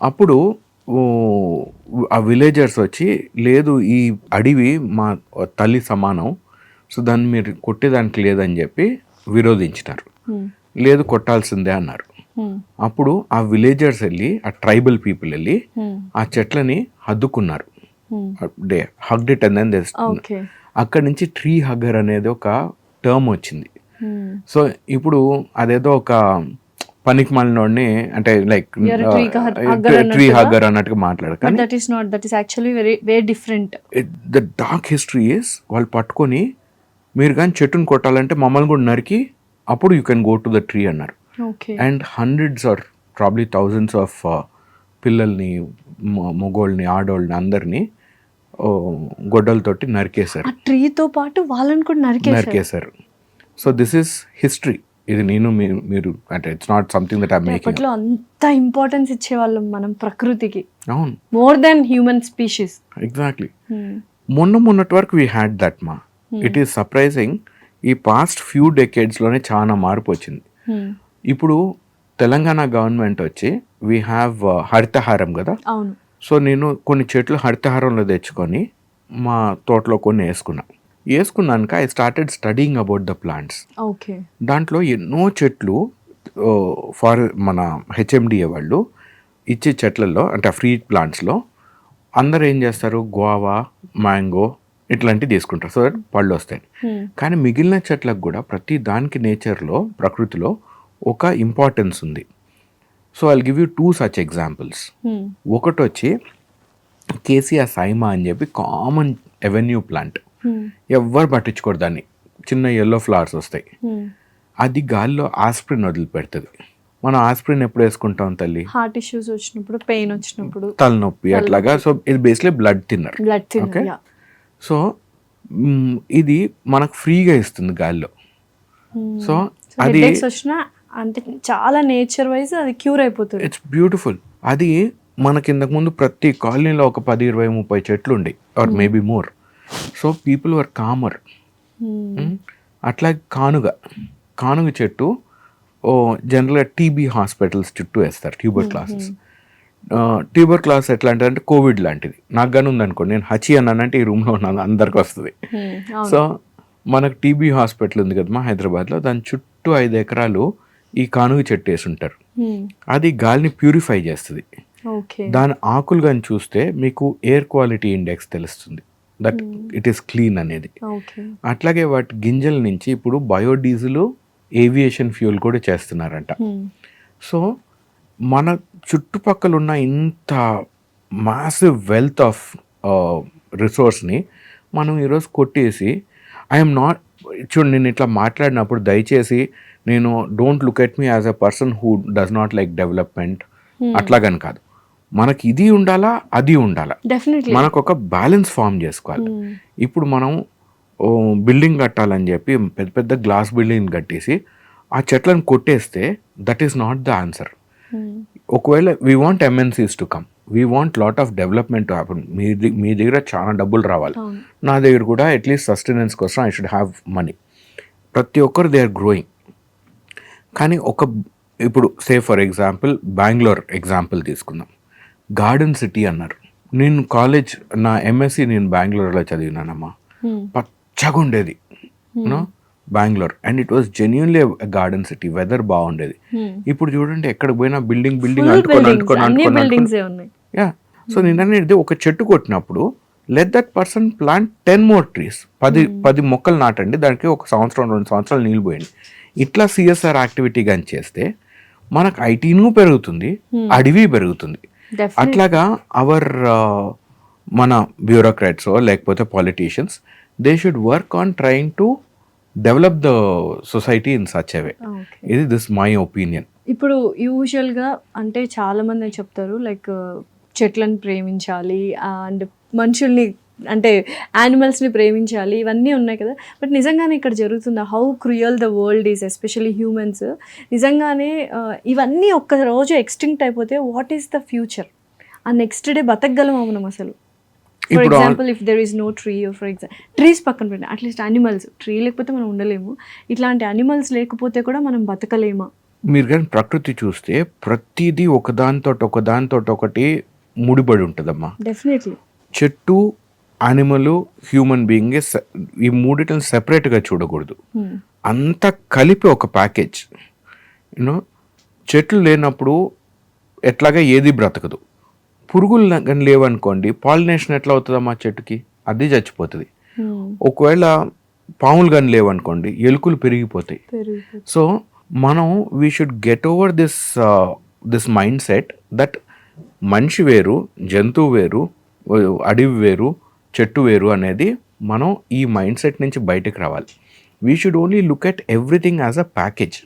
అప్పుడు ఆ విలేజర్స్ వచ్చి, లేదు ఈ అడవి మా తల్లి సమానం, సో దాన్ని మీరు కొట్టేదానికి లేదని చెప్పి విరోధించినారు. లేదు కొట్టాల్సిందే అన్నారు. అప్పుడు ఆ విలేజర్స్ వెళ్ళి, ఆ ట్రైబల్ పీపుల్ వెళ్ళి ఆ చెట్లని హద్దుకున్నారు. They hugged it and then అక్కడి నుంచి ట్రీ హగ్గర్ అనేది ఒక టర్మ్ వచ్చింది. సో ఇప్పుడు అదేదో ఒక పనికి మాలినోడిని, అంటే లైక్ ట్రీ హగ్గర్ అన్నట్టుగా మాట్లాడక, ద డార్క్ హిస్టరీ ఇస్, వాళ్ళు పట్టుకొని మీరు కానీ చెట్టును కొట్టాలంటే మమ్మల్ని కూడా నరికి అప్పుడు you can go to the tree అన్నారు. And hundreds or probably thousands of పిల్లల్ని, మగోళ్ళని, ఆడోళ్ళని అందరినీ గొడ్డలతోటి నరికేశారు. ట్రీతో పాటు వాళ్ళని కూడా నరికేశారు. So this is history. ఇది నేను మీరు అంటే it's not something that I am making. అప్పట్లో అంత ఇంపార్టెన్స్ ఇచ్చేవాళ్ళం మనం ప్రకృతికి, అవును, more than human species. Exactly. మొన్నటి వరకు వీ హ్యాడ్ దట్ మా. ఇట్ ఈస్ సర్ప్రైజింగ్, ఈ పాస్ట్ ఫ్యూ డెకేడ్స్లోనే చాలా మార్పు వచ్చింది. ఇప్పుడు తెలంగాణ గవర్నమెంట్ వచ్చి వీ హ్యావ్ హరితహారం కదా. అవును. సో నేను కొన్ని చెట్లు హరితహారంలో తెచ్చుకొని మా తోటలో కొన్ని వేసుకున్నాక I started studying about the plants. Okay. దాంట్లో ఎన్నో చెట్లు మన హెచ్ఎండిఏ వాళ్ళు ఇచ్చే చెట్లలో, అంటే ఫ్రీ ప్లాంట్స్లో అందరు ఏం చేస్తారు, గోవా, మ్యాంగో ఇట్లాంటివి తీసుకుంటారు, సో దట్ పళ్ళు వస్తాయి. కానీ మిగిలిన చెట్లకు కూడా ప్రతి దానికి నేచర్లో, ప్రకృతిలో ఒక ఇంపార్టెన్స్ ఉంది. So I'll give you 2 such examples. ఒకటి వచ్చి కేసీఆర్ సైమా అని చెప్పి కామన్ ఎవెన్యూ ప్లాంట్, ఎవ్వరు పట్టించుకోరు దాన్ని, చిన్న ఎల్లో ఫ్లవర్స్ వస్తాయి. అది గాల్లో ఆస్ప్రిన్ వదిలిపెడుతుంది. మనం ఆస్ప్రిన్ ఎప్పుడు వేసుకుంటాం తల్లి? హార్ట్ ఇష్యూస్ వచ్చినప్పుడు, పెయిన్ వచ్చినప్పుడు, తలనొప్పి అట్లాగా. సో ఇది basically blood thinner. Okay. So ఇది మనకు ఫ్రీగా ఇస్తుంది గాల్లో. సో అది అంటే చాలా నేచర్ వైజ్ అది క్యూర్ అయిపోతుంది. It's beautiful. అది మనకి ఇంతకు ముందు ప్రతి కాలనీలో ఒక 10, 20, 30 చెట్లు ఉండే, or maybe more. So people were comer. అట్లా కానుగ చెట్టు జనరల్గా టీబీ హాస్పిటల్స్ చుట్టూ వేస్తారు, ట్యూబర్ క్లాస్ ఎట్లా అంటే కోవిడ్ లాంటిది. నాకు కానీ ఉందనుకోండి, నేను హచి అన్నానంటే ఈ రూమ్లో ఉన్నాను, అందరికి వస్తుంది. సో మనకు టీబీ హాస్పిటల్ ఉంది కదా మా హైదరాబాద్లో, దాని చుట్టూ 5 ఎకరాలు ఈ కానుగ చెట్టు వేసి ఉంటారు. అది గాలిని ప్యూరిఫై చేస్తుంది. దాని ఆకులు కానీ చూస్తే మీకు ఎయిర్ క్వాలిటీ ఇండెక్స్ తెలుస్తుంది, దట్ ఇట్ ఈస్ క్లీన్ అనేది. అట్లాగే వాటి గింజల నుంచి ఇప్పుడు బయోడీజిల్, ఏవియేషన్ ఫ్యూల్ కూడా చేస్తున్నారంట. సో మన చుట్టుపక్కల ఉన్న ఇంత మాసివ్ వెల్త్ ఆఫ్ రిసోర్స్ని మనం ఈరోజు కొట్టేసి, ఐఎమ్ నాట్, చూడండి నేను ఇట్లా మాట్లాడినప్పుడు దయచేసి నేను don't look at me as a person who does not like development అట్లాగని కాదు. మనకి ఇది ఉండాలా, అది ఉండాలా, మనకు ఒక బ్యాలెన్స్ ఫామ్ చేసుకోవాలి. ఇప్పుడు మనం బిల్డింగ్ కట్టాలని చెప్పి పెద్ద పెద్ద గ్లాస్ బిల్డింగ్ కట్టేసి ఆ చెట్లను కొట్టేస్తే that is not the answer. ఒకవేళ we want MNCs to come, we want lot of development to happen. మీ దగ్గర చాలా డబ్బులు రావాలి, నా దగ్గర కూడా అట్లీస్ట్ సస్టెనెన్స్ కోసం ఐ షుడ్ హ్యావ్ మనీ. ప్రతి ఒక్కరు దే ఆర్ గ్రోయింగ్. కానీ ఇప్పుడు say for example Bengaluru example తీసుకుందాం. గార్డెన్ సిటీ అన్నారు. నేను కాలేజ్ నా ఎంఎస్సి నేను బెంగళూరులో చదివినానమ్మా. పచ్చగా ఉండేది Bengaluru, and it was genuinely garden city. Weather బాగుండేది. ఇప్పుడు చూడండి ఎక్కడ పోయినా బిల్డింగ్ అంటుకొని. సో నేను అనేది ఒక చెట్టు కొట్టినప్పుడు let that person plant 10 more trees. 10 మొక్కలు నాటండి, దానికి 1 సంవత్సరం 2 సంవత్సరాలు నీళ్ళు పోయండి. ఇట్లా సిఎస్ఆర్ యాక్టివిటీ కానీ చేస్తే మనకు ఐటీను పెరుగుతుంది, అడవి పెరుగుతుంది. అట్లాగా మన బ్యూరోక్రాట్స్ లేకపోతే politicians they should work on trying to develop the society in such a way. ఇది దిస్ మై ఒపీనియన్. ఇప్పుడు యూజువల్గా అంటే చాలా మంది చెప్తారు లైక్ చెట్లను ప్రేమించాలి అండ్ మనుషుల్ని అంటే యానిమల్స్ని ప్రేమించాలి, ఇవన్నీ ఉన్నాయి కదా. బట్ నిజంగానే ఇక్కడ జరుగుతుందా? How cruel the world is, especially humans. నిజంగానే ఇవన్నీ ఒక్క రోజు ఎక్స్టింక్ట్ అయిపోతే వాట్ ఈస్ ద ఫ్యూచర్? ఆ నెక్స్ట్ డే బతకగలమా మనం అసలు? For example if there is no tree, for example trees పక్కన పెట్టిన అట్లీస్ట్ యానిమల్స్, ట్రీ లేకపోతే మనం ఉండలేము, ఇట్లాంటి యానిమల్స్ లేకపోతే కూడా మనం బతకలేమా? మీరు కానీ ప్రకృతి చూస్తే ప్రతిదీ ఒకదానితో ఒకటి ముడిపడి ఉంటుందమ్మా. డెఫినెట్లీ. చెట్టు, యానిమల్, హ్యూమన్ బీయింగ్ ఈ మూడిటిని సెపరేట్గా చూడకూడదు. అంతా కలిపి ఒక ప్యాకేజ్. యూనో చెట్లు లేనప్పుడు ఎట్లాగా ఏది బ్రతకదు. పురుగులు కానీ లేవనుకోండి, పాలినేషన్ ఎట్లా అవుతుందమ్మా చెట్టుకి? అది చచ్చిపోతుంది. ఒకవేళ పాములు కానీ లేవనుకోండి, ఎలుకలు పెరిగిపోతాయి. సో మనం we should get over this mind set that మనిషి వేరు, జంతువు వేరు, అడవి వేరు, చెట్టు వేరు అనేది మనం ఈ మైండ్ సెట్ నుంచి బయటకు రావాలి. We should only look at everything as a package.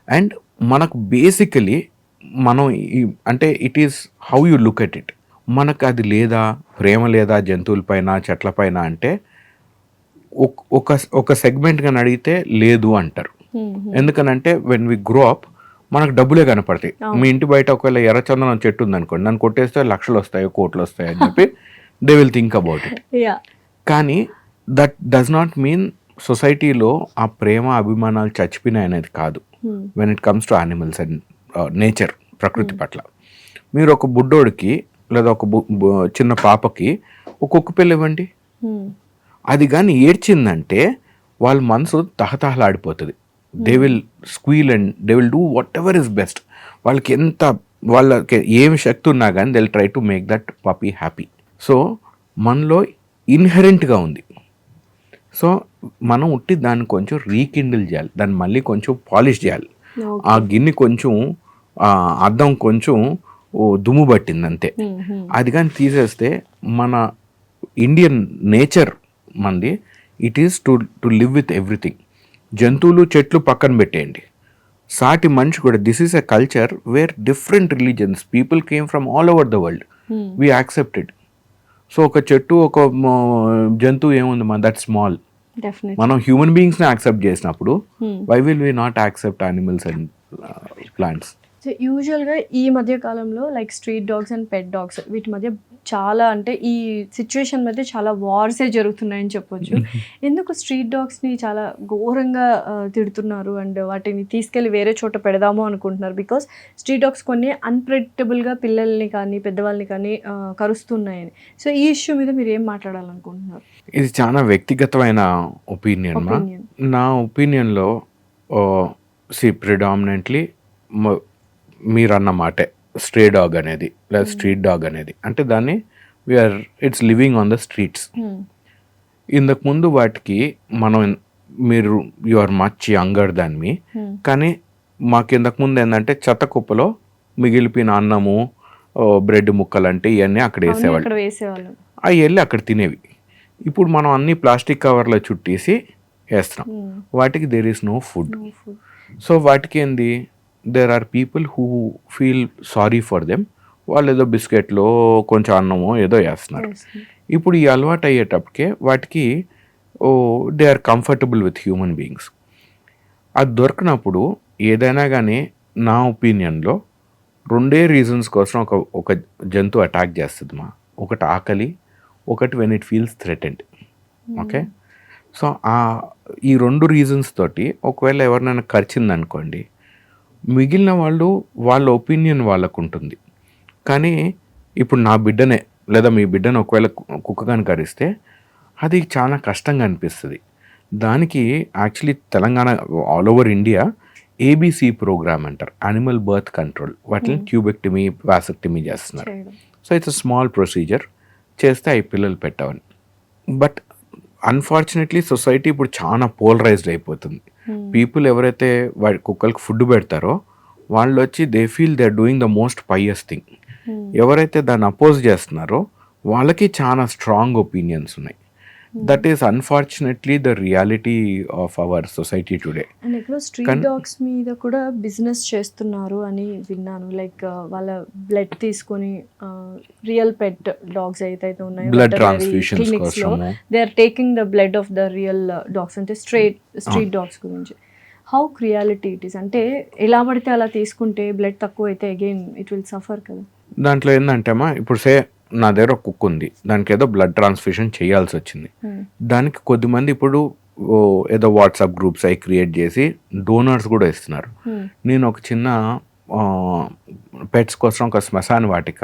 And మనకు బేసికలీ మనం అంటే it is how you look at it. మనకు అది లేదా, ప్రేమ లేదా జంతువులపైన, చెట్లపైన అంటే ఒక సెగ్మెంట్ కానీ అడిగితే లేదు అంటారు. ఎందుకనంటే వెన్ వి గ్రో అప్ మనకు డబ్బులే కనపడతాయి. మీ ఇంటి బయట ఒకవేళ ఎర్రచందనం చెట్టు ఉందనుకోండి, నన్ను కొట్టేస్తే లక్షలు వస్తాయో కోట్లు వస్తాయో అని చెప్పి they will think about it. కానీ దట్ డస్ నాట్ మీన్ సొసైటీలో ఆ ప్రేమ అభిమానాలు చచ్చిపోయినాయి అనేది కాదు. When it comes to animals and nature, ప్రకృతి పట్ల. మీరు ఒక బుడ్డోడికి లేదా ఒక చిన్న పాపకి ఒక కుక్క పిల్ల ఇవ్వండి, అది కానీ ఏడ్చిందంటే వాళ్ళ మనసు తహతహలాడిపోతుంది. They will squeal and they will do whatever is best. వాళ్ళకి ఏమి శక్తి ఉన్నా కానీ they will try to make that puppy happy. So మనలో ఇన్హెరెంట్గా ఉంది. సో మనం ఉట్టి దాన్ని కొంచెం రీకిండిల్ చేయాలి, దాన్ని మళ్ళీ కొంచెం పాలిష్ చేయాలి. ఆ గిన్నె కొంచెం అద్దం కొంచెం దుమ్ము పట్టింది అంతే. అది కానీ తీసేస్తే మన ఇండియన్ నేచర్ మంది it is to live with everything. జంతువులు, చెట్లు పక్కన పెట్టేయండి, సాటి మనిషి కూడా. This is a culture where different religions people came from all over the world. We accepted. So ఒక చెట్టు, ఒక జంతువు ఏముంది మా దట్ స్మాల్. మనం హ్యూమన్ బీయింగ్స్ని యాక్సెప్ట్ చేసినప్పుడు why will we not accept animals and plants? So యూజువల్గా ఈ మధ్య కాలంలో like street dogs and pet dogs వీటి మధ్య చాలా అంటే ఈ సిచ్యువేషన్ మధ్య చాలా వార్సే జరుగుతున్నాయని చెప్పొచ్చు. ఎందుకు స్ట్రీట్ డాగ్స్ని చాలా ఘోరంగా తిడుతున్నారు అండ్ వాటిని తీసుకెళ్ళి వేరే చోట పెడదాము అనుకుంటున్నారు? బికాస్ స్ట్రీట్ డాగ్స్ కొన్ని అన్ప్రెడిక్టబుల్గా పిల్లల్ని కానీ పెద్దవాళ్ళని కానీ కరుస్తున్నాయని. సో ఈ ఇష్యూ మీద మీరు ఏం మాట్లాడాలనుకుంటున్నారు? ఇది చాలా వ్యక్తిగతమైన ఒపీనియన్. నా ఒపీనియన్లో ప్రిడామినెంట్లీ మీరు అన్న మాటే స్ట్రే డాగ్ అనేది లేదా స్ట్రీట్ డాగ్ అనేది అంటే దాన్ని it's living on the streets. ఇంతకుముందు వాటికి మీరు you are much younger than me, కానీ మాకు ఇంతకుముందు ఏంటంటే చెత్త కుప్పలో మిగిలిపోయిన అన్నము, బ్రెడ్ ముక్కలు అంటే ఇవన్నీ అక్కడ వేసేవాళ్ళు. అవి వెళ్ళి అక్కడ తినేవి. ఇప్పుడు మనం అన్ని ప్లాస్టిక్ కవర్లో చుట్టేసి వేస్తున్నాం. వాటికి there is no food. So వాటికి ఏంది, there are people who feel sorry for them. వాళ్ళు ఏదో బిస్కెట్లో కొంచెం అన్నమో ఏదో వేస్తున్నారు. ఇప్పుడు ఈ అలవాటు అయ్యేటప్పటికే వాటికి they are comfortable with human beings. అది దొరికినప్పుడు ఏదైనా కానీ నా ఒపీనియన్లో 2 రీజన్స్ కోసం ఒక జంతువు అటాక్ చేస్తుంది మా. ఒకటి ఆకలి, ఒకటి when it feels threatened. Okay, so ఈ 2 రీజన్స్ తోటి ఒకవేళ ఎవరినైనా కరిచిందనుకోండి, మిగిలిన వాళ్ళు వాళ్ళ ఒపీనియన్ వాళ్ళకు ఉంటుంది. కానీ ఇప్పుడు నా బిడ్డనే లేదా మీ బిడ్డను ఒకవేళ కుక్క కానీ కరిస్తే అది చాలా కష్టంగా అనిపిస్తుంది. దానికి actually Telangana all over India ABC programme అంటారు, యానిమల్ బర్త్ కంట్రోల్. వాటిని ట్యూబెక్టమీ, వాసెక్టమీ చేస్తున్నారు. సో ఇట్స్ స్మాల్ ప్రొసీజర్, చేస్తే అవి పిల్లలు పెట్టవని. బట్ అన్ఫార్చునేట్లీ సొసైటీ ఇప్పుడు చాలా పోలరైజ్డ్ అయిపోతుంది. పీపుల్ ఎవరైతే వాడి కుక్కలకు ఫుడ్ పెడతారో వాళ్ళు వచ్చి they feel they are doing the most pious thing. ఎవరైతే దాన్ని అపోజ్ చేస్తున్నారో వాళ్ళకి చాలా స్ట్రాంగ్ ఒపీనియన్స్ ఉన్నాయి. That is unfortunately the reality of our society today. And ఎక్కడో స్ట్రీట్ డాగ్స్ మీద కూడా బిజినెస్ చేస్తున్నారు అని విన్నాను. లైక్ వాళ్ళ బ్లడ్ తీసుకొని రియల్ పెట్ డాగ్స్ అయితే ఉన్నాయో బ్లడ్ ట్రాన్స్ఫ్యూషన్స్ క్లినిక్స్ లో కోసము they are taking the blood of the real dogs, అంటే స్ట్రీట్ డాగ్స్ గురించి. హౌ రియాలిటీ ఇట్ ఈస్, అంటే ఎలా పడితే అలా తీసుకుంటే బ్లడ్ తక్కువ అయితే అగైన్ ఇట్ విల్ సఫర్ కదా. దాంట్లో ఏంటంటే అమ్మా, ఇప్పుడు నా దగ్గర ఒక కుక్క ఉంది, దానికి ఏదో బ్లడ్ ట్రాన్స్ఫ్యూషన్ చేయాల్సి వచ్చింది. దానికి కొద్దిమంది ఇప్పుడు ఏదో వాట్సాప్ గ్రూప్స్ అవి క్రియేట్ చేసి డోనర్స్ కూడా ఇస్తున్నారు. నేను ఒక చిన్న పెట్స్ కోసం ఒక శ్మశాన వాటిక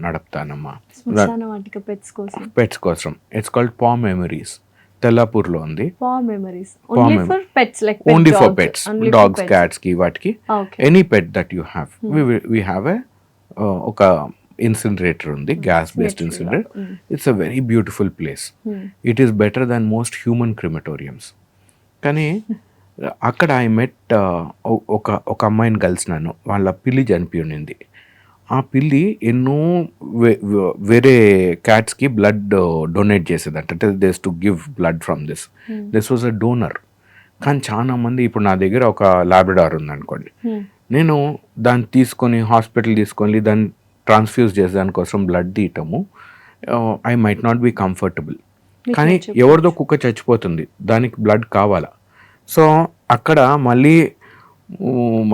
నడుపుతానమ్మా. పెట్స్ కోసం ఇట్స్ కాల్డ్ పా మెమరీస్, తెల్లాపూర్లో ఉంది. Only for pets, dogs, cats కి, వాటికి any pet that you have. We have ఒక ఇన్సినరేటర్ ఉంది, gas based incinerator. It's a very beautiful place. It is better than most human crematoriums. కానీ అక్కడ I met ఒక అమ్మాయిని కలిసినాను. వాళ్ళ పిల్లి చనిపోయి ఉండింది. ఆ పిల్లి ఎన్నో వేరే క్యాట్స్కి బ్లడ్ డొనేట్ చేసేదంట. అంటే this to give blood from this was a donor. కానీ చాలా మంది, ఇప్పుడు నా దగ్గర ఒక లాబ్రడార్ ఉందనుకోండి, నేను దాన్ని తీసుకొని హాస్పిటల్ తీసుకొని దాన్ని ట్రాన్స్ఫ్యూజ్ చేసే దానికోసం బ్లడ్ తీయటము I might not be comfortable. కానీ ఎవరిదో కుక్క చచ్చిపోతుంది, దానికి బ్లడ్ కావాలా. సో అక్కడ మళ్ళీ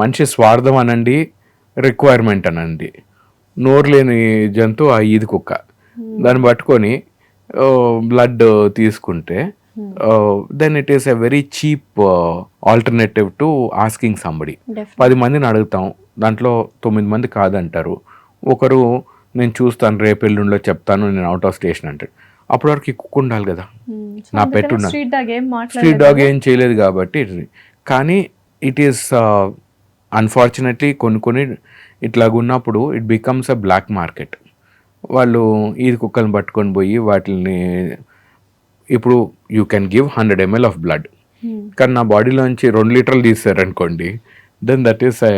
మనిషి స్వార్థం అనండి, రిక్వైర్మెంట్ అనండి. నోరు లేని జంతువు ఆ ఈది కుక్క, దాన్ని పట్టుకొని బ్లడ్ తీసుకుంటే then it is a very cheap alternative to asking somebody. 10 మందిని అడుగుతాం, దాంట్లో 9 మంది కాదంటారు. ఒకరు నేను చూస్తాను, రేపు ఎల్లుండిలో చెప్తాను, నేను అవుట్ ఆఫ్ స్టేషన్ అంటాడు. అప్పటి వరకు ఈ కుక్క ఉండాలి కదా, నా పెట్ ఉండాలి. స్ట్రీట్ డాగ్ ఏం చేయలేదు కాబట్టి. కానీ ఇట్ ఈస్ అన్ఫార్చునేట్లీ కొన్ని ఇట్లాగున్నప్పుడు it becomes a black market. వాళ్ళు ఈది కుక్కలను పట్టుకొని పోయి వాటిని, ఇప్పుడు you can give 100 ml of blood, కానీ నా బాడీలోంచి 2 లీటర్లు తీసారనుకోండి, then that is a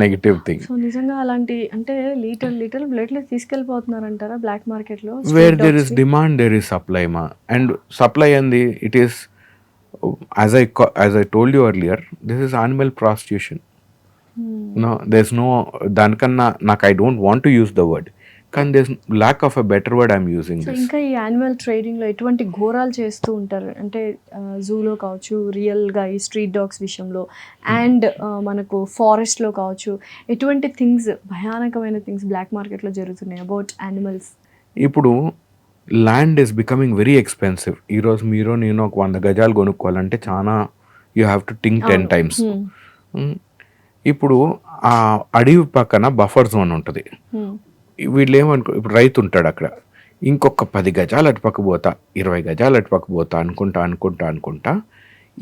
negative thing. So నిజంగా అలాంటి, అంటే లీటర్ బ్లడ్ తీసుకెళ్ళిపోతున్నారంటారా బ్లాక్ మార్కెట్లో? Where there is demand there is supply మా. అండ్ సప్లై అంది it is, as I told you earlier, this is animal prostitution. No, there is no, దానికన్నా నాకు I don't want to use the word, కానీ there is lack of a better word I'm using this. ఇంకా ఈ animal ట్రేడింగ్లో ఎటువంటి ఘోరాలు చేస్తూ ఉంటారు అంటే జూలో కావచ్చు, రియల్గా ఈ స్ట్రీట్ డాగ్స్ విషయంలో, అండ్ మనకు ఫారెస్ట్లో కావచ్చు, ఎటువంటి థింగ్స్, భయానకమైన థింగ్స్ బ్లాక్ మార్కెట్లో జరుగుతున్నాయి అబౌట్ యానిమల్స్? ఇప్పుడు land is becoming very expensive. ఈరోజు మీరు నేను ఒక 100 గజాలు కొనుక్కోవాలంటే చాలా, you have to think 10 times. ఇప్పుడు ఆ అడవి పక్కన బఫర్ జోన్ ఉంటుంది. వీళ్ళు ఏమనుకో, ఇప్పుడు రైతు ఉంటాడు అక్కడ, ఇంకొక 10 గజాలు అటు పక్క పోతా, 20 గజాలు అటు పక్క పోతా అనుకుంటా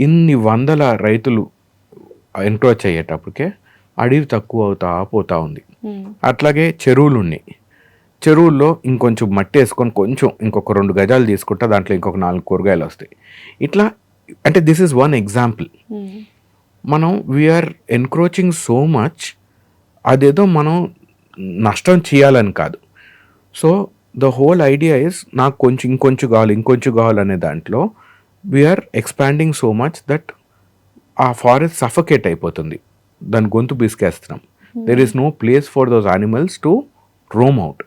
ఇన్ని వందల రైతులు ఎంక్రోచ్ అయ్యేటప్పటికే అడవి తక్కువ అవుతా పోతా ఉంది. అట్లాగే చెరువులు ఉన్నాయి. చెరువుల్లో ఇంకొంచెం మట్టి వేసుకొని కొంచెం ఇంకొక 2 గజాలు తీసుకుంటా, దాంట్లో ఇంకొక 4 కూరగాయలు వస్తాయి. ఇట్లా, అంటే దిస్ ఈజ్ వన్ ఎగ్జాంపుల్. మనం వీఆర్ ఎన్క్రోచింగ్ సో మచ్, అదేదో మనం నష్టం చేయాలని కాదు. So the whole idea is, నాకు ఇంకొంచెం కావాలనే దాంట్లో we are expanding so much that ఆ ఫారెస్ట్ సఫకేట్ అయిపోతుంది, దాని గొంతు బిస్కేస్తున్నాం. There is no place for those animals to roam out.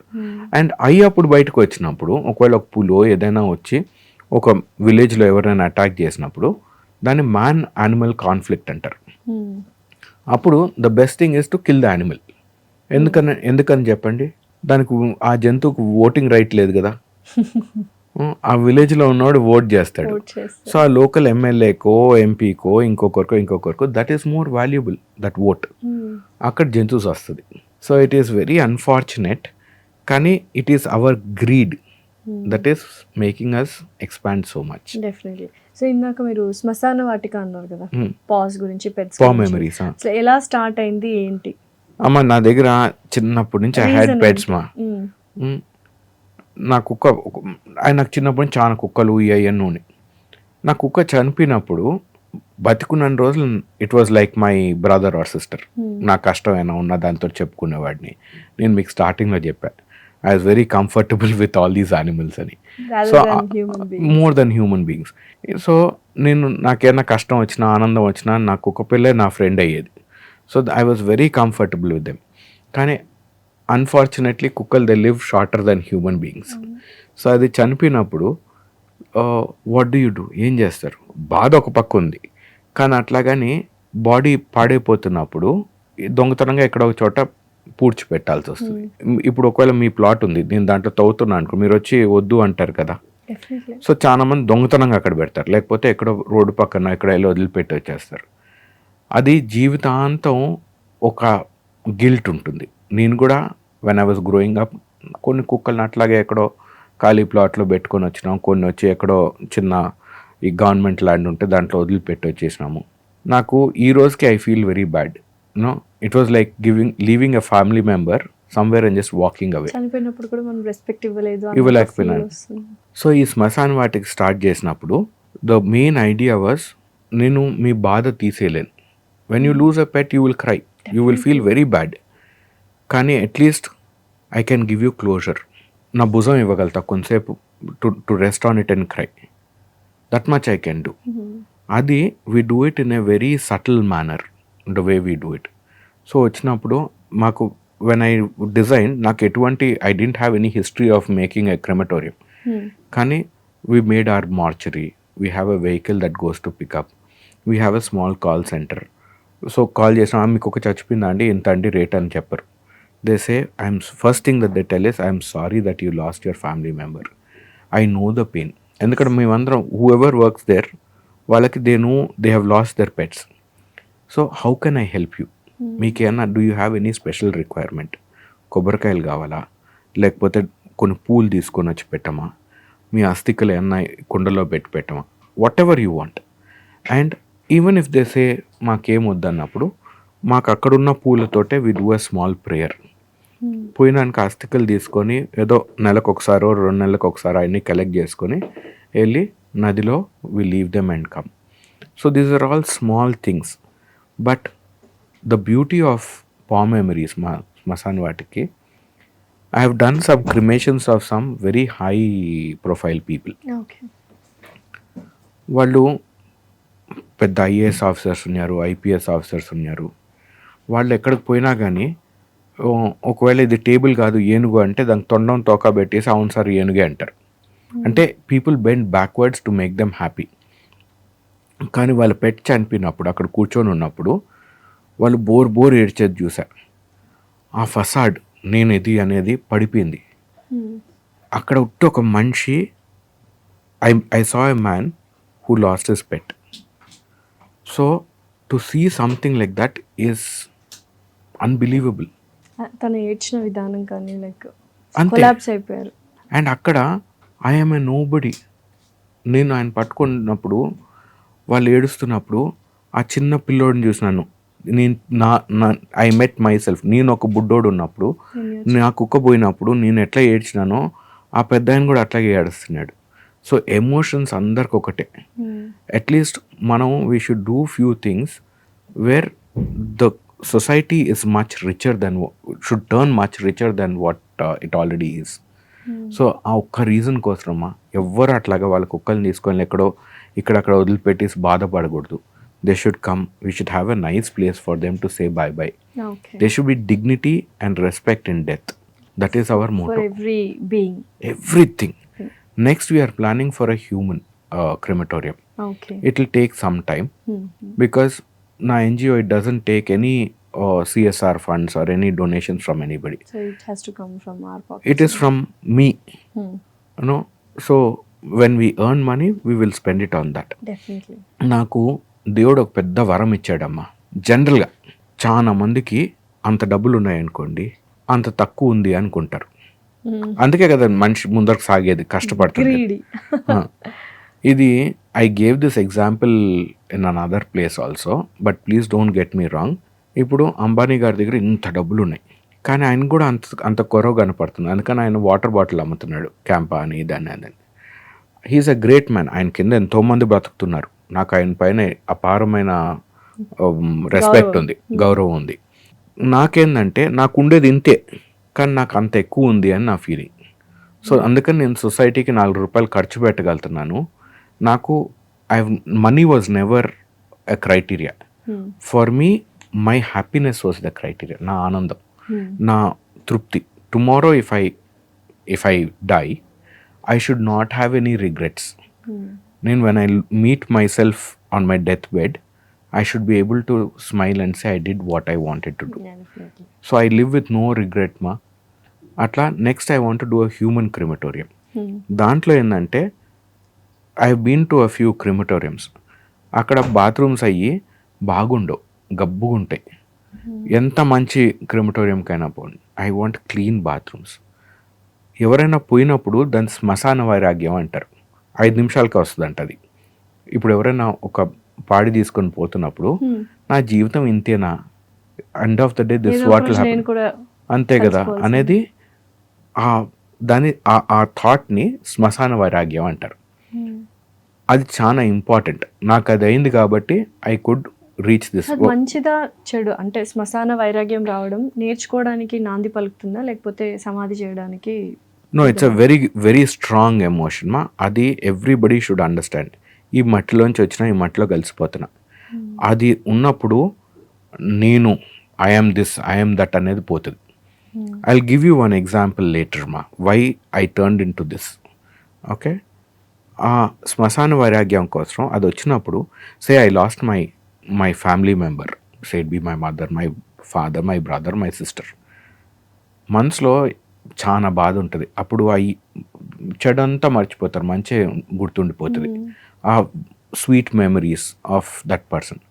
And అప్పుడు బయటకు వచ్చినప్పుడు ఒకవేళ ఒక పులో ఏదైనా వచ్చి ఒక విలేజ్లో ఎవరైనా అటాక్ చేసినప్పుడు దాన్ని మ్యాన్ యానిమల్ కాన్ఫ్లిక్ట్ అంటారు. అప్పుడు the best thing is to kill the animal. ఎందుకని చెప్పండి, దానికి ఆ జంతువుకు ఓటింగ్ రైట్ లేదు కదా. ఆ విలేజ్లో ఉన్నవాడు ఓట్ చేస్తాడు. సో ఆ లోకల్ ఎమ్మెల్యేకో ఎంపీకో ఇంకొకరికో that is more valuable, that vote. అక్కడ జంతువుస్ వస్తుంది. So it is very unfortunate, కానీ it is our greed that is making us expand so much. Definitely. So ఇందాక మీరు శ్మశాన వాటిక అన్నారు కదా, పాస్ గురించి, పెట్స్ ఫామ్ మెమరీస్. అసలు ఎలా స్టార్ట్ అయింది ఏంటి? అమ్మ నా దగ్గర చిన్నప్పటి నుంచి ఐ హ్యాడ్ పెట్స్ మా. నా కుక్క నాకు చిన్నప్పటి నుంచి చాలా కుక్కలు ఇవన్నీ ఉన్నాయి. నా కుక్క చనిపోయినప్పుడు బతికున్న రోజులు it was like my brother are sister. నా కష్టం ఏమైనా ఉన్నా దాంతో చెప్పుకునేవాడిని. నేను మీకు స్టార్టింగ్లో చెప్పాను, I was very comfortable with all these animals అని. So more than human beings. So నాకేమైనా కష్టం వచ్చినా ఆనందం వచ్చినా నా కుక్క పిల్లే నా ఫ్రెండ్ అయ్యేది. So I was very comfortable with them. కానీ అన్ఫార్చునేట్లీ కుక్కలు they live shorter than human beings. So అది చనిపోయినప్పుడు వాట్ డూ యూ డూ, ఏం చేస్తారు? బాధ ఒక పక్క ఉంది, కానీ అట్లాగని బాడీ పాడైపోతున్నప్పుడు దొంగతనంగా ఎక్కడో ఒక చోట పూడ్చిపెట్టాల్సి వస్తుంది. ఇప్పుడు ఒకవేళ మీ ప్లాట్ ఉంది, నేను దాంట్లో తవ్వుతున్నాను అనుకో, మీరు వచ్చి వద్దు అంటారు కదా. సో చాలా మంది దొంగతనంగా అక్కడ పెడతారు, లేకపోతే ఎక్కడో రోడ్డు పక్కన ఎక్కడ వెళ్ళి వదిలిపెట్టి వచ్చేస్తారు. అది జీవితాంతం ఒక గిల్ట్ ఉంటుంది. నేను కూడా when I was growing up కొన్ని కుక్కల్ని అట్లాగే ఎక్కడో ఖాళీ ప్లాట్లో పెట్టుకొని వచ్చినాం, కొన్ని వచ్చి ఎక్కడో చిన్న ఈ గవర్నమెంట్ ల్యాండ్ ఉంటే దాంట్లో వదిలిపెట్టి వచ్చేసినాము. నాకు ఈ రోజుకి I feel very bad. No, it was like leaving a family member somewhere and just walking away. చనిపోయినప్పుడు కూడా మనం రెస్పెక్ట్ ఇవ్వలేకపోయినాను. సో ఈ శ్మశాన వాటికి స్టార్ట్ చేసినప్పుడు ద మెయిన్ ఐడియా వాజ్, నేను మీ బాధ తీసేయలేను. When you lose a pet you will cry, you will feel very bad, కానీ at least I can give you closure. నా భుజం ఇవ్వగలుగుతా కొంతసేపు to rest on it and cry. That much I can do. అది we do it in a very subtle manner the way we do it. So వచ్చినప్పుడు మాకు when I design, నాకు ఎటువంటి I didn't have any history of making a crematorium. కానీ we made our mortuary, we have a vehicle that goes to pick up, we have a small call centre. So call చేసినా మీకు ఒక చచ్చిపోయిందా అండి, ఇంత అండి rate అని చెప్పరు. They say first thing that they tell is I'm sorry that you lost your family member. I know the pain. ఎందుకంటే మేమందరం హూ ఎవర్ వర్క్స్ దేర్ వాళ్ళకి they have lost their pets. So how can I help you? మీకేమన్నా do you have any special requirement? కొబ్బరికాయలు కావాలా, లేకపోతే కొన్ని పూలు తీసుకొని వచ్చి పెట్టమా, మీ అస్థికలు ఏమన్నా కుండలో పెట్టి పెట్టమా, whatever you want. And even if they say మాకేం వద్దన్నప్పుడు మాకు అక్కడున్న పూలతోటే we do a small prayer. పోయినాక అస్థికలు తీసుకొని ఏదో నెలకు ఒకసారో 2 నెలలకు ఒకసారి అన్నీ కలెక్ట్ చేసుకొని వెళ్ళి నదిలో we leave them and come. So these are all small things. But the beauty of paw memories మా శ్మశాన వాటికి, I have done some cremations of some very high profile people. వాళ్ళు పెద్ద ఐఏఎస్ ఆఫీసర్స్ ఉన్నారు, IPS officers ఉన్నారు. వాళ్ళు ఎక్కడికి పోయినా కానీ ఒకవేళ ఇది టేబుల్ కాదు ఏనుగు అంటే దానికి తొండం తోక పెట్టేసి అవును సార్ ఏనుగే అంటారు. అంటే people bend backwards to make them happy. కానీ వాళ్ళ పెట్ చనిపోయినప్పుడు అక్కడ కూర్చొని ఉన్నప్పుడు వాళ్ళు బోర్ ఏడ్చేది చూసా. ఆ ఫసాడ్ నేను ఇది అనేది పడిపోయింది. అక్కడ ఉట్టి ఒక మనిషి, I saw a man who lost his pet. So to see something like that is unbelievable. తను ఏడ్చిన విధానం కానీ లైక్ కొలాప్స్ అయిపోయారు. అండ్ అక్కడ ఐఎమ్ ఏ నోబడి. నేను ఆయన పట్టుకున్నప్పుడు వాళ్ళు ఏడుస్తున్నప్పుడు ఆ చిన్న పిల్లోడిని చూసినాను. I met myself. నేను ఒక బుడ్డోడు ఉన్నప్పుడు, నా కుక్క పోయినప్పుడు నేను ఎట్లా ఏడ్చినానో ఆ పెద్ద ఆయన కూడా అట్లాగే ఏడుస్తున్నాడు. సో ఎమోషన్స్ అందరికి ఒకటే. అట్లీస్ట్ మనం we should do few things wear the society is much richer than should turn much richer than what it already is. So ఆ ఒక్క రీజన్ కోసమా ఎవ్వరు అట్లాగా వాళ్ళ కుక్కల్ని తీసుకొని ఇక్కడక్కడ వదిలిపెట్టేసి బాధపడకూడదు. They should come, we should have a nice place for them to say bye bye. They should be dignity and respect in death. That is our motto. Everything. Next we're planning for a human crematorium. Okay. It will take some time because నా NGO, it doesn't take any CSR funds or any donations from anybody. So it has to come from our pocket. It is from me, you know. So when we earn money, we will spend it on that. Definitely. నాకు దేవుడు ఒక పెద్ద వరం ఇచ్చాడమ్మా. జనరల్గా చాలా మందికి అంత డబ్బులు ఉన్నాయనుకోండి, అంత తక్కువ ఉంది అనుకుంటారు. అందుకే కదా మనిషి ముందరకు సాగేది, కష్టపడుతుంది. గ్రీడీ. ఇది I gave this example in an other place also, but please don't get me wrong. ఇప్పుడు అంబానీ గారి దగ్గర ఇంత డబ్బులు ఉన్నాయి, కానీ ఆయన కూడా అంత కొరవ కనపడుతుంది. అందుకని ఆయన వాటర్ బాటిల్ అమ్ముతున్నాడు, క్యాంపా అని దాన్ని అదని. He is a great man. ఆయన కింద ఎంతోమంది బ్రతుకుతున్నారు. నాకు ఆయన పైన అపారమైన రెస్పెక్ట్ ఉంది, గౌరవం ఉంది. నాకేందంటే నాకు ఉండేది ఇంతే, కానీ నాకు అంత ఎక్కువ ఉంది అని నా ఫీలింగ్. సో అందుకని నేను సొసైటీకి 4 రూపాయలు ఖర్చు పెట్టగలుగుతున్నాను. నాకు money was never a criteria for me. My happiness was the criteria. నా ఆనందం, నా తృప్తి. Tomorrow if I die, I should not have any regrets. నేను when I meet myself on my death bed, I should be able to smile and say I did what I wanted to do. So I live with no regret, ma. అట్లా next I want to do a human crematorium. దాంట్లో ఏంటంటే I been to a few crematoriums. అక్కడ bathrooms అయ్యి బాగుండవు, గబ్బుగుంటాయి. ఎంత మంచి క్రిమటోరియంకైనా పోండి, I want clean bathrooms. ఎవరైనా పోయినప్పుడు దాన్ని శ్మశాన వైరాగ్యం అంటారు. 5 నిమిషాలకే వస్తుందంట అది. ఇప్పుడు ఎవరైనా ఒక పాడి తీసుకొని పోతున్నప్పుడు నా జీవితం ఇంతేనా, end of the day this what will happen, అంతే కదా అనేది దాని ఆ థాట్ని శ్మశాన వైరాగ్యం అంటారు. అది చాలా ఇంపార్టెంట్. నాకు అది అయింది కాబట్టి ఐ కుడ్ రీచ్ దిస్. మంచిదా చెడు అంటే శ్మశాన వైరాగ్యం రావడం నేర్చుకోవడానికి నాంది పలుకుతుందా, లేకపోతే సమాధి చేయడానికి? No, it's a very very strong emotion మా. అది ఎవ్రీబడి షుడ్ అండర్స్టాండ్. ఈ మట్టిలోంచి వచ్చిన ఈ మట్టిలో కలిసిపోతున్నా. అది ఉన్నప్పుడు నేను ఐఎమ్ దిస్, ఐఎమ్ దట్ అనేది పోతుంది. I'll give you one example later మా, why I turned into this. Okay, ఆ శ్మశాన వైరాగ్యం కోసం అది వచ్చినప్పుడు, say I lost my family member, said be my mother, my father, my brother, my sister. మనసులో చాలా బాధ ఉంటుంది. అప్పుడు అవి చెడంతా మర్చిపోతారు, మంచిగా గుర్తుండిపోతుంది ఆ sweet memories of that person.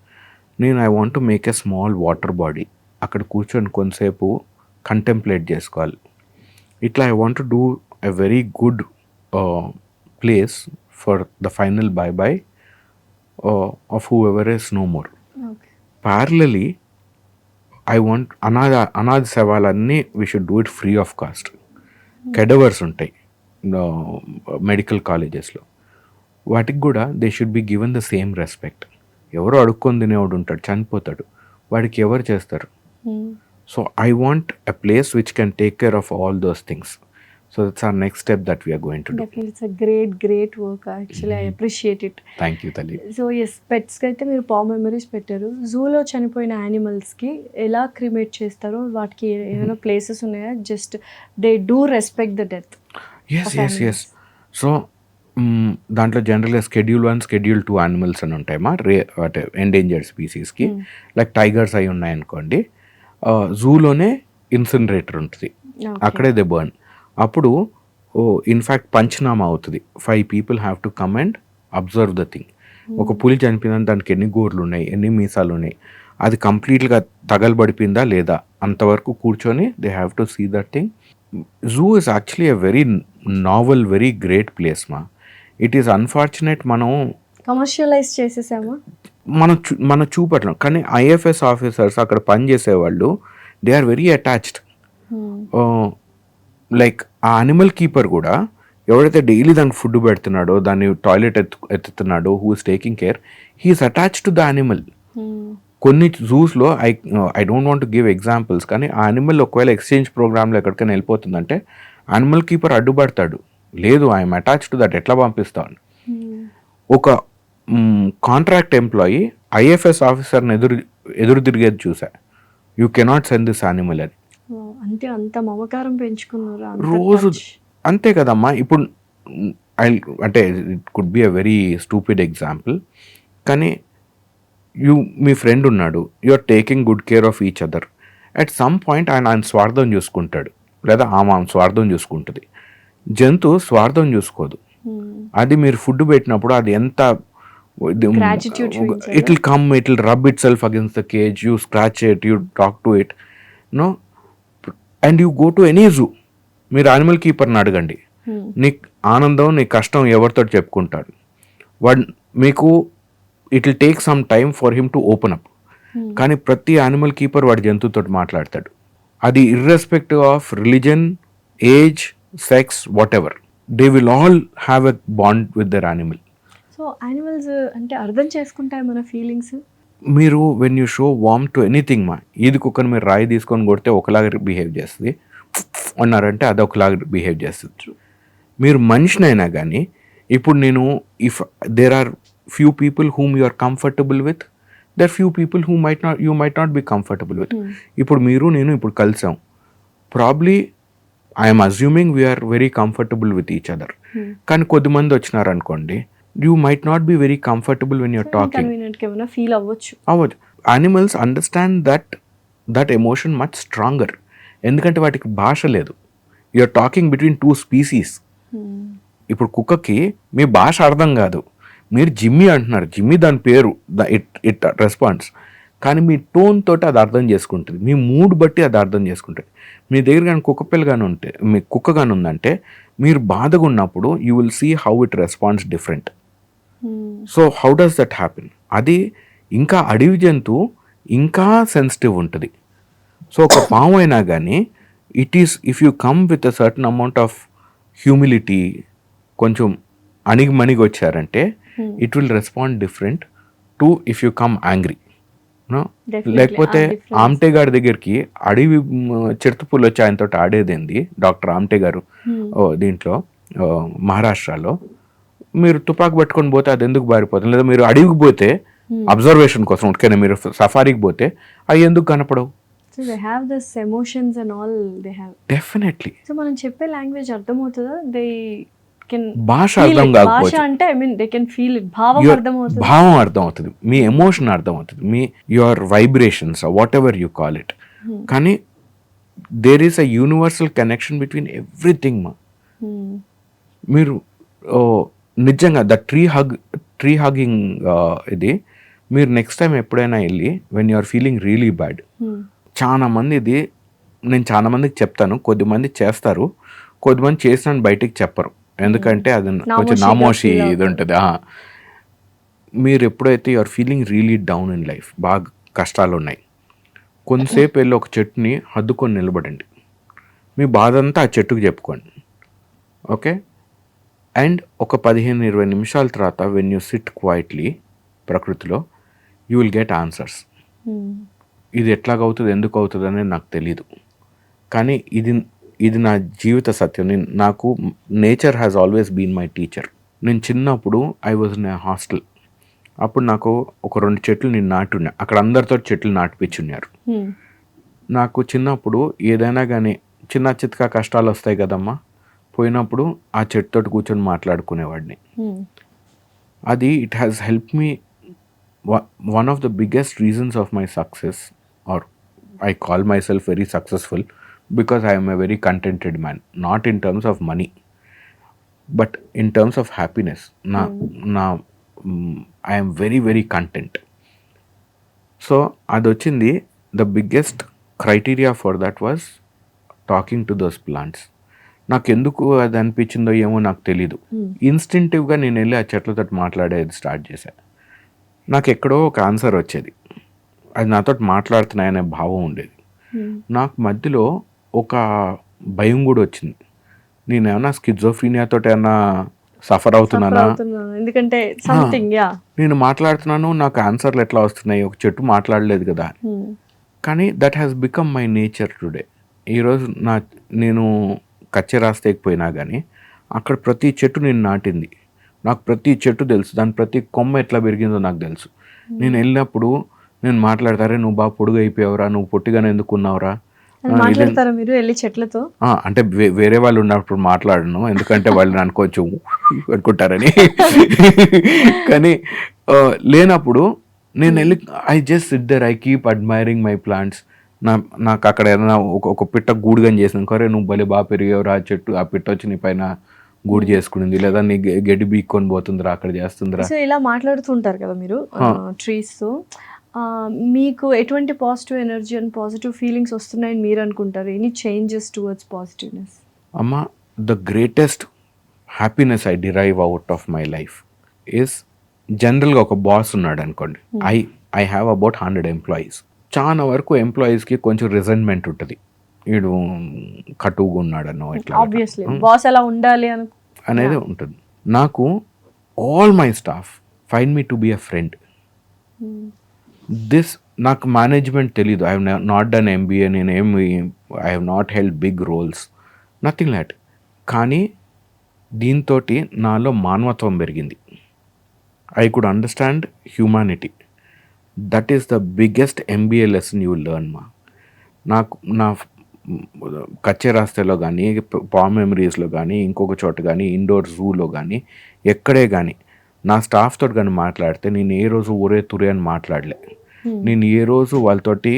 నేను I want to make a small water body, అక్కడ కూర్చొని కొంతసేపు కంటెంప్లేట్ చేసుకోవాలి. ఇట్లా I want to do a very good place for the final bye of whoever is no more. Parallelly I want అనాథ సేవలన్నీ we should do it free of cost. Cadavers ఉంటాయి medical కాలేజెస్లో, వాటికి కూడా they should be given the same respect. ఎవరో అడుక్కొని తినేవాడు ఉంటాడు, చనిపోతాడు, వాడికి ఎవరు చేస్తారు? So I want a place which can take care of all those things. So that's our next step that we're going to do. It's a great work actually. I appreciate it. Thank you తల్లి. So yes, పెట్స్కి అయితే మీరు palm memories పెట్టారు. జూలో చనిపోయిన యానిమల్స్కి ఎలా cremate చేస్తారో వాటికి ఏమైనా ప్లేసెస్ ఉన్నాయా? Just they do respect the death. Yes. So దాంట్లో జనరల్గా Schedule 1, Schedule 2 యానిమల్స్ అని ఉంటాయమ్మా, అంటే ఎండేంజర్డ్ స్పీసీస్కి. లైక్ టైగర్స్ అయి ఉన్నాయనుకోండి, జూలోనే ఇన్సినరేటర్ ఉంటుంది, అక్కడే దే బర్న్. అప్పుడు ఇన్ఫ్యాక్ట్ పంచనామా అవుతుంది. 5 people have to come and observe the thing. ఒక పులి చనిపోయిందని దానికి ఎన్ని గోర్లు ఉన్నాయి, ఎన్ని మీసాలు ఉన్నాయి, అది కంప్లీట్గా తగలబడిపోయిందా లేదా, అంతవరకు కూర్చొని they have to see that thing. Zoo is actually a very novel, very great place మా. ఇట్ ఈస్ అన్ఫార్చునేట్ మనం కమర్షియలైజ్ చేసేసామా, మనం చూపట్లం. కానీ IFS ఆఫీసర్స్ అక్కడ పనిచేసేవాళ్ళు, they are very attached. Like ఆ అనిమల్ కీపర్ కూడా ఎవరైతే డైలీ దానికి ఫుడ్ పెడుతున్నాడో, దాన్ని టాయిలెట్ ఎత్తుతున్నాడో, who is taking care, he is attached to the animal. కొన్ని జూస్లో I don't want to give examples, కానీ ఆ యానిమల్ ఒకవేళ ఎక్స్చేంజ్ ప్రోగ్రామ్లో ఎక్కడికైనా వెళ్ళిపోతుందంటే యానిమల్ కీపర్ అడ్డుపడతాడు, లేదు ఐఎమ్ అటాచ్డ్ టు దట్, ఎట్లా పంపిస్తాను. ఒక కాంట్రాక్ట్ ఎంప్లాయీ IFS ఆఫీసర్ని ఎదురు తిరిగేది చూసా, you cannot send this animal అని. అంటే అంత మమకారం పెంచుకున్నారు రోజు. అంతే కదమ్మా. ఇప్పుడు అంటే it could be a very stupid example, కానీ మీ ఫ్రెండ్ ఉన్నాడు, you are taking good care of each other. At some point ఆయన స్వార్థం చూసుకుంటాడు, లేదా ఆమె స్వార్థం చూసుకుంటుంది. జంతువు స్వార్థం చూసుకోదు. అది మీరు ఫుడ్ పెట్టినప్పుడు అది ఎంత Gratitude showing, it will come, it will rub itself against the cage, you scratch it, you talk to it, no, and you go to any zoo. మీరు యానిమల్ కీపర్ని అడగండి, నీ ఆనందం నీ కష్టం ఎవరితో చెప్పుకుంటాడు వాడు మీకు. It will take some time for him to open up. కానీ ప్రతి యానిమల్ కీపర్ వాడి జంతువుతో మాట్లాడతాడు. అది irrespective of religion, age, sex, whatever, they will all have a bond with their animal. So animals అంటే అర్థం చేసుకుంటాయి మన ఫీలింగ్స్. మీరు when you show warm to anything, మా ఈది కుక్కను మీరు రాయి తీసుకొని కొడితే ఒకలాగా బిహేవ్ చేస్తుంది, అన్నారంటే అది ఒకలాగా బిహేవ్ చేస్తుంది. మీరు మనిషినైనా కానీ, ఇప్పుడు నేను if there are few people whom you are comfortable with, there few people who you might not be comfortable with. ఇప్పుడు మీరు నేను ఇప్పుడు కలిసాం, probably I'm assuming we are very comfortable with each other. కానీ కొద్దిమంది వచ్చినారనుకోండి, you might not be very comfortable when you're talking. Feel అవ్వచ్చు. Animals understand that emotion much stronger, ఎందుకంటే వాటికి భాష లేదు. You're talking between two species. ఇప్పుడు కుక్కకి మీ భాష అర్థం కాదు, మీరు జిమ్మీ అంటున్నారు, జిమ్మీ దాని పేరు, ఇట్ రెస్పాన్స్, కానీ మీ టోన్ తోటి అది అర్థం చేసుకుంటుంది, మీ మూడ్ బట్టి అది అర్థం చేసుకుంటుంది. మీ దగ్గర కానీ కుక్క పిల్ల కానీ ఉంటే, మీ కుక్క కానీ ఉందంటే, మీరు బాధగా ఉన్నప్పుడు you will see how it response different. So how does that happen? అది ఇంకా అడవి జంతువు ఇంకా సెన్సిటివ్ ఉంటుంది. సో ఒక పాము అయినా కానీ it is, if you come with a certain amount of humility, కొంచెం అణిగి వచ్చారంటే it will respond different to if you come angry. లేకపోతే ఆమ్టే గారి దగ్గరికి అడవి చిరుతపులు వచ్చి ఆయనతో ఆడేదేంది డాక్టర్ ఆమ్టే గారు దీంట్లో మహారాష్ట్రలో, మీరు తుపాకు పట్టుకొని పోతే అది ఎందుకు బారిపోతుంది? లేదా మీరు అడవికి పోతే అబ్జర్వేషన్ కోసం ఉట్కైనా మీరు సఫారీకి పోతే అవి ఎందుకు కనపడవు? So they have this emotions and all they have. Definitely. So మనం చెప్పే లాంగ్వేజ్ అర్థమవుతుందా? They can భాష feel అర్థం it. కాకపోవచ్చు, భాష అంటే I mean they can feel it. భావం అర్థమవుతుంది. భావం అర్థమవుతుంది, మీ ఎమోషన్ అర్థమవుతుంది, మీ your vibrations whatever you call it. కానీ there is a universal connection between everything. మీరు నిజంగా ద ట్రీ హగ్గింగ్ ఇది మీరు నెక్స్ట్ టైం ఎప్పుడైనా వెళ్ళి when you are feeling really bad, చాలా మంది ఇది నేను చాలా మందికి చెప్తాను, కొద్దిమంది చేస్తారు, కొద్దిమంది చేసిన బయటికి చెప్పరు, ఎందుకంటే అది కొంచెం నామోషి ఇది ఉంటుంది. మీరు ఎప్పుడైతే you are feeling really down in life, బాగా కష్టాలు ఉన్నాయి, కొంతసేపు వెళ్ళి ఒక చెట్టుని హద్దుకొని నిలబడండి, మీ బాధ అంతా ఆ చెట్టుకు చెప్పుకోండి, ఓకే? అండ్ ఒక 15-20 నిమిషాల తర్వాత వెన్ యూ సిట్ క్వైట్లీ ప్రకృతిలో, యూ విల్ గెట్ ఆన్సర్స్. ఇది ఎట్లాగవుతుంది, ఎందుకు అవుతుంది అనేది నాకు తెలీదు, కానీ ఇది నా జీవిత సత్యం. నాకు nature has always been my teacher. నేను చిన్నప్పుడు I was in a hostel, అప్పుడు నాకు ఒక 2 చెట్లు నేను నాటున్నా, అక్కడ అందరితో చెట్లు నాటిపించున్నారు. నాకు చిన్నప్పుడు ఏదైనా కానీ చిన్న చితకా కష్టాలు వస్తాయి కదమ్మా, పోయినప్పుడు ఆ చెట్టుతో కూర్చొని మాట్లాడుకునేవాడిని. అది it has help me. One of the biggest reasons of my success, or I call myself very successful because I am a very contented man, not in terms of money but in terms of happiness. I am very very content. So అది వచ్చింది, the biggest criteria for that was talking to those plants. నాకు ఎందుకు అది అనిపించిందో ఏమో నాకు తెలీదు, ఇన్స్టింక్టివ్గా నేను వెళ్ళి ఆ చెట్లతో మాట్లాడేది స్టార్ట్ చేశాను. నాకు ఎక్కడో ఒక ఆన్సర్ వచ్చేది, అది నాతో మాట్లాడుతున్నాయనే భావం ఉండేది. నాకు మధ్యలో ఒక భయం కూడా వచ్చింది, నేనేమన్నా స్కిజోఫ్రీనియాతో ఏమన్నా సఫర్ అవుతున్నానా, ఎందుకంటే నేను మాట్లాడుతున్నాను నాకు ఆన్సర్లు ఎట్లా వస్తున్నాయి, ఒక చెట్టు మాట్లాడలేదు కదా. కానీ that has become my nature today. ఈరోజు నేను కచ్చె రాస్తేకపోయినా కానీ అక్కడ ప్రతి చెట్టు నేను నాటింది, నాకు ప్రతి చెట్టు తెలుసు, దాని ప్రతి కొమ్మ ఎట్లా పెరిగిందో నాకు తెలుసు. నేను వెళ్ళినప్పుడు నేను మాట్లాడతారే, నువ్వు బాగా పొడుగు అయిపోయావురా, నువ్వు పొట్టిగానే ఎందుకు ఉన్నావురా మాట్లాడతారా మీరు వెళ్ళి చెట్లతో? అంటే వేరే వాళ్ళు ఉన్నప్పుడు మాట్లాడను, ఎందుకంటే వాళ్ళు నన్ను కొంచెం అనుకుంటారని. కానీ లేనప్పుడు నేను వెళ్ళి I just sit there, I keep admiring my plants. నాకు అక్కడ ఏదైనా ఒక పిట్ట గూడుగని చేసిన కరే నువ్వు భలే బాగా పెరిగేవరా ఆ చెట్టు, ఆ పిట్ట వచ్చి నీ పైన గూడు చేసుకునింది, లేదా నీ గడ్డి బీక్కొని పోతుందిరా, అక్కడ చేస్తుందిరా. సో ఇలా మాట్లాడుతుంటారు కదా మీరు ట్రీస్. మీకు ఎటువంటి positive energy and positive feelings వస్తున్నాయని మీరు అనుకుంటారు? Any changes towards positiveness? అమ్మ, the greatest happiness I derive out of my life is, జనరల్గా ఒక బాస్ ఉన్నాడు అనుకోండి, ఐ హ్యావ్ అబౌట్ 100 ఎంప్లాయీస్. చాలా వరకు ఎంప్లాయీస్కి కొంచెం రిజెంట్మెంట్ ఉంటుంది, వీడు కటువుగా ఉన్నాడన్నో ఇట్లా ఆబ్వియస్లీ బాస్ ఎలా ఉండాలి అనేది ఉంటుంది. నాకు all my staff find me to be a friend. This నాకు మేనేజ్మెంట్ తెలీదు, I have not done MBA, నేను I have not held big roles, nothing light. కానీ దీంతో నాలో మానవత్వం పెరిగింది. I could understand humanity. That is the biggest MBA lesson you learn మా. నాకు నా కచ్చే రాస్తేలో కానీ, పామ్ మెమరీస్లో కానీ, ఇంకొక చోట కానీ, ఇండోర్ జూలో కానీ, ఎక్కడే కానీ నా స్టాఫ్ తోటి కానీ మాట్లాడితే నేను ఏ రోజు ఊరే తురే అని మాట్లాడలే. నేను ఏ రోజు వాళ్ళతోటి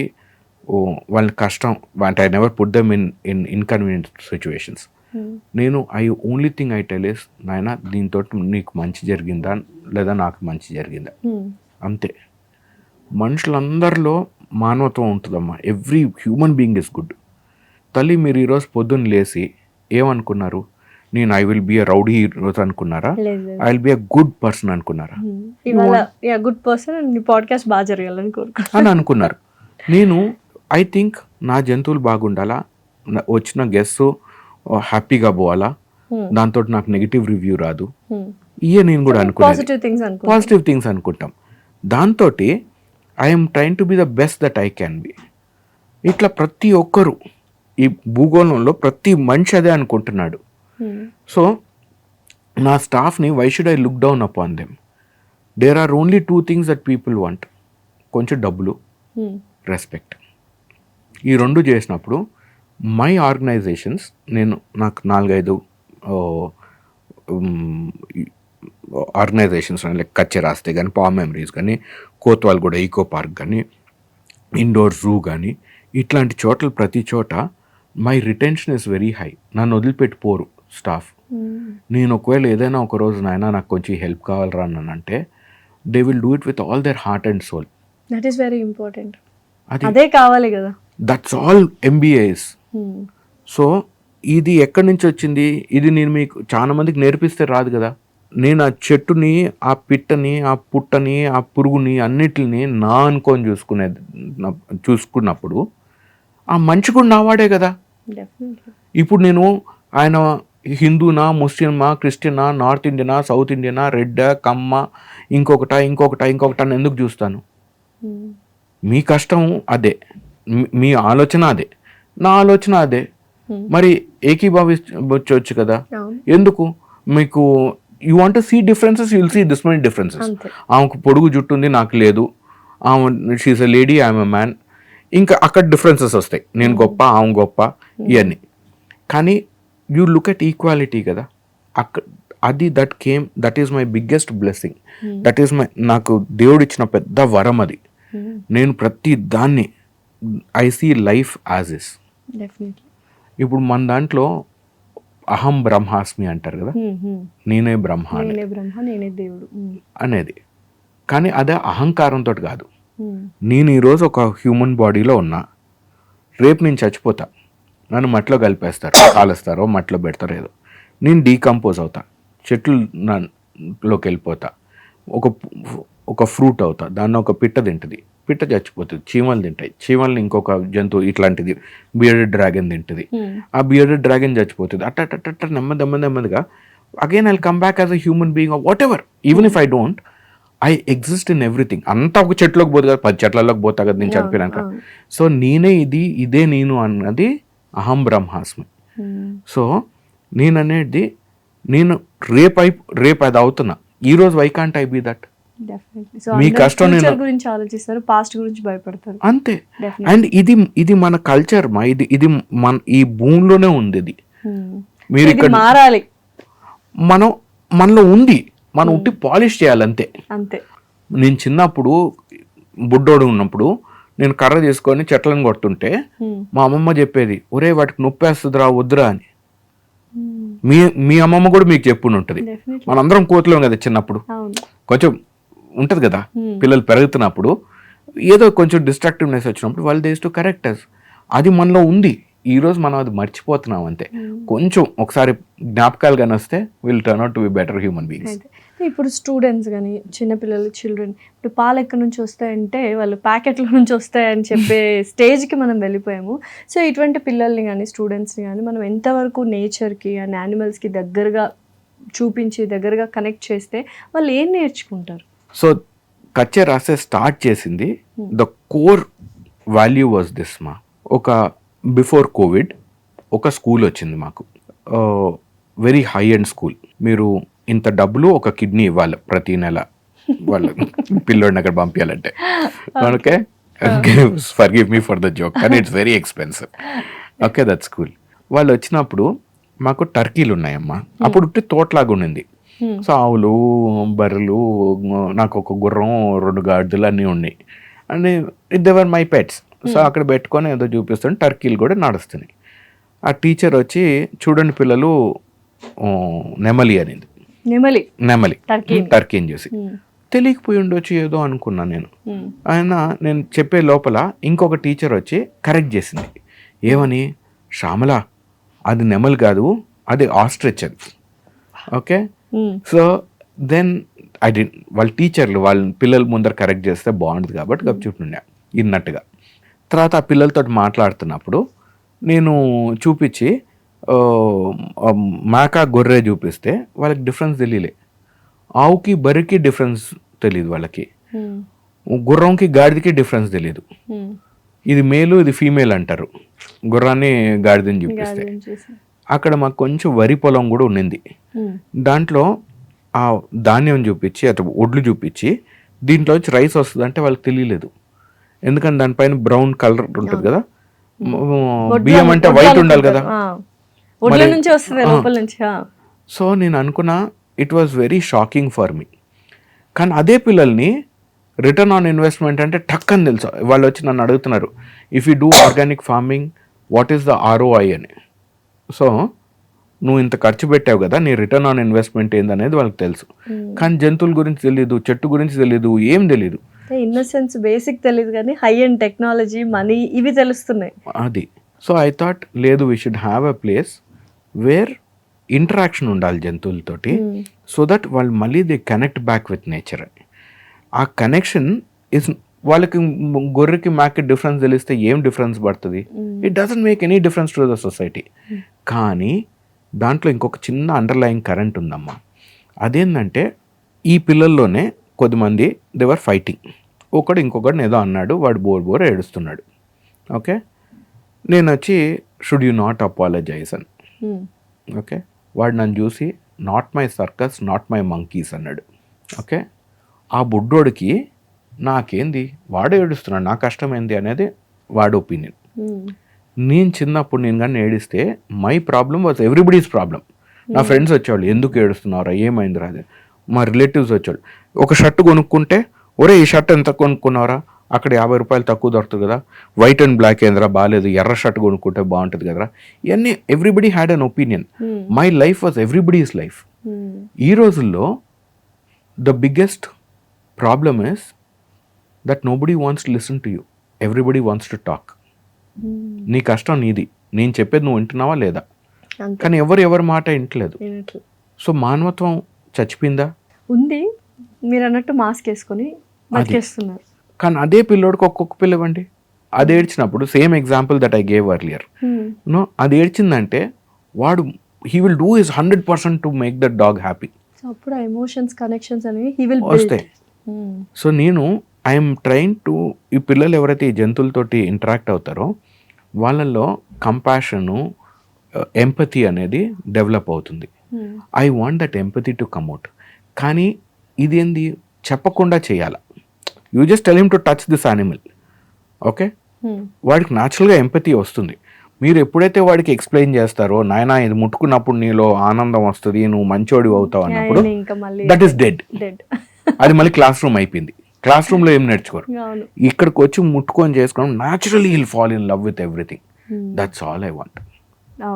వాళ్ళ కష్టం అంటే I never put them in inconvenient situations. నేను only thing I tell is, నాయన దీంతో నీకు మంచి జరిగిందా లేదా నాకు మంచి జరిగిందా, అంతే. మనుషులందరిలో మానవత్వం ఉంటుందమ్మా. Every human being is good. తల్లి, మీరు ఈరోజు పొద్దున్న లేచి ఏమనుకున్నారు? నేను I will be a rowdy ఈరోజు అనుకున్నారా? I will be a good person అనుకున్నారా? గుడ్ పర్సన్ పాడ్కాస్ట్ బాగా జరగాలని అని అనుకున్నారు. నేను ఐ థింక్ నా జంతువులు బాగుండాలా, వచ్చిన గెస్ట్ హ్యాపీగా పోవాలా, దాంతో నాకు నెగిటివ్ రివ్యూ రాదు, ఇయే నేను కూడా అనుకున్నాను. పాజిటివ్ థింగ్స్ అనుకుంటాం. దాంతో I'm trying to be the best that I can be. ఇట్లా ప్రతి ఒక్కరు ఈ భూగోళంలో ప్రతి మనిషి అదే అనుకుంటున్నాడు. సో నా స్టాఫ్ని why should I look down upon them? There are only 2 things that people want, కొంచెం డబ్బులు, రెస్పెక్ట్. ఈ రెండు చేసినప్పుడు మై ఆర్గనైజేషన్స్, నాకు 4-5 ఆర్గనైజేషన్స్ లైక్ కచ్చే రాస్తే కానీ, పామ్ మెమరీస్ కానీ, కోత్వాల్గూడ ఈకో పార్క్ కానీ, ఇండోర్ జూ కానీ, ఇట్లాంటి చోట్ల ప్రతి చోట my retention is very high. నన్ను వదిలిపెట్టిపోరు స్టాఫ్. నేను ఒకవేళ ఏదైనా ఒక రోజు నాయన నాకు కొంచెం హెల్ప్ కావాలరా అంటే they will do it with all their heart and soul. That is very important. అదే కావాలి కదా. That's all MBAs. సో ఇది ఎక్కడి నుంచి వచ్చింది? ఇది నేను మీకు చాలా మందికి నేర్పిస్తే రాదు కదా. నేను ఆ చెట్టుని, ఆ పిట్టని, ఆ పుట్టని, ఆ పురుగుని అన్నిటిని నా అనుకొని చూసుకున్నప్పుడు ఆ మంచి కూడా నావాడే కదా. ఇప్పుడు నేను ఆయన హిందూనా, ముస్లిమా, క్రిస్టియనా, నార్త్ ఇండియనా, సౌత్ ఇండియనా, రెడ్, కమ్మ, ఇంకొకట అని ఎందుకు చూస్తాను? మీ కష్టం అదే, మీ ఆలోచన అదే, నా ఆలోచన అదే. మరి ఏకీభావించవచ్చు కదా. ఎందుకు? మీకు you want to see differences, you will see this many differences. ఆమెకు పొడుగు జుట్టు ఉంది, నాకు లేదు. She is a lady, I am a man. ఇంకా అక్కడ డిఫరెన్సెస్ వస్తాయి, నేను గొప్ప, ఆమె గొప్ప, ఇవన్నీ. కానీ యూ లుక్ ఎట్ ఈక్వాలిటీ కదా. అది that is my biggest blessing. That is నాకు దేవుడు ఇచ్చిన పెద్ద వరం అది. నేను ప్రతి దాన్ని I see life as is. ఇప్పుడు మన దాంట్లో అహం బ్రహ్మాస్మి అంటారు కదా, నేనే బ్రహ్మ అనేది. కానీ అదే అహంకారంతో కాదు. నేను ఈరోజు ఒక హ్యూమన్ బాడీలో ఉన్నా, రేపు నేను చచ్చిపోతా, నన్ను మట్టిలో కలిపేస్తారు, కాలుస్తారో మట్టిలో పెడతారో ఏదో, నేను డీకంపోజ్ అవుతా, చెట్లులోకి వెళ్ళిపోతా, ఒక ఫ్రూట్ అవుతా, దాన్ని ఒక పిట్ట తింటుంది, పిట్ట చచ్చిపోతుంది, చీమలు తింటాయి, చీమల్ని ఇంకొక జంతువు ఇట్లాంటిది బియర్డెడ్ డ్రాగన్ తింటుంది, ఆ బియర్డెడ్ డ్రాగన్ చచ్చిపోతుంది. అట్ట నెమ్మదిగా again I come back as a human being or whatever. Even if I don't, I exist in everything. అంతా ఒక చెట్లోకి పోతుంది కదా, 10 చెట్లలోకి పోతా కదా నేను చనిపోయినాక. సో నేనే ఇదే నేను అన్నది అహం బ్రహ్మాస్మి. సో నేను అనేది, నేను రేపు అది అవుతున్నా, ఈరోజు why can't I be that? Definitely. So మీ కష్టం ఫ్యూచర్ నేను- గురించి ఆలోచిస్తారు, పాస్ట్ గురించి భయపడతారు. అంతే. Definitely. అండ్ ఇది మన కల్చర్ మా, ఇది మన ఈ భూమిలోనే ఉంది ఇది. మీరు ఇది ఇక్కడ మారాలి మనలో ఉంది, మనం ఉట్టి పాలిష్ చేయాలంతే. అంతే. నేను చిన్నప్పుడు బుడ్డోడు ఉన్నప్పుడు నేను కర్ర తీసుకొని చెట్లను కొడుతుంటే మా అమ్మమ్మ చెప్పేది, ఒరే వాటికి నొప్పేస్తుందిరా వద్దురా అని. మీ అమ్మమ్మ కూడా మీకు చెప్పుని ఉంటుంది. డెఫినెట్లీ. మనందరం కోతులేం కదా చిన్నప్పుడు, అవును. కొంచెం ఉంటది కదా పిల్లలు పెరుగుతున్నప్పుడు, ఏదో కొంచెం డిస్ట్రాక్టివ్నెస్ వచ్చినప్పుడు వాళ్ళు దేస్ టు కరెక్ట్ అస్. అది మనలో ఉంది, ఈ రోజు మనం అది మర్చిపోతున్నాం అంతే. కొంచెం ఒకసారి జ్ఞాపకాలు కానీ వస్తే will turn out to be better human beings. అయితే ఇప్పుడు స్టూడెంట్స్ కానీ చిన్నపిల్లలు, చిల్డ్రన్, ఇప్పుడు పాలు ఎక్కడి నుంచి వస్తాయంటే వాళ్ళు ప్యాకెట్ల నుంచి వస్తాయని చెప్పే స్టేజ్కి మనం వెళ్ళిపోయాము. సో ఇటువంటి పిల్లల్ని కానీ స్టూడెంట్స్ని కానీ మనం ఎంతవరకు నేచర్కి అండ్ యానిమల్స్కి దగ్గరగా చూపించి దగ్గరగా కనెక్ట్ చేస్తే వాళ్ళు ఏం నేర్చుకుంటారు? సో కచ్చే రాసే స్టార్ట్ చేసింది, the core value was this మా. ఒక బిఫోర్ కోవిడ్ ఒక స్కూల్ వచ్చింది మాకు, వెరీ హై అండ్ స్కూల్. మీరు ఇంత డబ్బులు ఒక కిడ్నీ ఇవ్వాలి ప్రతి నెల వాళ్ళ పిల్లోడిని అక్కడ పంపించాలంటే. Okay, forgive me for the joke, కానీ it's very expensive. Okay, that school. వాళ్ళు వచ్చినప్పుడు మాకు టర్కీలు ఉన్నాయమ్మా. అప్పుడు ఉట్టి తోటలాగా ఉండింది. సో ఆవులు, బర్రెలు, నాకు ఒక గుర్రం, 2 గాడిదలు అన్నీ ఉన్నాయి. And they're my pets. So అక్కడ పెట్టుకొని ఏదో చూపిస్తుంటే టర్కీలు కూడా నడుస్తున్నాయి. ఆ టీచర్ వచ్చి, చూడండి పిల్లలు, నెమలి అనింది. నెమలి టర్కీని చూసి. తెలియకపోయి ఉండొచ్చు ఏదో అనుకున్నా నేను. నేను చెప్పే లోపల ఇంకొక టీచర్ వచ్చి కరెక్ట్ చేసింది. ఏమని? శ్యామల, అది నెమలి కాదు, అది ఆస్ట్రిచ్ అది. ఓకే, సో దెన్ ఐ డి, వాళ్ళ టీచర్లు వాళ్ళ పిల్లల ముందర కరెక్ట్ చేస్తే బాగుంటుంది కాబట్టి గప్చుంటుండే ఇన్నట్టుగా. తర్వాత ఆ పిల్లలతో మాట్లాడుతున్నప్పుడు నేను చూపించి మేక గొర్రె చూపిస్తే వాళ్ళకి డిఫరెన్స్ తెలియలే. ఆవుకి బర్రెకి డిఫరెన్స్ తెలియదు వాళ్ళకి, గుర్రంకి గాడిదకి డిఫరెన్స్ తెలియదు. ఇది మేలు ఇది ఫీమేల్ అంటారు గుర్రాన్ని గాడిదని చూపిస్తే. అక్కడ మాకు కొంచెం వరి పొలం కూడా ఉండింది. దాంట్లో ఆ ధాన్యం చూపించి అటు ఒడ్లు చూపించి దీంట్లో వచ్చి రైస్ వస్తుంది అంటే వాళ్ళకి తెలియలేదు. ఎందుకంటే దానిపైన బ్రౌన్ కలర్ ఉంటుంది కదా, బియ్యం అంటే వైట్ ఉండాలి కదా. సో నేను అనుకున్నా it was very shocking for me. కానీ అదే పిల్లల్ని రిటర్న్ ఆన్ ఇన్వెస్ట్మెంట్ అంటే టక్ అని తెలుసు. వాళ్ళు వచ్చి నన్ను అడుగుతున్నారు, if you do organic farming what is the ROI అని. సో నువ్వు ఇంత ఖర్చు పెట్టావు కదా, నీ రిటర్న్ ఆన్ ఇన్వెస్ట్మెంట్ ఏందనేది వాళ్ళకి తెలుసు. కానీ జంతువుల గురించి తెలియదు, చెట్టు గురించి తెలియదు, ఏం తెలియదు. ఇన్నోసెన్స్ బేసిక్ తెలియదు కానీ హై అండ్ టెక్నాలజీ, మనీ ఇవి తెలుస్తున్నాయి. అది. సో ఐ థాట్ లేదు, we should have a place wear interaction ఉండాలి జంతువులతోటి, సో దట్ వాళ్ళు మళ్ళీ they connect back with nature. ఆ కనెక్షన్ ఇస్ వాళ్ళకి గొర్రెకి మేకకి డిఫరెన్స్ తెలిస్తే ఏం డిఫరెన్స్ పడుతుంది? It doesn't make any difference to the society. కానీ దాంట్లో ఇంకొక చిన్న అండర్లయింగ్ కరెంట్ ఉందమ్మా. అదేంటంటే ఈ పిల్లల్లోనే కొద్దిమంది దేవర్ ఫైటింగ్. ఒకడు ఇంకొకడిని ఏదో అన్నాడు, వాడు బోర్ ఏడుస్తున్నాడు. ఓకే, నేను వచ్చి షుడ్ యూ నాట్ అపాలజైజ్ అని. ఓకే, వాడు నన్ను చూసి not my circus, not my monkeys అన్నాడు. ఓకే, ఆ బుడ్డోడికి నాకేంది, వాడు ఏడుస్తున్నాడు, నా కష్టం ఏంది అనేది వాడి ఒపీనియన్. నేను చిన్నప్పుడు నేను కానీ ఏడిస్తే my problem was everybody's problem. నా ఫ్రెండ్స్ వచ్చేవాళ్ళు, ఎందుకు ఏడుస్తున్నారా, ఏమైంది రాదు. మా రిలేటివ్స్ వచ్చేవాళ్ళు, ఒక షర్ట్ కొనుక్కుంటే, ఒరే ఈ షర్ట్ ఎంత కొనుక్కున్నారా, అక్కడ 50 రూపాయలు తక్కువ దొరుకుతుంది కదా, వైట్ అండ్ బ్లాక్ ఏందిరా బాగాలేదు, ఎర్ర షర్ట్ కొనుక్కుంటే బాగుంటుంది కదరా. ఇవన్నీ everybody had an opinion. My life was everybody's life. ఈ రోజుల్లో the biggest problem is that nobody wants to listen to you, everybody wants to talk. నీ కష్టం నీది, నేను చెప్పేది నువ్వు వింటున్నావా లేదా, కానీ ఎవరి మాట వింటలేదు. సో మానవత్వం చచ్చిపోయిందా? ఉంది. మీరు అన్నట్టు మాస్క్ వేసుకొని బతికేస్తున్నారు. కానీ అదే పిల్లోడికి ఒక్కొక్క పిల్ల ఇవ్వండి, అది ఏడ్చినప్పుడు same example that I gave earlier, no, అది ఏడ్చిందంటే వాడు he will do his 100% to make that dog happy. అప్పుడు ఎమోషన్స్, కనెక్షన్స్ అనేవి హీ విల్ వస్తాయి. సో నేను ఐఎమ్ ట్రైన్ టు, ఈ పిల్లలు ఎవరైతే ఈ జంతువులతోటి ఇంటరాక్ట్ అవుతారో వాళ్ళల్లో కంపాషను, ఎంపతి అనేది డెవలప్ అవుతుంది. I want that empathy to come out. కానీ ఇదేంది, చెప్పకుండా చేయాలి. You just tell him to touch this animal. Okay, వాడికి న్యాచురల్గా ఎంపతి వస్తుంది. మీరు ఎప్పుడైతే వాడికి ఎక్స్ప్లెయిన్ చేస్తారో, నాయనా ఇది ముట్టుకున్నప్పుడు నీలో ఆనందం వస్తుంది, నువ్వు మంచోడి అవుతావు అన్నప్పుడు ఇంకా మళ్ళీ దట్ ఈస్ డెడ్. అది మళ్ళీ క్లాస్ రూమ్ అయిపోయింది. క్లాస్ రూమ్లో ఏం నేర్చుకోరు. ఇక్కడికి వచ్చి ముట్టుకొని చేసుకోవడం naturally will fall in love with everything. That's all I want.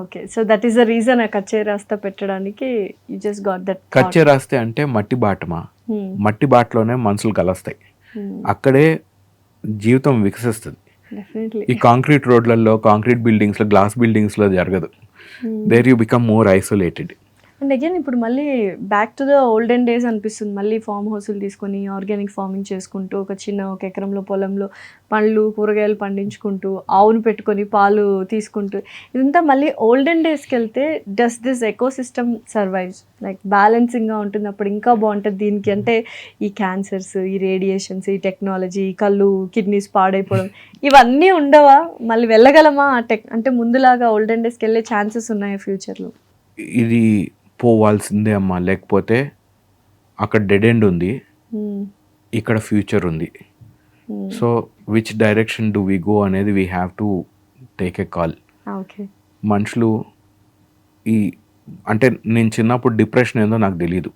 Okay, so that is the reason ఆ కచ్చే రాస్తా పెట్టడానికి you just got that. Kachche రాస్తే అంటే మట్టి బాటమా, మట్టి బాటలోనే మనుషులు కలుస్తాయి, అక్కడే జీవితం వికసిస్తుంది. ఈ కాంక్రీట్ రోడ్లలో, కాంక్రీట్ బిల్డింగ్స్లో, గ్లాస్ బిల్డింగ్స్లో జరగదు. There you become more isolated. And again ఇప్పుడు మళ్ళీ back to the olden days అనిపిస్తుంది. మళ్ళీ ఫామ్ హౌస్లు తీసుకొని ఆర్గానిక్ ఫార్మింగ్ చేసుకుంటూ ఒక ఎకరంలో పొలంలో పండ్లు కూరగాయలు పండించుకుంటూ ఆవును పెట్టుకొని పాలు తీసుకుంటూ ఇదంతా మళ్ళీ ఓల్డెన్ డేస్కి వెళ్తే does this ecosystem survives like బ్యాలెన్సింగ్గా ఉంటుంది. అప్పుడు ఇంకా బాగుంటుంది దీనికి. అంటే ఈ క్యాన్సర్స్, ఈ రేడియేషన్స్, ఈ టెక్నాలజీ, కళ్ళు కిడ్నీస్ పాడైపోవడం ఇవన్నీ ఉండవా? మళ్ళీ వెళ్ళగలమా అంటే ముందులాగా ఓల్డెన్ డేస్కి వెళ్ళే ఛాన్సెస్ ఉన్నాయా ఫ్యూచర్లో? ఇది పోవాల్సిందే అమ్మా, లేకపోతే అక్కడ డెడ్ ఎండ్ ఉంది, ఇక్కడ ఫ్యూచర్ ఉంది. So which direction do we go అనేది we have to take a call. మనుషులు అంటే నేను చిన్నప్పుడు డిప్రెషన్ ఏందో నాకు తెలియదు,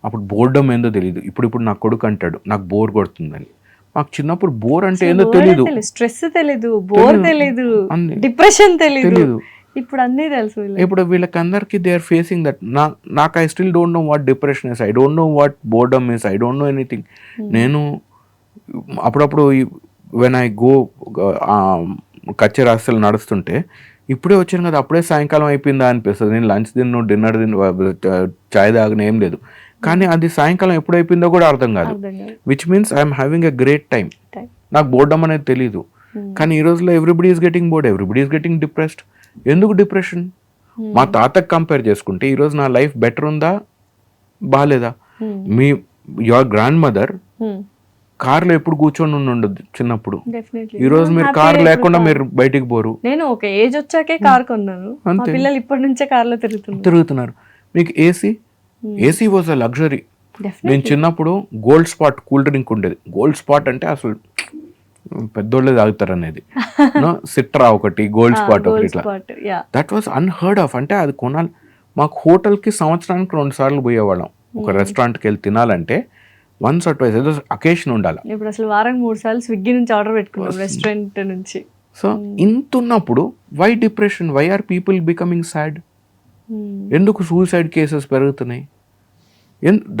అప్పుడు బోర్డమ్ ఏందో తెలియదు. ఇప్పుడు నా కొడుకు అంటాడు నాకు బోర్ కొడుతుందని. మాకు చిన్నప్పుడు బోర్ అంటే ఏందో తెలియదు, స్ట్రెస్ తెలీదు, బోర్ తెలీదు, డిప్రెషన్ తెలీదు. ఇప్పుడు అన్నీ తెలుసు. ఇప్పుడు వీళ్ళకి అందరికి దే ఆర్ ఫేసింగ్ దట్. నాకు I still don't know what depression is, I don't know what boredom is, I don't know anything. నేను అప్పుడప్పుడు వెన్ ఐ గో కచ్చే రాస్తలు నడుస్తుంటే ఇప్పుడే వచ్చాను కదా, అప్పుడే సాయంకాలం అయిపోయిందా అనిపిస్తుంది. నేను లంచ్ తిన్ను, డిన్నర్ తిన్ను, చాయ్ తాగిన ఏం లేదు, కానీ అది సాయంకాలం ఎప్పుడు అయిపోయిందో కూడా అర్థం కాదు. Which means I'm having a great time. నాకు బోర్డమ్ అనేది తెలీదు. కానీ ఈ రోజులో everybody is getting bored, everybody is getting depressed. ఎందుకు డిప్రెషన్? మా తాతకు కంపేర్ చేసుకుంటే ఈరోజు నా లైఫ్ బెటర్ ఉందా, బాగాలేదా? యువర్ గ్రాండ్ మదర్ కార్లో ఎప్పుడు కూర్చొని ఉండదు చిన్నప్పుడు. ఈ రోజు మీరు కార్ లేకుండా మీరు బయటికి పోరు. నేను ఒక ఏజ్ వచ్చాకే కార్ కొన్నాను, పిల్లలు ఇప్పటి నుంచే కార్లో తిరుగుతున్నారు. మీకు ఏసీ వాజ్ అ లగ్జరీ. నేను చిన్నప్పుడు గోల్డ్ స్పాట్ కూల్ డ్రింక్ ఉండేది. గోల్డ్ స్పాట్ అంటే అసలు పెద్దోళ్ళే తాగుతారు అనేది. సిట్రా ఒకటి, గోల్డ్ స్పాట్ ఒకటి, ఇట్లా దట్ వాజ్ అన్హర్డ్ ఆఫ్. అంటే అది కొనాలి. మాకు హోటల్కి సంవత్సరానికి 2 సార్లు పోయేవాళ్ళం. ఒక రెస్టారెంట్కి వెళ్ళి తినాలంటే వన్స్ ఆర్ ట్వైస్ ఏదో అకేషన్ ఉండాలి. ఇప్పుడు అసలు వారానికి 3 సార్లు స్విగ్గీ నుంచి ఆర్డర్ పెట్టుకున్నాం రెస్టారెంట్ నుంచి. సో ఇంత ఉన్నప్పుడు why depression, why are people becoming sad? ఎందుకు సూసైడ్ కేసెస్ పెరుగుతున్నాయి?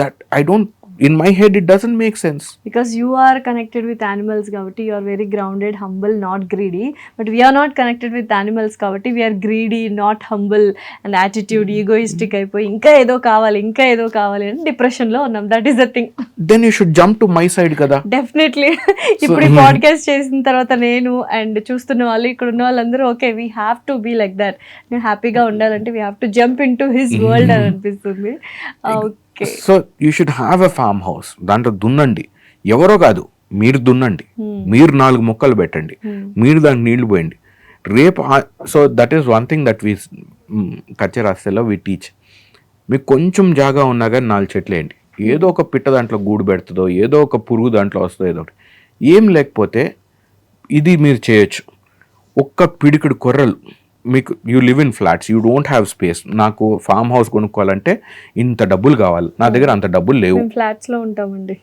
That I don't, in my head it doesn't make sense. Because you are connected with animals kabatti you are very grounded, humble, not greedy. But we are not connected with animals kabatti we are greedy, not humble, and attitude egoistic అయిపోయి ఇంకా ఏదో కావాలి అని depression లో ఉన్నాం. That is the thing. Then you should jump to my side కదా. Definitely. ఇప్పుడు ఈ పాడ్కాస్ట్ చేసిన తర్వాత నేను అండ్ చూస్తున్న వాళ్ళు, ఇక్కడ ఉన్న వాళ్ళందరూ okay we have to be like that. నేను హ్యాపీగా ఉండాలంటే we have to jump into his world అని అనిపిస్తుంది. So you should have a farm house. దాంట్లో దున్నండి, ఎవరో కాదు మీరు దున్నండి, మీరు 4 మొక్కలు పెట్టండి, మీరు దానికి నీళ్లు పోయండి రేపు. So that is one thing that we కచ్చే రాస్తేలో వీ టీచ్. మీకు కొంచెం జాగా ఉన్నా కానీ 4 చెట్లు వేయండి. ఏదో ఒక పిట్ట దాంట్లో గూడు పెడుతుందో, ఏదో ఒక పురుగు దాంట్లో వస్తుందో, ఏదో ఒకటి. ఏం లేకపోతే ఇది మీరు చేయొచ్చు. ఒక్క పిడికిడు కొర్రలు, మీకు you live in flats, you don't have space. నాకు ఫామ్ హౌస్ కొనుక్కోవాలంటే ఇంత డబ్బులు కావాలి, నా దగ్గర అంత డబ్బులు లేవు. ఫ్లాట్స్ లో ఉంటామండి.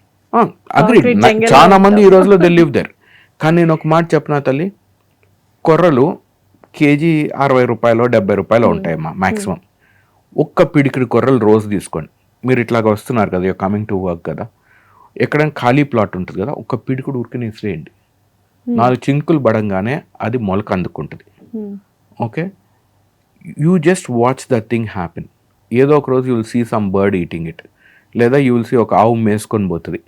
అగ్రీ, చాలా మంది ఈ రోజులో దే లివ్ దేర్. కానీ నేను ఒక మాట చెప్పిన తల్లి, కొర్రలు కేజీ 60 రూపాయలు 70 రూపాయలు ఉంటాయమ్మా మ్యాక్సిమం. ఒక్క పిడికిడి కొర్రలు రోజు తీసుకోండి. మీరు ఇట్లాగ వస్తున్నారు కదా, యూ కమింగ్ టు వర్క్ కదా, ఎక్కడైనా ఖాళీ ప్లాట్ ఉంటుంది కదా, ఒక్క పిడికిడి ఉరికిని ఇసిరేయండి. 4 చింకులు పడంగానే అది మొలక అందుకుంటుంది. Okay, you just watch the thing happen. ఏదో ఒక రోజు you will see some bird eating it, లేదా యూ విల్ సీ ఒక ఆవు మేసుకొని పోతుంది,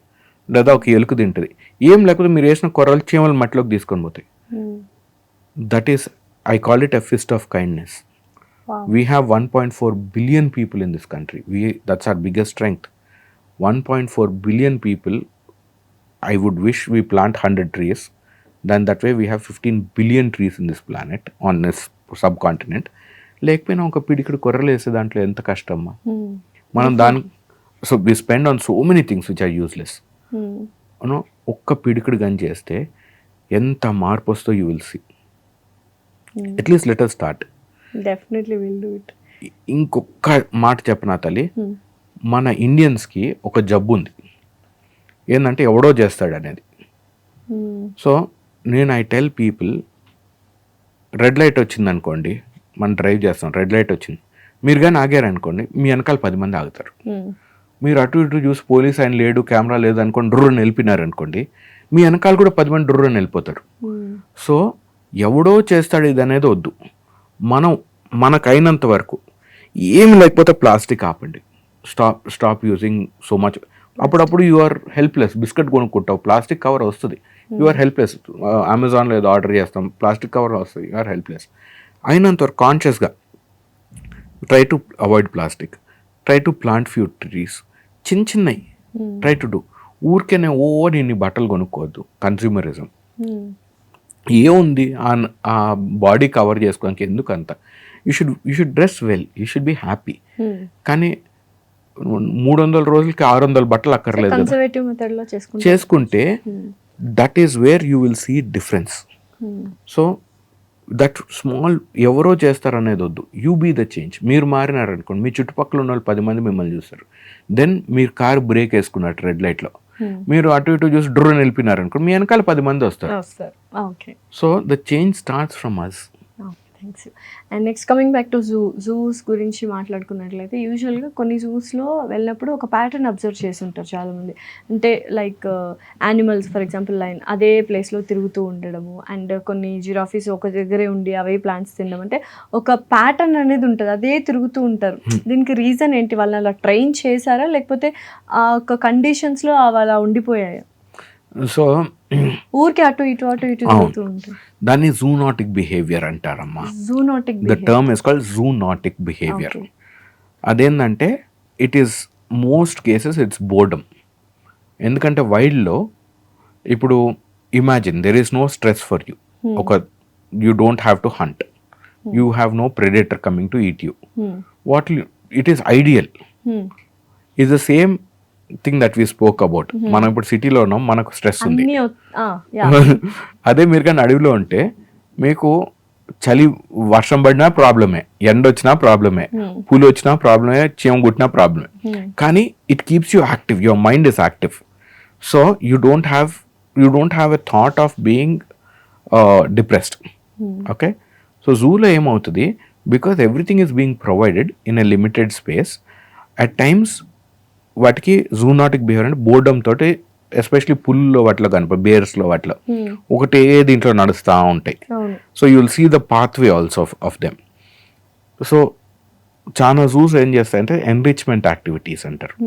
లేదా ఒక ఎలుక తింటుంది. ఏం లేకపోతే మీరు వేసిన కొర్రలు చీమలు మట్టిలోకి తీసుకొని పోతాయి. That is, I call it a feast of kindness. We have 1.4 billion people in this country. That's our biggest strength. 1.4 billion people. I would wish we plant 100 trees. Then that way we have 15 billion trees in this planet, on this subcontinent. లేకపోయినా ఒక పిడికిడి కొర్రలు వేసే దాంట్లో ఎంత కష్టమ్మా. మనం దాని so we spend on so many things which are useless. You know ఒక్క పిడికిడు గన్ చేస్తే ఎంత మార్పు వస్తో you will see. At least let us start. Definitely will do it. ఇంకొక మాట చెప్పనా తల్లి, మన ఇండియన్స్కి ఒక జబ్బు ఉంది ఏంటంటే ఎవడో చేస్తాడు అనేది. సో నేను I tell people, red light వచ్చింది అనుకోండి, మనం డ్రైవ్ చేస్తాం, రెడ్ లైట్ వచ్చింది, మీరు కానీ ఆగారనుకోండి మీ వెనకాల 10 మంది ఆగుతారు. మీరు అటు ఇటు చూసి పోలీస్ ఆయన లేడు, కెమెరా లేదు అనుకోండి, డ్రుర్రని వెళ్ళిపోయినారనుకోండి, మీ వెనకాల కూడా 10 మంది డ్రుర్రని వెళ్ళిపోతారు. సో ఎవడో చేస్తాడు ఇది అనేది వద్దు. మనం మనకైనంత వరకు ఏమి లేకపోతే ప్లాస్టిక్ ఆపండి. Stop using so much. అప్పుడప్పుడు యు ఆర్ హెల్ప్లెస్. బిస్కెట్ కొనుక్కుంటావు, ప్లాస్టిక్ కవర్ వస్తుంది, యు ఆర్ హెల్ప్లెస్. అమెజాన్లో ఏదో ఆర్డర్ చేస్తాం, ప్లాస్టిక్ కవర్ వస్తుంది, యు ఆర్ హెల్ప్లెస్. అయినంత వరకు కాన్షియస్గా try to avoid plastic, try to plant few trees. చిన్నవి ట్రై టు డూ. ఊరికేనే నేను బట్టలు కొనుక్కోవద్దు. కన్స్యూమరిజం ఏముంది ఆ బాడీ కవర్ చేసుకోవడానికి ఎందుకు అంత? You should dress well, you should be happy. కానీ 300 రోజులకి 600 బట్టలు అక్కర్లేదు కదా. చేసుకుంటే that is where you will see difference. So that small ఎవరో చేస్తారనేది వద్దు. You be the change. మీరు మారినారనుకోండి, మీ చుట్టుపక్కల ఉన్న వాళ్ళు 10 మంది మిమ్మల్ని చూస్తారు. దెన్ మీరు కారు బ్రేక్ వేసుకున్నట్టు రెడ్ లైట్లో, మీరు అటు ఇటు చూసి డ్రోన్ వెళ్ళిపోయినారనుకోండి, మీ వెనకాల 10 మంది వస్తారు. So the change starts from us. Thanks. And next coming back to zoos గురించి మాట్లాడుకున్నట్లయితే, యూజువల్గా కొన్ని జూస్లో వెళ్ళినప్పుడు ఒక ప్యాటర్న్ అబ్జర్వ్ చేసి ఉంటారు చాలామంది. అంటే like animals for example line అదే ప్లేస్లో తిరుగుతూ ఉండడము, అండ్ కొన్ని జిరాఫీస్ ఒక దగ్గరే ఉండి అవే ప్లాంట్స్ తినడం. అంటే ఒక ప్యాటర్న్ అనేది ఉంటుంది, అదే తిరుగుతూ ఉంటారు. దీనికి రీజన్ ఏంటి? వాళ్ళని అలా ట్రైన్ చేశారా, లేకపోతే ఆ ఒక కండిషన్స్లో అలా ఉండిపోయాయా? సో ఊరికి అటు ఇటు తిరుగుతూ ఉంటారు. దాన్ని జూనాటిక్ బిహేవియర్ అంటారమ్మా. The term is called zoonotic behaviour. అదేంటంటే it is most cases it's boredom. ఎందుకంటే వైల్డ్లో ఇప్పుడు imagine there is no stress for you. You don't have to hunt, you have no predator coming to eat you. What it is ideal. Is the same thing that we spoke about. మనం ఇప్పుడు సిటీలో ఉన్నాం, మనకు stress ఉంది. అదే మీరు కానీ అడవిలో ఉంటే మీకు చలి వర్షం పడినా ప్రాబ్లమే, ఎండ వచ్చినా ప్రాబ్లమే, పూలు వచ్చినా ప్రాబ్లమే, చీమ కుట్టినా ప్రాబ్లమే. కానీ it keeps you active, your mind is active. So you don't have a thought of being depressed. Okay, so జూలో ఏమవుతుంది, because everything is being provided in a limited space, at times వాటికి జూనాటిక్ బిహేవియర్ అంటే boredom తోటి, especially పుల్లో వాటిలో కనుక బేర్స్లో వాటిలో ఒకటే దీంట్లో నడుస్తూ ఉంటాయి. So you will see the pathway also of them. So చాలా జూస్ ఏం చేస్తాయంటే ఎన్రిచ్మెంట్ యాక్టివిటీస్ అంటారు.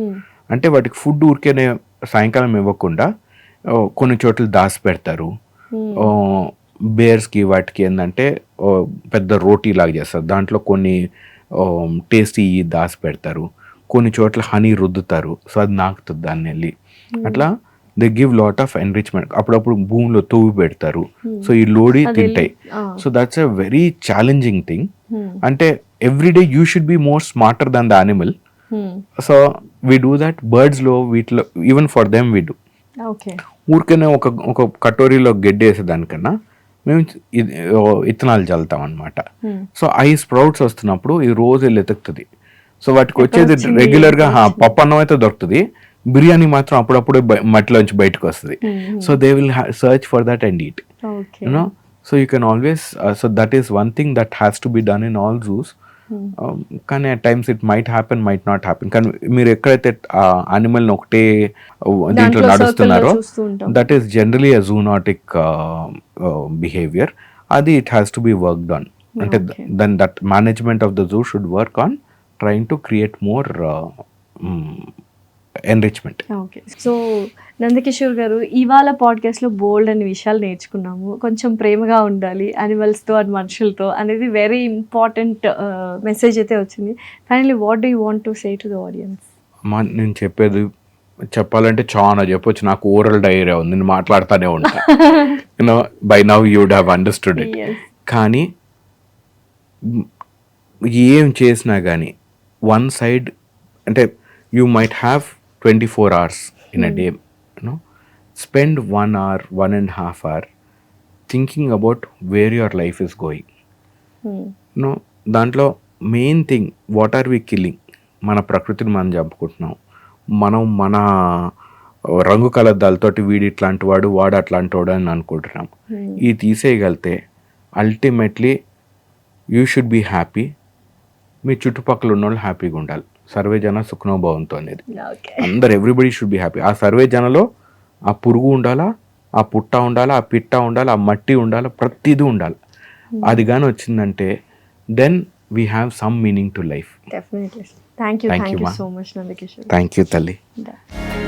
అంటే వాటికి ఫుడ్ ఊరికేనే సాయంకాలం ఇవ్వకుండా కొన్ని చోట్ల దాచి పెడతారు. బేర్స్కి వాటికి ఏంటంటే పెద్ద రోటీ లాగా చేస్తారు, దాంట్లో కొన్ని టేస్టీ దాచి పెడతారు. కొన్ని చోట్ల హనీ రుద్దుతారు, సో అది నాకుతుంది దాన్ని వెళ్ళి. అట్లా they give lot of enrichment. అప్పుడప్పుడు భూమిలో తవ్వి పెడతారు, సో ఈ లోడి తింటాయి. So that's a very challenging thing. అంటే everyday you should be more smarter than the animal. So we do that బర్డ్స్లో, వీటిలో even for them we do. ఊరికనే ఒక కటోరీలో గడ్డి వేసేదానికన్నా మేము ఇత్తనాలు చల్లుతాం అనమాట. సో ఐ స్ప్రౌట్స్ వస్తున్నప్పుడు ఈ రోజు వెళ్ళి ఎతుకుతుంది. సో వాటికి వచ్చేది రెగ్యులర్గా పప్పు అన్నం అయితే దొరుకుతుంది, బిర్యానీ మాత్రం అప్పుడప్పుడు మట్టిలోంచి బయటకు వస్తుంది. So they will search for that and eat, you know. So you can always, so that is one thing that has to be done in all zoos. కానీ at times it might happen, might not happen. కానీ మీరు ఎక్కడైతే యానిమల్ని ఒకటే దీంట్లో నడుస్తున్నారో, that is generally a zoonotic behaviour. అది it has to be worked on. అంటే then that management of the zoo should work on trying to create more enrichment. Okay, so Nandakishore గారు, ఇవాళ పాడ్కాస్ట్లో బోల్డ్ అనే విషయాలు నేర్చుకున్నాము. కొంచెం ప్రేమగా ఉండాలి యానిమల్స్తో అండ్ మనుషులతో అనేది వెరీ ఇంపార్టెంట్ మెసేజ్ అయితే వచ్చింది. Finally what do you want to say to the audience? అమ్మా, నేను చెప్పాలంటే చాలా చెప్పొచ్చు. నాకు ఓరల్ డైరియా ఉంది, నేను మాట్లాడుతూనే ఉంటాను. You know, by now you would have understood it. కానీ ఏం చేసినా కానీ వన్ సైడ్, అంటే you might have 24 hours in a day, you know. Spend 1 hour, 1.5 hour thinking about where your life is going. No, దాంట్లో main thing, what are we killing? మన ప్రకృతిని మనం చంపుకుంటున్నాం. మనం మన రంగు కలద్దాలతోటి వీడు ఇట్లాంటి వాడు, వాడు అట్లాంటి వాడు అని అనుకుంటున్నాం. ఇది తీసేయగలితే ultimately you should be happy. మీ చుట్టుపక్కల ఉన్న వాళ్ళు హ్యాపీగా ఉండాలి. సర్వే జన సుఖనో భవంతు అనేది. అందరు ఎవ్రీబడి షుడ్ బీ హ్యాపీ. ఆ సర్వే జనలో ఆ పురుగు ఉండాలా, ఆ పుట్ట ఉండాలా, ఆ పిట్ట ఉండాలి, ఆ మట్టి ఉండాలి, ప్రతిదీ ఉండాలి. అది కానీ వచ్చిందంటే then we have some meaning to life. Definitely. Thank you so much Nandakishore. Thank you తల్లి. Yeah.